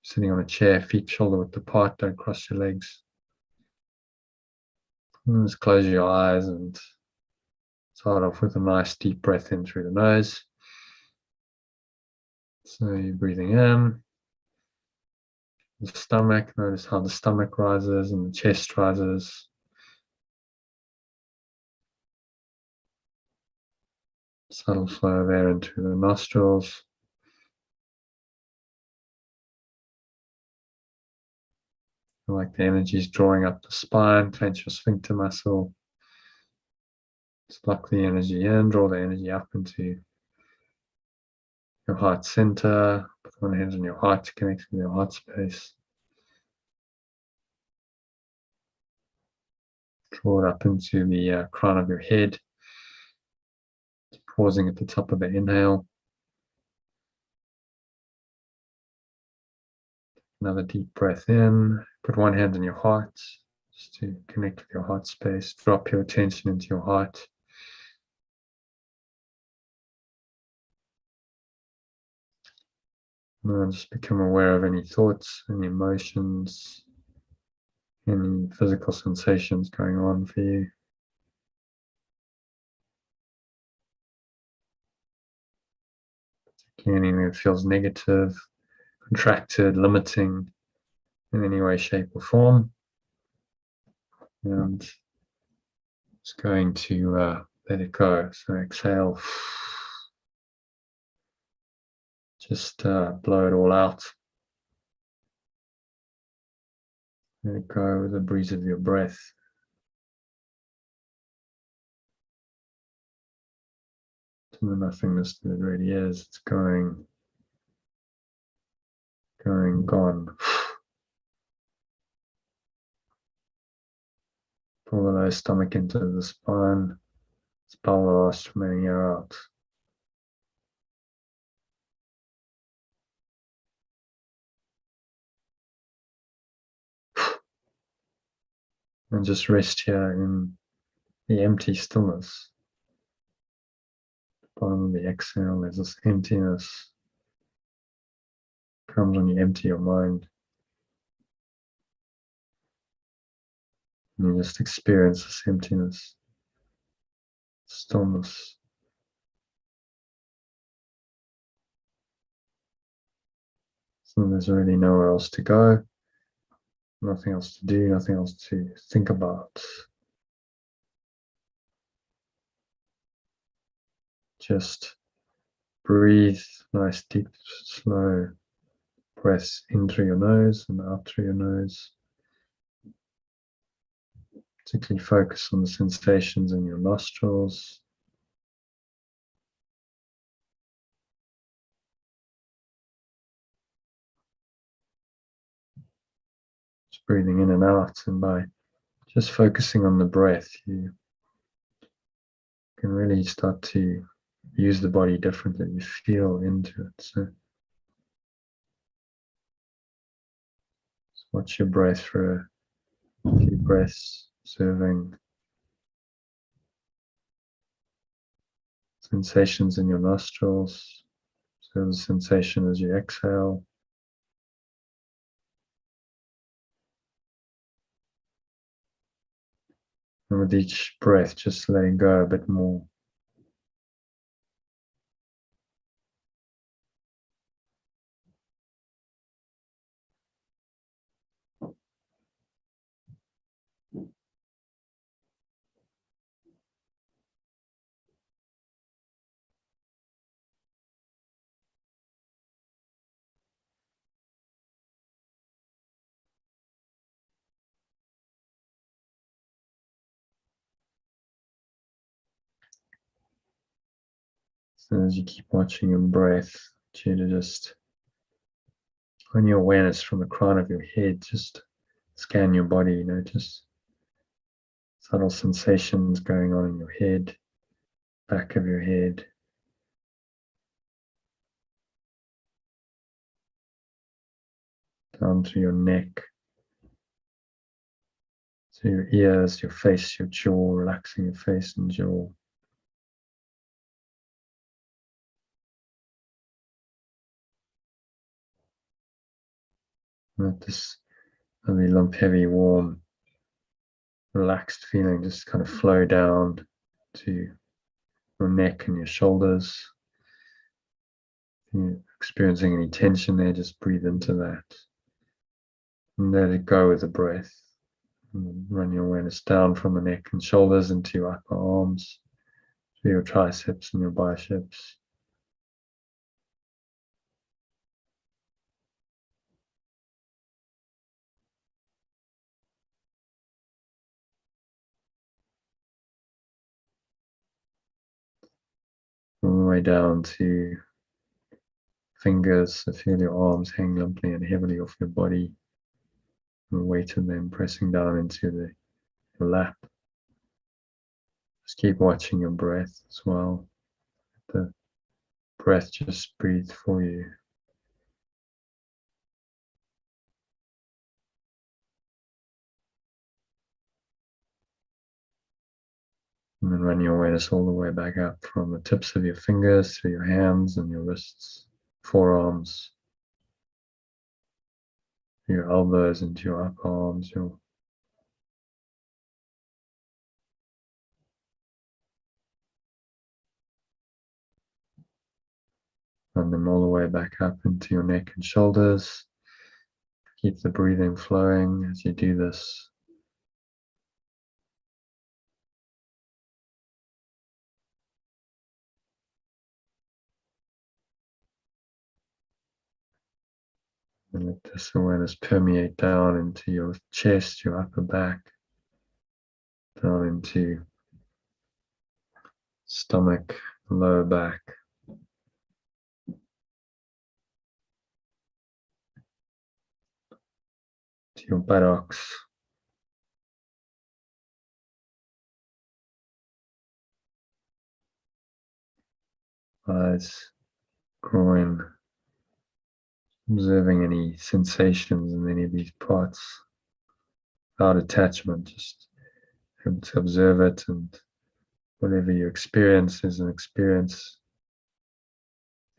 Sitting on a chair, feet shoulder width apart, don't cross your legs. And just close your eyes and start off with a nice deep breath in through the nose. So you're breathing in. The stomach, notice how the stomach rises and the chest rises. Subtle flow of air into the nostrils. Like the energy is drawing up the spine, clench your sphincter muscle. Just lock the energy in, draw the energy up into your heart center. Put one hand on your heart to connect with your heart space. Draw it up into the crown of your head. Pausing at the top of the inhale. Another deep breath in. Put one hand on your heart just to connect with your heart space. Drop your attention into your heart. And just become aware of any thoughts, any emotions, any physical sensations going on for you. Anything that feels negative, contracted, limiting in any way, shape, or form. And just going to let it go. So exhale. Just blow it all out. Let it go with the breeze of your breath. To the nothingness that it really is. It's going, gone. Pull the lower stomach into the spine. Expel the last remaining air out. And just rest here in the empty stillness. Bottom of the exhale, there's this emptiness. Comes when you empty your mind. And you just experience this emptiness, stillness. So there's really nowhere else to go, nothing else to do, nothing else to think about. Just breathe, nice deep, slow breaths in through your nose and out through your nose. Particularly focus on the sensations in your nostrils. Just breathing in and out, and by just focusing on the breath, you can really start to use the body differently. You feel into it. So just watch your breath for a few breaths, observing sensations in your nostrils. So the sensation as you exhale. And with each breath, just letting go a bit more. So as you keep watching your breath, you to just, on your awareness from the crown of your head, just scan your body, notice subtle sensations going on in your head, back of your head, down to your neck, to your ears, your face, your jaw, relaxing your face and jaw. Let this lovely lump, heavy, warm, relaxed feeling just kind of flow down to your neck and your shoulders. If you're experiencing any tension there, just breathe into that and let it go with the breath. And run your awareness down from the neck and shoulders into your upper arms, to your triceps and your biceps. All the way down to fingers, so feel your arms hang limply and heavily off your body, and the weight of them pressing down into your lap. Just keep watching your breath as well. The breath just breathe for you. And then run your awareness all the way back up from the tips of your fingers through your hands and your wrists, forearms, your elbows into your upper arms, Run them all the way back up into your neck and shoulders. Keep the breathing flowing as you do this. And let this awareness permeate down into your chest, your upper back, down into stomach, lower back, to your buttocks, thighs, groin, observing any sensations in any of these parts without attachment, just able to observe it, and whatever you experience is an experience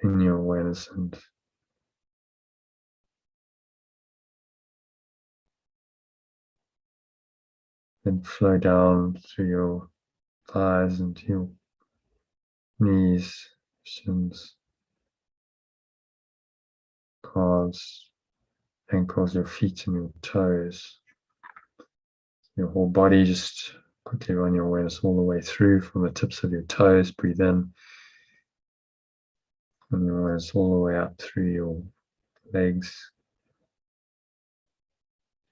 in your awareness, and then flow down through your thighs into your knees, shins, calves, ankles, your feet and your toes. Your whole body, just quickly run your awareness all the way through from the tips of your toes. Breathe in. And your awareness all the way up through your legs,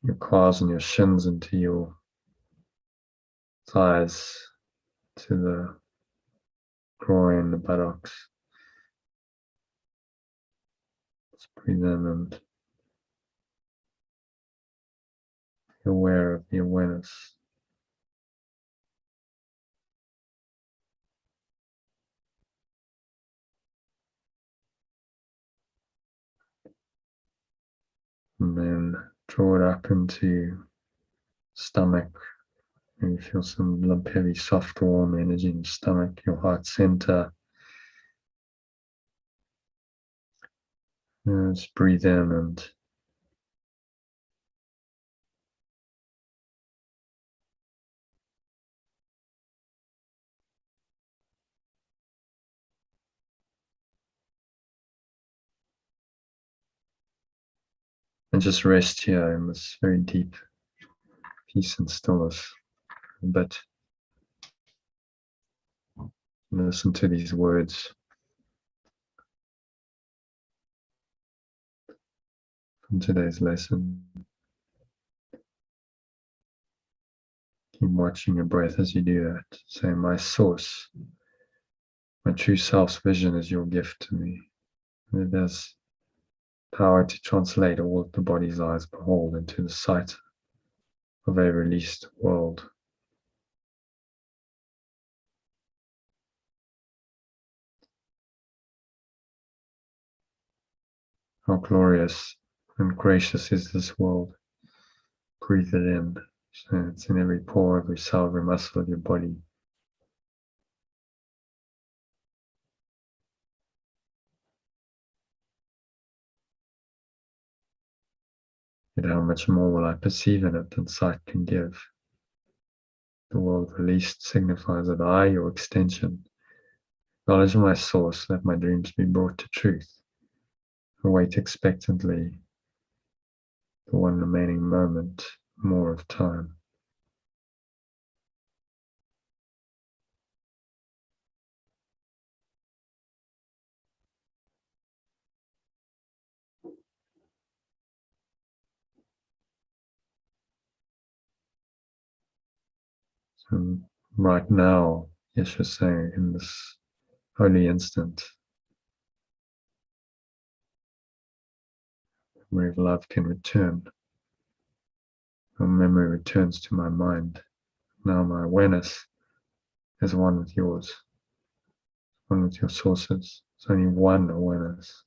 your calves and your shins, into your thighs, to the groin, the buttocks. Let's breathe in and be aware of the awareness. And then draw it up into stomach. And you feel some lump, heavy, soft, warm energy in your stomach, your heart center. And just breathe in and just rest here in this very deep peace and stillness. But listen to these words from today's lesson. Keep watching your breath as you do that. Say, my source, my true self's vision is your gift to me. And it has power to translate all that the body's eyes behold into the sight of a released world. How glorious and gracious is this world. Breathe it in. So it's in every pore, every cell, every muscle of your body. Yet how much more will I perceive in it than sight can give? The world released signifies that I, your extension, acknowledge my source, let my dreams be brought to truth. Await expectantly the one remaining moment more of time. So right now, Yeshua's saying, in this holy instant, memory of love can return. Your memory returns to my mind. Now my awareness is one with yours, one with your sources. It's only one awareness.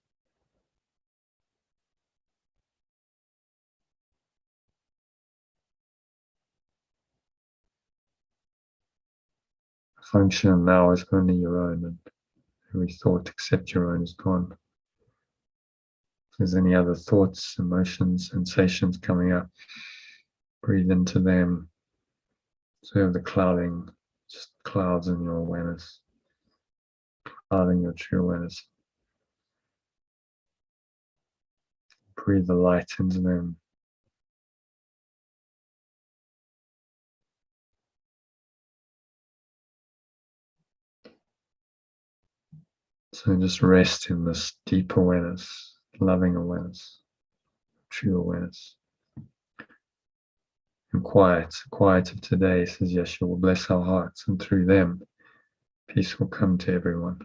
Function now is only your own, and every thought except your own is gone. If there's any other thoughts, emotions, sensations coming up, breathe into them. Observe the clouding, just clouds in your awareness, clouding your true awareness. breathe the light into them. So just rest in this deep awareness, loving awareness, true awareness. And quiet of today, says Yeshua, will bless our hearts, and through them, peace will come to everyone.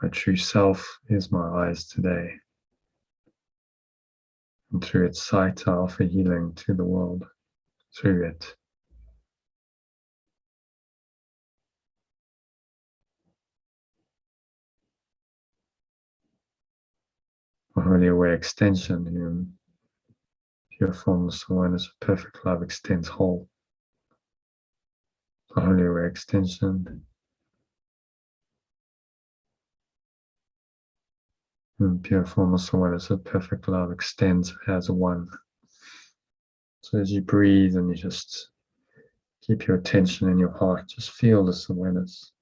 My true self is my eyes today, and through its sight I offer healing to the world. Through it, a holy aware extension in pure formless awareness of perfect love extends whole. A holy aware extension in pure formless awareness of perfect love extends as one. So as you breathe and you just keep your attention in your heart, just feel this awareness.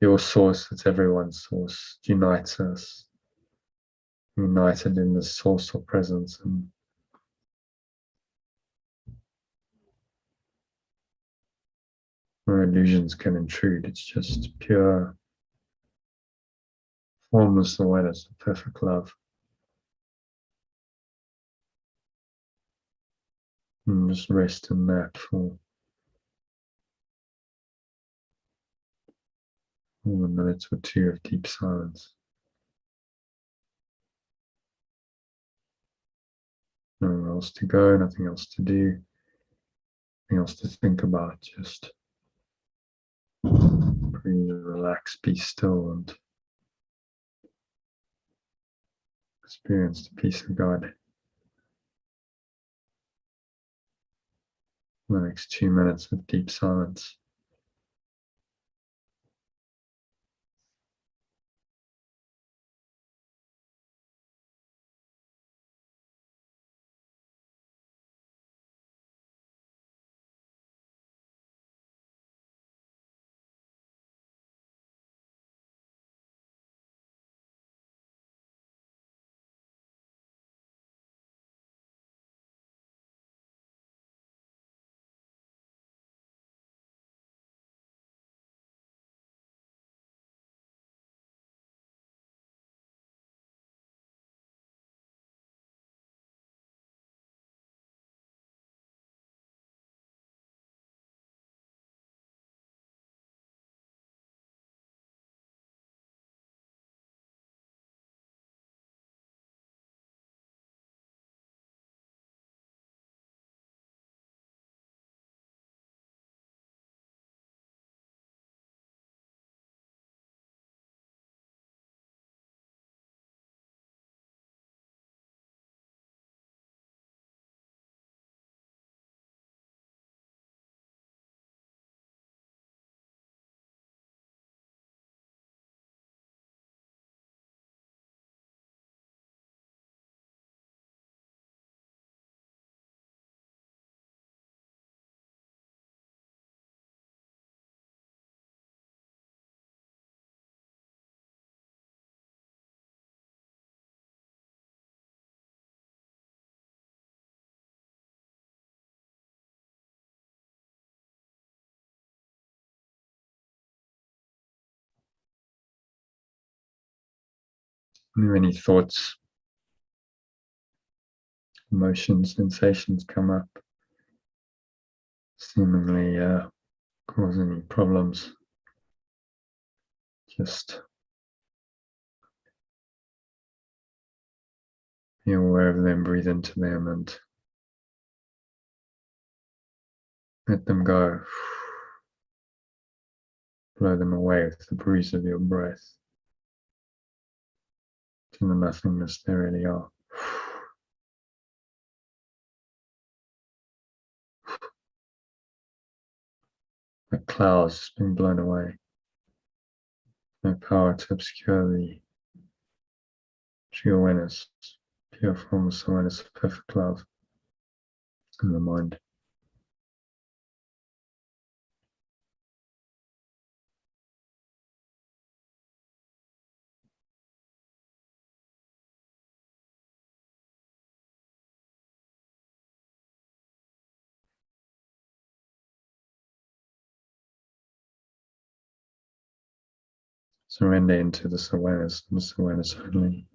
Your source, it's everyone's source, unites us, united in this source of presence. And no illusions can intrude. It's just pure, formless awareness of perfect love. And just rest in that for a minute or two of deep silence. Nowhere else to go, nothing else to do, nothing else to think about. Just breathe, relax, be still, and experience the peace of God. The next 2 minutes of deep silence. Any thoughts, emotions, sensations come up, seemingly cause any problems, just be aware of them, breathe into them, and let them go. Blow them away with the breeze of your breath to the nothingness they really are. Like clouds being blown away. No power to obscure the true awareness, pure formless awareness of perfect love in the mind. Surrender into this awareness only.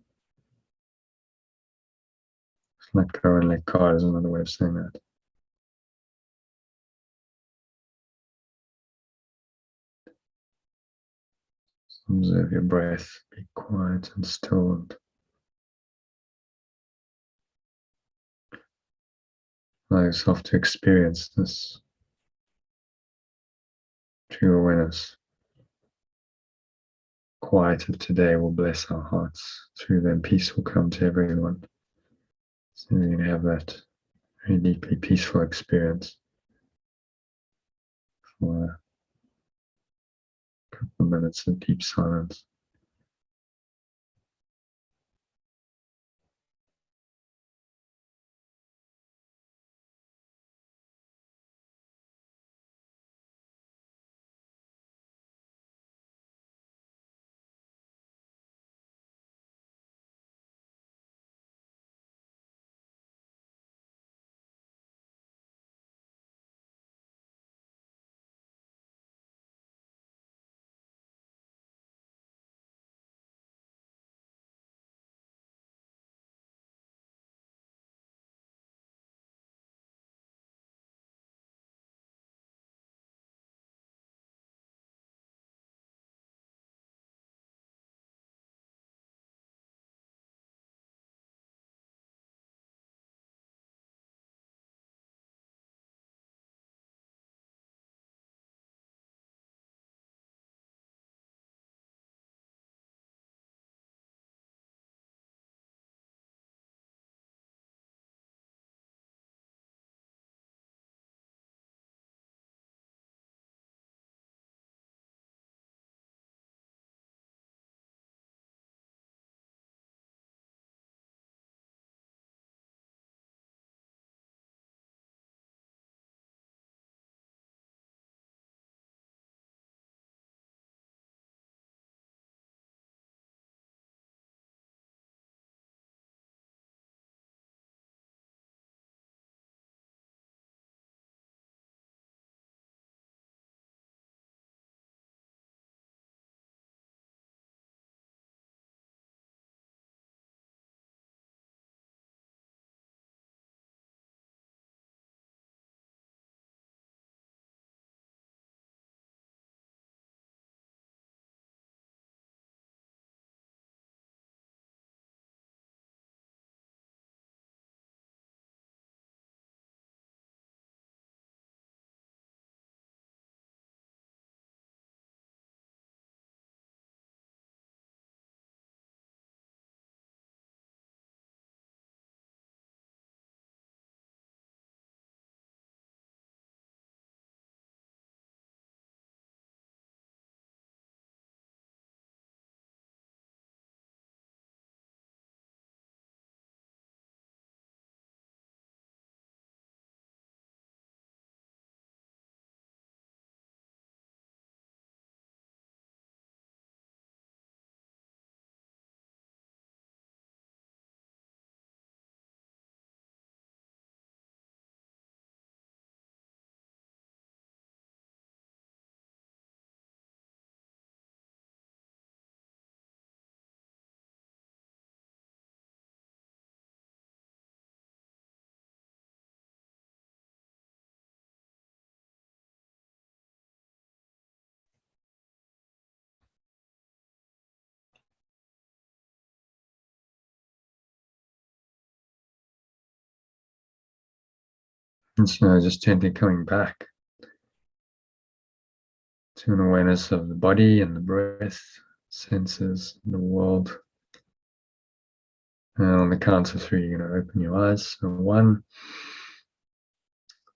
Let go and let God is another way of saying that. Observe your breath, be quiet and still, and allow yourself to experience this true awareness. Quiet of today will bless our hearts. Through them, peace will come to everyone. So you're going to have that very deeply peaceful experience for a couple of minutes of deep silence. And so just gently coming back to an awareness of the body and the breath, senses, the world. And on the count of three, you're going to open your eyes. So 1,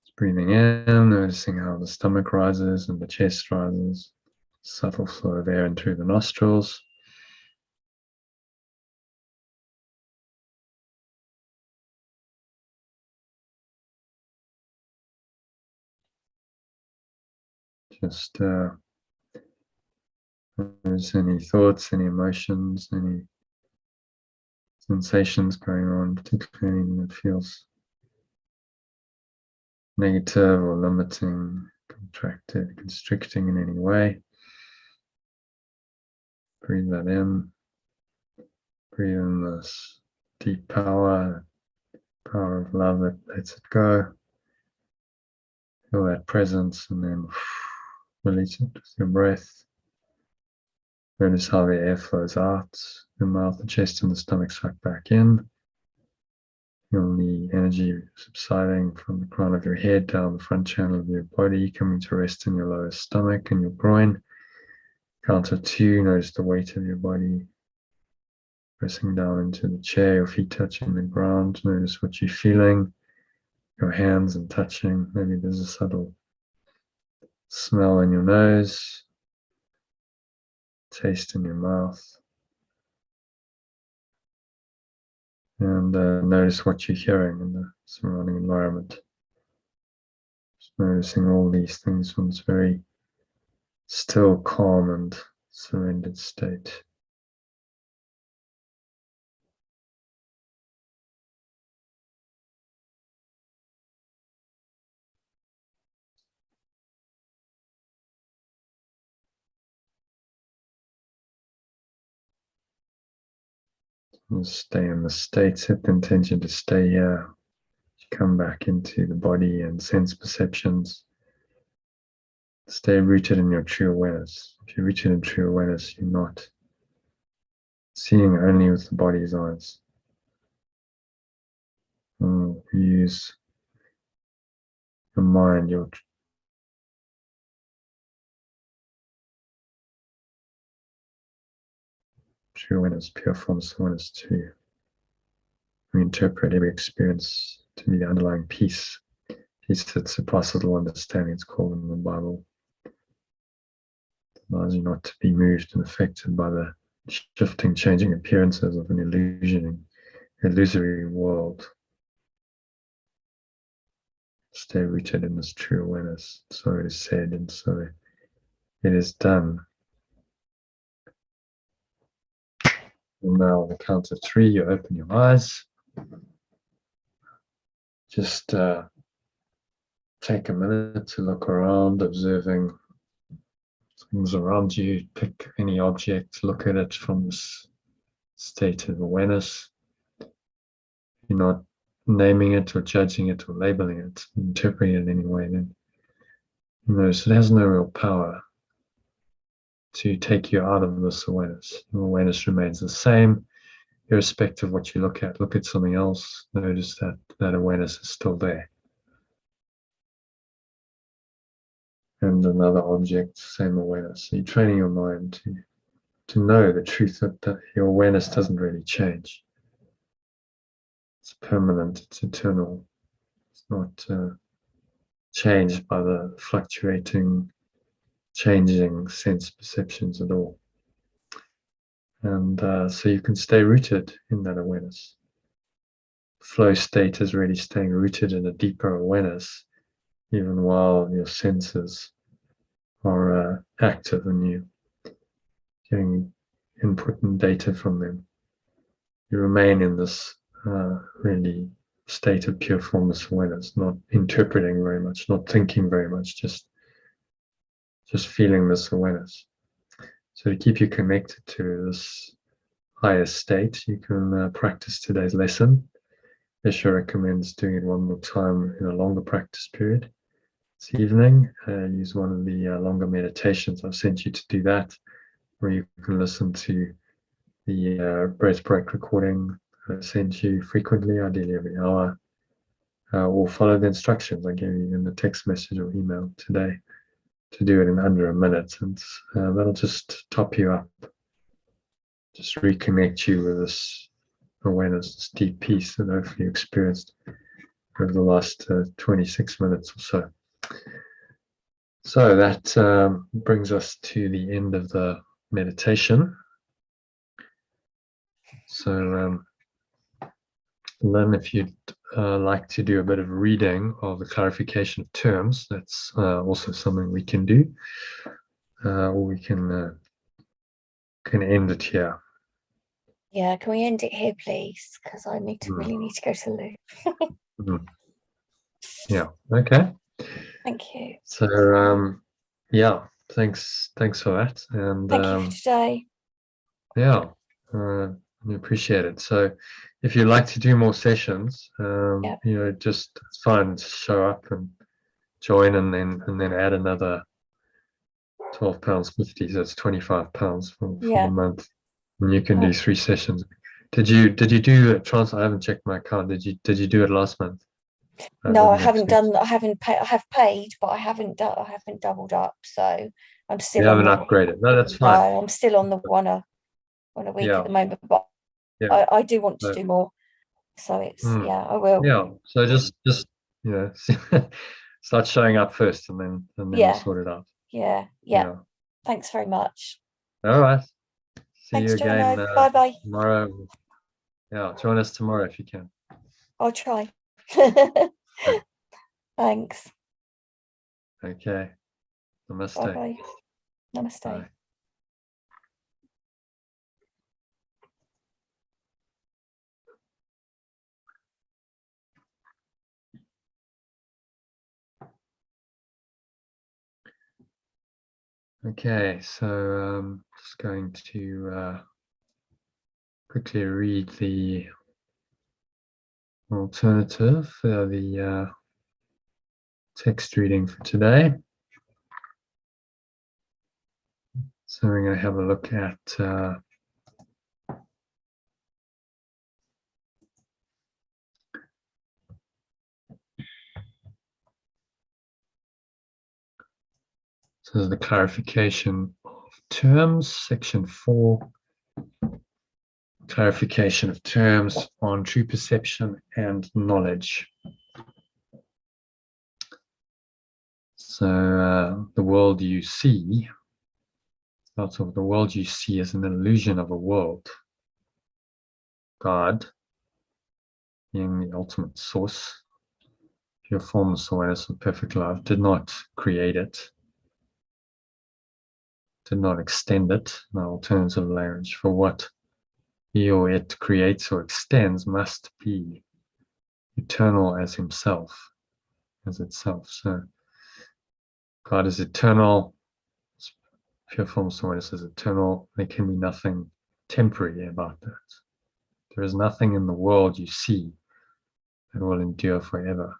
just breathing in, noticing how the stomach rises and the chest rises. Subtle flow of air in through the nostrils. 2, just notice any thoughts, any emotions, any sensations going on, particularly anything that feels negative or limiting, contracted, constricting in any way. Breathe that in. Breathe in this deep power of love that lets it go. Feel that presence and then release it with your breath. Notice how the air flows out, the mouth, the chest, and the stomach suck back in. Feel the energy subsiding from the crown of your head down the front channel of your body, coming to rest in your lower stomach and your groin. Count to 2, notice the weight of your body pressing down into the chair, your feet touching the ground. Notice what you're feeling, your hands and touching. Maybe there's a subtle smell in your nose, taste in your mouth. And notice what you're hearing in the surrounding environment. Just noticing all these things from this very still, calm, and surrendered state. Stay in the state, set the intention to stay here. Come back into the body and sense perceptions. Stay rooted in your true awareness. If you're rooted in true awareness, you're not seeing only with the body's eyes. Use your mind, your true awareness, pure formless awareness to reinterpret every experience to be the underlying peace. Peace that surpasses all understanding, it's called in the Bible. It allows you not to be moved and affected by the shifting, changing appearances of an illusory world. Stay rooted in this true awareness. So it is said, and so it is done. And now on the count of 3, you open your eyes. Just take a minute to look around, observing things around you. Pick any object, look at it from this state of awareness. You're not naming it or judging it or labeling it, interpreting it in any way, then you notice it has no real power to take you out of this awareness. Your awareness remains the same, irrespective of what you look at. Look at something else, notice that that awareness is still there. And another object, same awareness. So you're training your mind to know the truth that your awareness doesn't really change. It's permanent, it's eternal. It's not changed by the fluctuating, changing sense perceptions at all. And so you can stay rooted in that awareness. Flow state is really staying rooted in a deeper awareness, even while your senses are active and you getting input and data from them. You remain in this really state of pure formless awareness, not interpreting very much, not thinking very much, just feeling this awareness. So to keep you connected to this higher state, you can practice today's lesson. Esha recommends doing it one more time in a longer practice period this evening. Use one of the longer meditations. I've sent you to do that, where you can listen to the breath break recording I send you frequently, ideally every hour, or follow the instructions I gave you in the text message or email today to do it in under a minute, and that'll just top you up, just reconnect you with this awareness, this deep peace that hopefully you experienced over the last 26 minutes or so. So that brings us to the end of the meditation. So then if you'd like to do a bit of reading of the clarification of terms, that's also something we can do, or we can end it here. Yeah, can we end it here, please? Because I really need to go to the loo. Yeah. Okay. Thank you. So yeah, thanks for that, and thank you for today. Yeah, we appreciate it. So if you'd like to do more sessions, Yep. you know, just it's fine, just show up and join, and then add another £12.50. So it's £25 for the Yeah. month, and you can do 3 sessions. Did you do a I haven't checked my account. Did you do it last month? No, I Next haven't week? done. I haven't paid. I have paid, but I haven't done. I haven't doubled up. So I'm You still on haven't the. upgraded. No, that's No, fine. I'm still on the one a week Yeah, at the moment. But yeah. I do want to So, do more. So it's mm, yeah, I will. yeah. So just you know, start showing up first, and then we'll Yeah, sort it out. yeah, yeah. Yeah. Thanks very much. All right. See you Thanks, again Jono. Bye bye. tomorrow. Yeah, join us tomorrow if you can. I'll try. Okay. Thanks. Okay. Bye Namaste. bye. Namaste. Bye. Okay, so just going to quickly read the alternative, the text reading for today. So we're going to have a look at so the clarification of terms, section 4, clarification of terms on true perception and knowledge. So the world you see, lots of the world you see is an illusion of a world. God, being the ultimate source, pure formless awareness and perfect love, did not create it, did not extend it, no alternative language. For what he or it creates or extends must be eternal as himself, as itself. So God is eternal, pure formless awareness is eternal. There can be nothing temporary about that. There is nothing in the world you see that will endure forever.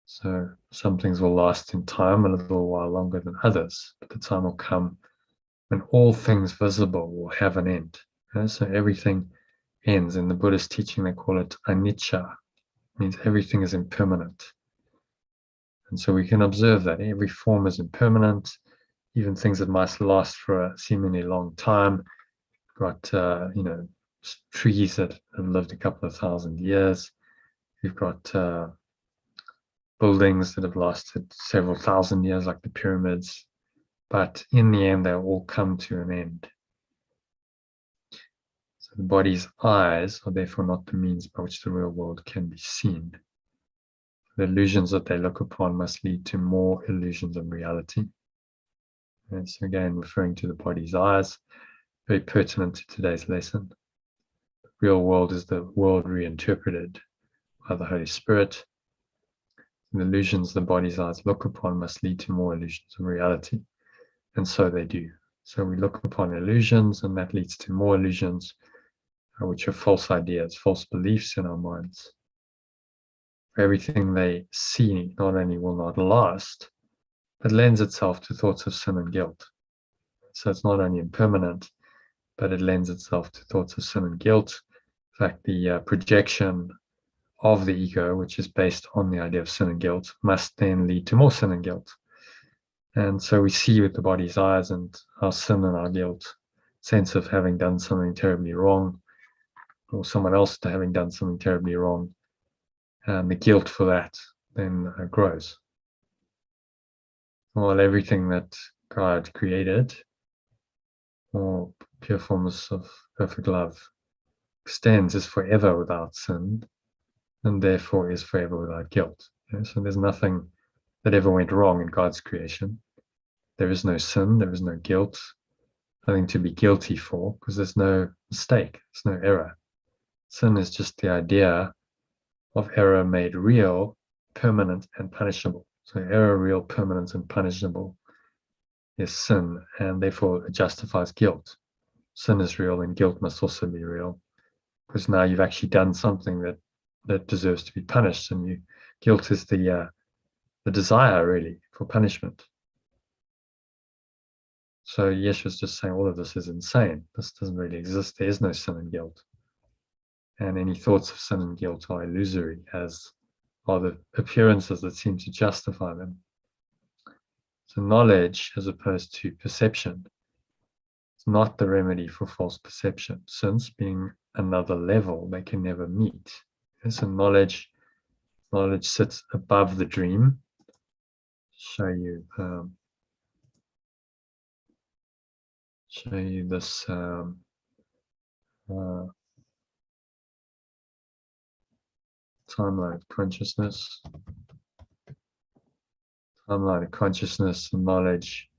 So some things will last in time a little while longer than others, but the time will come when all things visible will have an end. So everything ends. In the Buddhist teaching, they call it anicca. It means everything is impermanent. And so we can observe that every form is impermanent, even things that might last for a seemingly long time. We've got, trees that have lived a couple of thousand years. We've got buildings that have lasted several thousand years, like the pyramids. But in the end, they'll all come to an end. So the body's eyes are therefore not the means by which the real world can be seen. The illusions that they look upon must lead to more illusions of reality. And so again, referring to the body's eyes, very pertinent to today's lesson. The real world is the world reinterpreted by the Holy Spirit. The illusions the body's eyes look upon must lead to more illusions of reality. And so they do. So we look upon illusions, and that leads to more illusions, which are false ideas, false beliefs in our minds. Everything they see not only will not last, but lends itself to thoughts of sin and guilt. So it's not only impermanent, but it lends itself to thoughts of sin and guilt. In fact, the projection of the ego, which is based on the idea of sin and guilt, must then lead to more sin and guilt. And so we see with the body's eyes and our sin and our guilt, sense of having done something terribly wrong, or someone else having done something terribly wrong, and the guilt for that then grows. While everything that God created, or pure formless of perfect love, extends is forever without sin, and therefore is forever without guilt. So there's nothing that ever went wrong in God's creation. There is no sin, there is no guilt, nothing to be guilty for, because there's no mistake, there's no error. Sin is just the idea of error made real, permanent, and punishable. So error, real, permanent, and punishable is sin, and therefore it justifies guilt. sin is real, then guilt must also be real, because now you've actually done something that deserves to be punished, and guilt is the desire really for punishment. So Yeshua's just saying all of this is insane. This doesn't really exist. There is no sin and guilt. And any thoughts of sin and guilt are illusory, as are the appearances that seem to justify them. So knowledge, as opposed to perception, is not the remedy for false perception, since being another level, they can never meet. And so knowledge sits above the dream. Show you this timeline of consciousness. Timeline of consciousness and knowledge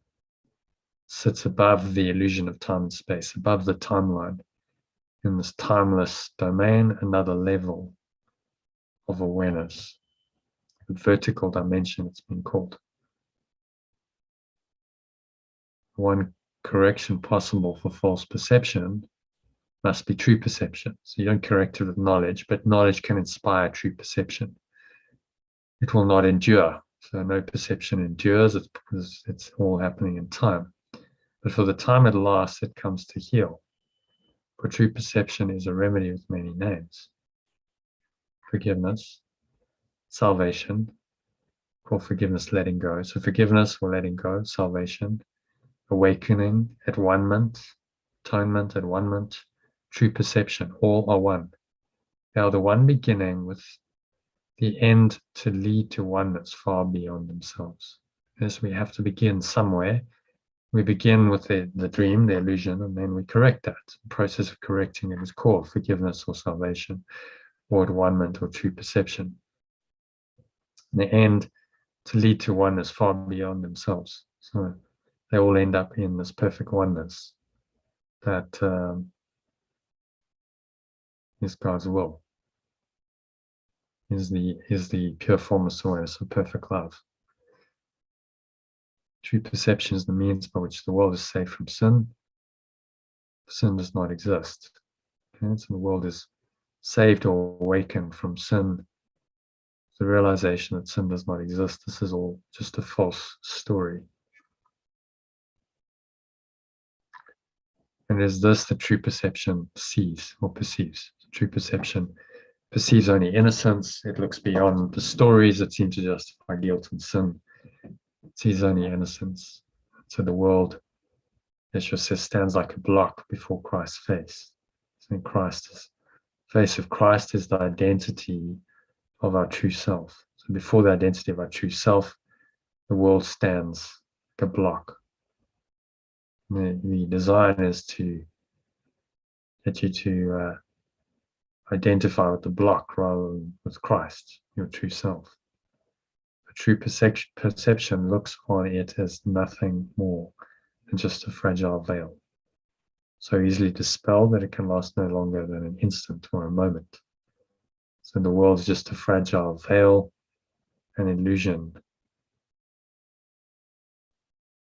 sits above the illusion of time and space, above the timeline, in this timeless domain, another level of awareness, the vertical dimension it's been called. One correction possible for false perception must be true perception. So you don't correct it with knowledge, but knowledge can inspire true perception. It will not endure. So no perception endures, it's because it's all happening in time. But for the time it lasts, it comes to heal. For true perception is a remedy with many names. Forgiveness, salvation, call forgiveness letting go. So forgiveness or letting go, salvation, awakening, at one-ment, atonement, at one-ment, true perception, all are one. They are the one beginning with the end to lead to oneness far beyond themselves. Yes, we have to begin somewhere. We begin with the dream, the illusion, and then we correct that. The process of correcting it is called forgiveness or salvation, or at one-ment or true perception. And the end to lead to oneness far beyond themselves. So they all end up in this perfect oneness that is God's will. Is the pure formless awareness of perfect love. True perception is the means by which the world is saved from sin. Sin does not exist. Okay? So the world is saved or awakened from sin. The realization that sin does not exist. This is all just a false story. And is this the true perception sees or perceives? True perception perceives only innocence. It looks beyond the stories that seem to justify guilt and sin. It sees only innocence. So the world, Yeshua says, stands like a block before Christ's face. So face of Christ is the identity of our true self. So before the identity of our true self, the world stands like a block. The design is to get you to identify with the block rather than with Christ, your true self. A true perception looks on it as nothing more than just a fragile veil, so easily dispelled that it can last no longer than an instant or a moment. So the world is just a fragile veil, an illusion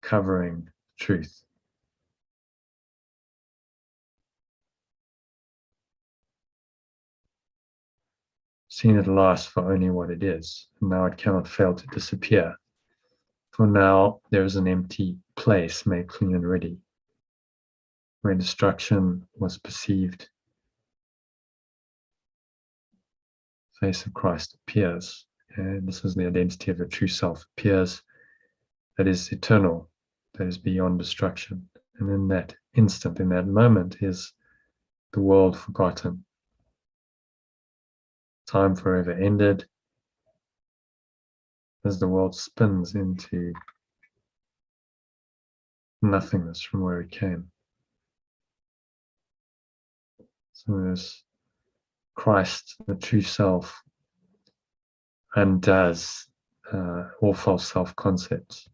covering truth. Seen at last for only what it is, and now it cannot fail to disappear. For now there is an empty place made clean and ready, where destruction was perceived. The face of Christ appears, and this is the identity of a true self, appears, that is eternal, that is beyond destruction. And in that instant, in that moment, is the world forgotten. Time forever ended, as the world spins into nothingness from where it came. So there's Christ, the true self, undoes all false self-concepts,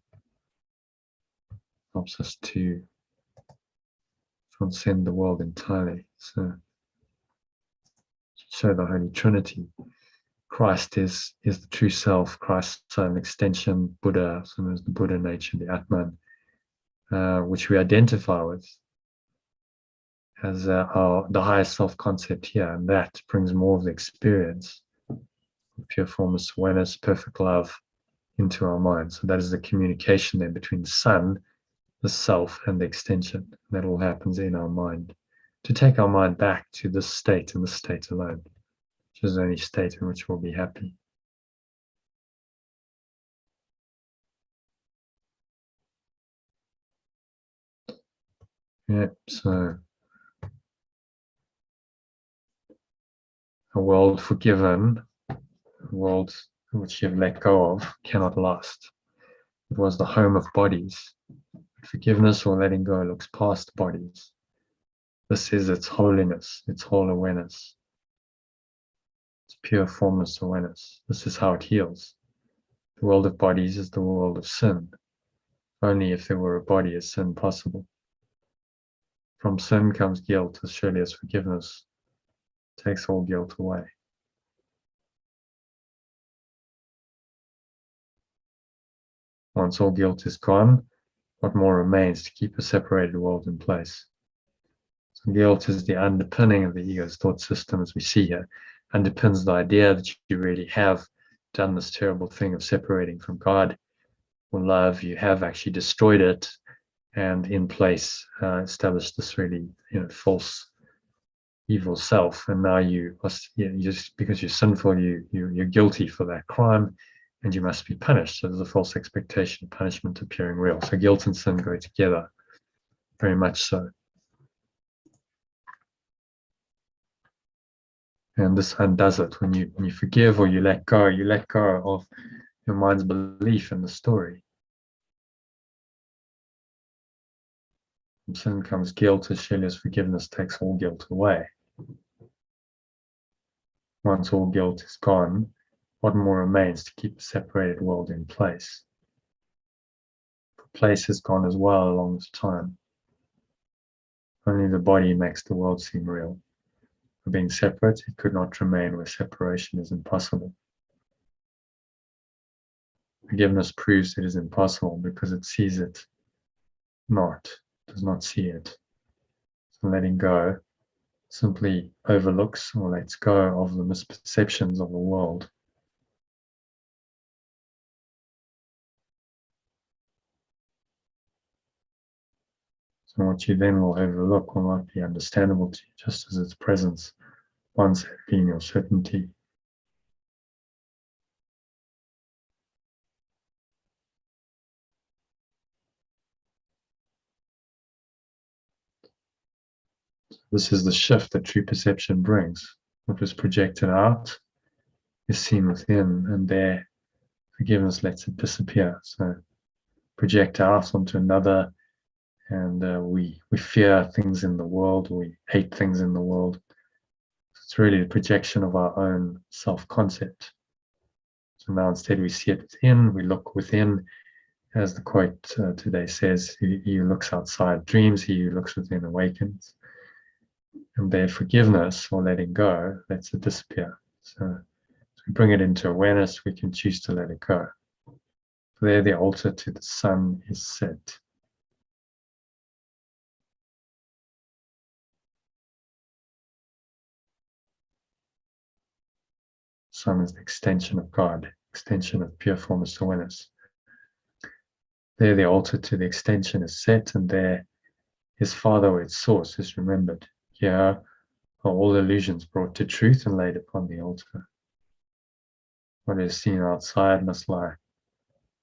helps us to transcend the world entirely. So show the Holy Trinity. Christ is the true self, Christ's own extension, Buddha, so there's the Buddha nature, the Atman, which we identify with. as the highest self-concept here, and that brings more of the experience of pure formless awareness, perfect love into our mind. So that is the communication then between the sun, the self, and the extension. That all happens in our mind to take our mind back to this state and this state alone, which is the only state in which we'll be happy. Yep, so a world forgiven, a world which you've let go of, cannot last. It was the home of bodies. Forgiveness or letting go looks past bodies. This is its holiness, its whole awareness. It's pure formless awareness. This is how it heals. The world of bodies is the world of sin. Only if there were a body is sin possible. From sin comes guilt as surely as forgiveness takes all guilt away. Once all guilt is gone, what more remains to keep a separated world in place? So guilt is the underpinning of the ego's thought system, as we see here, underpins the idea that you really have done this terrible thing of separating from God or love. You have actually destroyed it, and in place established this really, false, evil self. And now you must, just because you're sinful, you're guilty for that crime, and you must be punished. So there's a false expectation of punishment appearing real. So guilt and sin go together, very much so. And this undoes it. When you forgive or you let go of your mind's belief in the story. From sin comes guilt as surely as forgiveness takes all guilt away. Once all guilt is gone, what more remains to keep a separated world in place? The place has gone as well along with time. Only the body makes the world seem real. For being separate, it could not remain where separation is impossible. Forgiveness proves it is impossible because it sees it not, does not see it. So letting go simply overlooks or lets go of the misperceptions of the world. So what you then will overlook will not be understandable to you, just as its presence once had been your certainty. This is the shift that true perception brings. What was projected out is seen within, and there forgiveness lets it disappear. So project out onto another, and we fear things in the world, we hate things in the world. It's really the projection of our own self-concept. So now instead we see it within, we look within, as the quote today says, he who looks outside dreams, he who looks within awakens. And their forgiveness or letting go lets it disappear. So as we bring it into awareness, we can choose to let it go. There the altar to the sun is set. Sun is the extension of God, extension of pure formless awareness. There the altar to the extension is set, and there his Father or its source is remembered. Here are all illusions brought to truth and laid upon the altar. What is seen outside must lie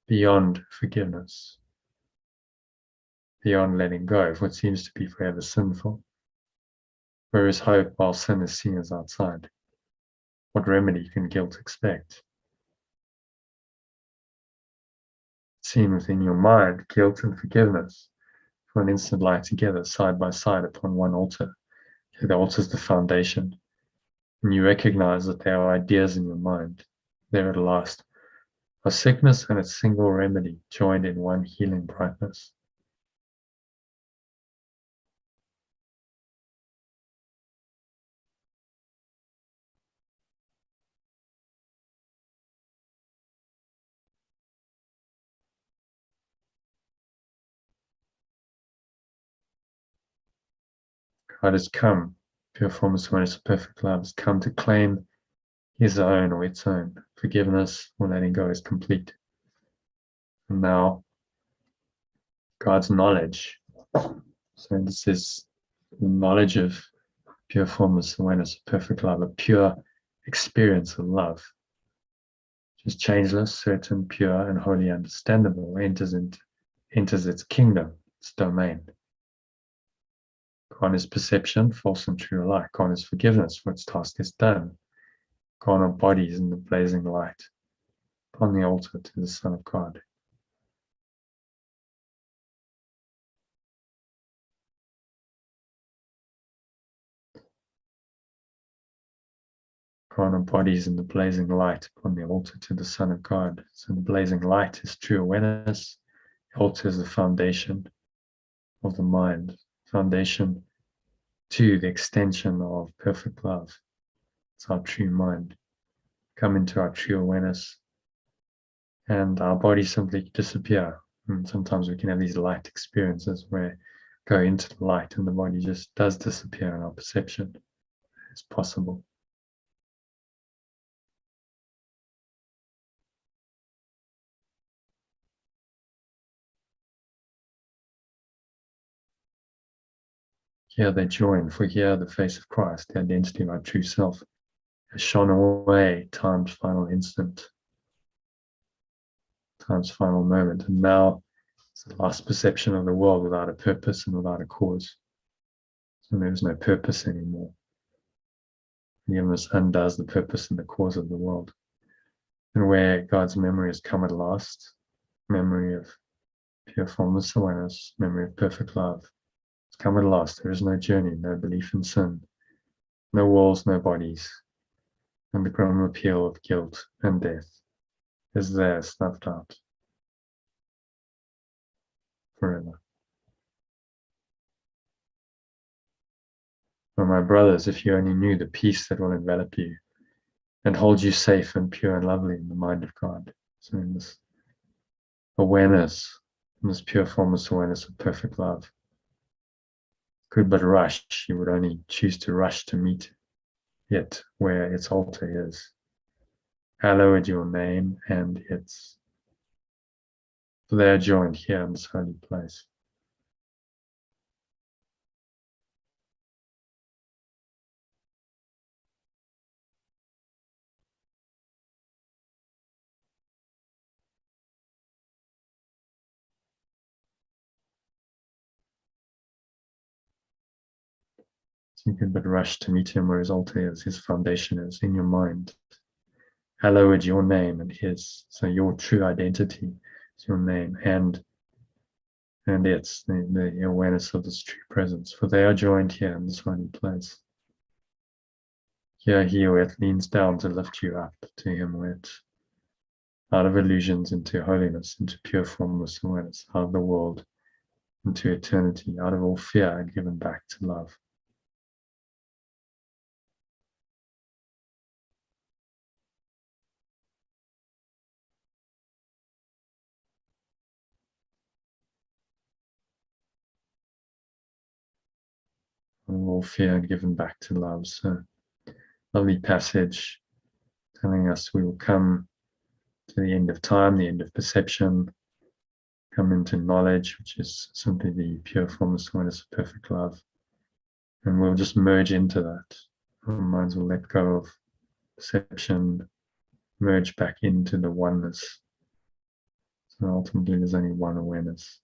beyond forgiveness, beyond letting go of what seems to be forever sinful. Where is hope while sin is seen as outside? What remedy can guilt expect? Seen within your mind, guilt and forgiveness for an instant lie together side by side upon one altar. The altar is the foundation, and you recognize that there are ideas in your mind. There at last are sickness and its single remedy joined in one healing brightness. God has come, pure formless awareness of perfect love, has come to claim his own or its own. Forgiveness or letting go is complete. And now God's knowledge. So this is the knowledge of pure formless awareness of perfect love, a pure experience of love, which is changeless, certain, pure, and wholly understandable, enters its kingdom, its domain. Gone is perception, false and true alike. Gone is forgiveness, for its task is done. Gone are bodies in the blazing light, upon the altar to the Son of God. Gone are bodies in the blazing light, upon the altar to the Son of God. So the blazing light is true awareness. The altar is the foundation of the mind, foundation to the extension of perfect love. It's our true mind. Come into our true awareness, and our bodies simply disappear. And sometimes we can have these light experiences where go into the light and the body just does disappear in our perception. It's possible. Here they join, for here the face of Christ, the identity of our true self, has shone away time's final instant, time's final moment, and now it's the last perception of the world without a purpose and without a cause. So there's no purpose anymore. Forgiveness undoes the purpose and the cause of the world. And where God's memory has come at last, memory of pure formless awareness, memory of perfect love, it's come at last. There is no journey, no belief in sin, no walls, no bodies, and the grim appeal of guilt and death is there, snuffed out forever. For my brothers, if you only knew the peace that will envelop you and hold you safe and pure and lovely in the mind of God. So in this awareness, in this pure formless awareness of perfect love, could but rush, you would only choose to rush to meet it where its altar is. Hallowed your name and its. For they are joined here in this holy place. So you could but rush to meet him where his altar is, his foundation is, in your mind. Hallowed your name and his. So your true identity is your name and it's the awareness of this true presence. For they are joined here in this holy place. Here he who it leans down to lift you up to him who it, out of illusions into holiness, into pure formless awareness, out of the world into eternity, out of all fear and given back to love. All fear and given back to love. So lovely passage telling us we will come to the end of time, the end of perception, come into knowledge, which is simply the pure formless awareness of perfect love. And we'll just merge into that. Our minds will let go of perception, merge back into the oneness. So ultimately there's only one awareness.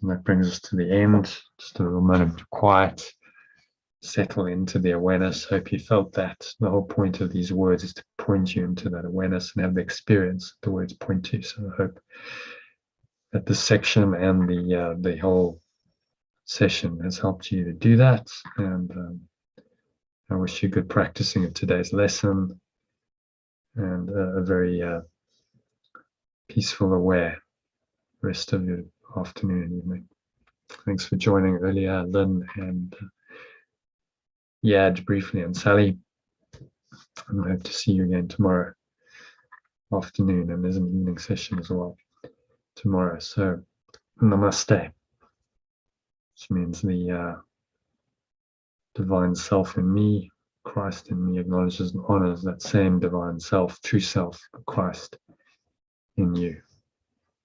And that brings us to the end. Just a little moment of quiet. Settle into the awareness. Hope you felt that. The whole point of these words is to point you into that awareness and have the experience the words point to. So I hope that this section and the whole session has helped you to do that. And I wish you good practicing of today's lesson and a very peaceful, aware rest of your afternoon and evening. Thanks for joining earlier, Lynn and Yad briefly, and Sally. And I hope to see you again tomorrow afternoon, and there's an evening session as well tomorrow. So namaste, which means the divine self in me, Christ in me, acknowledges and honors that same divine self, true self, Christ in you.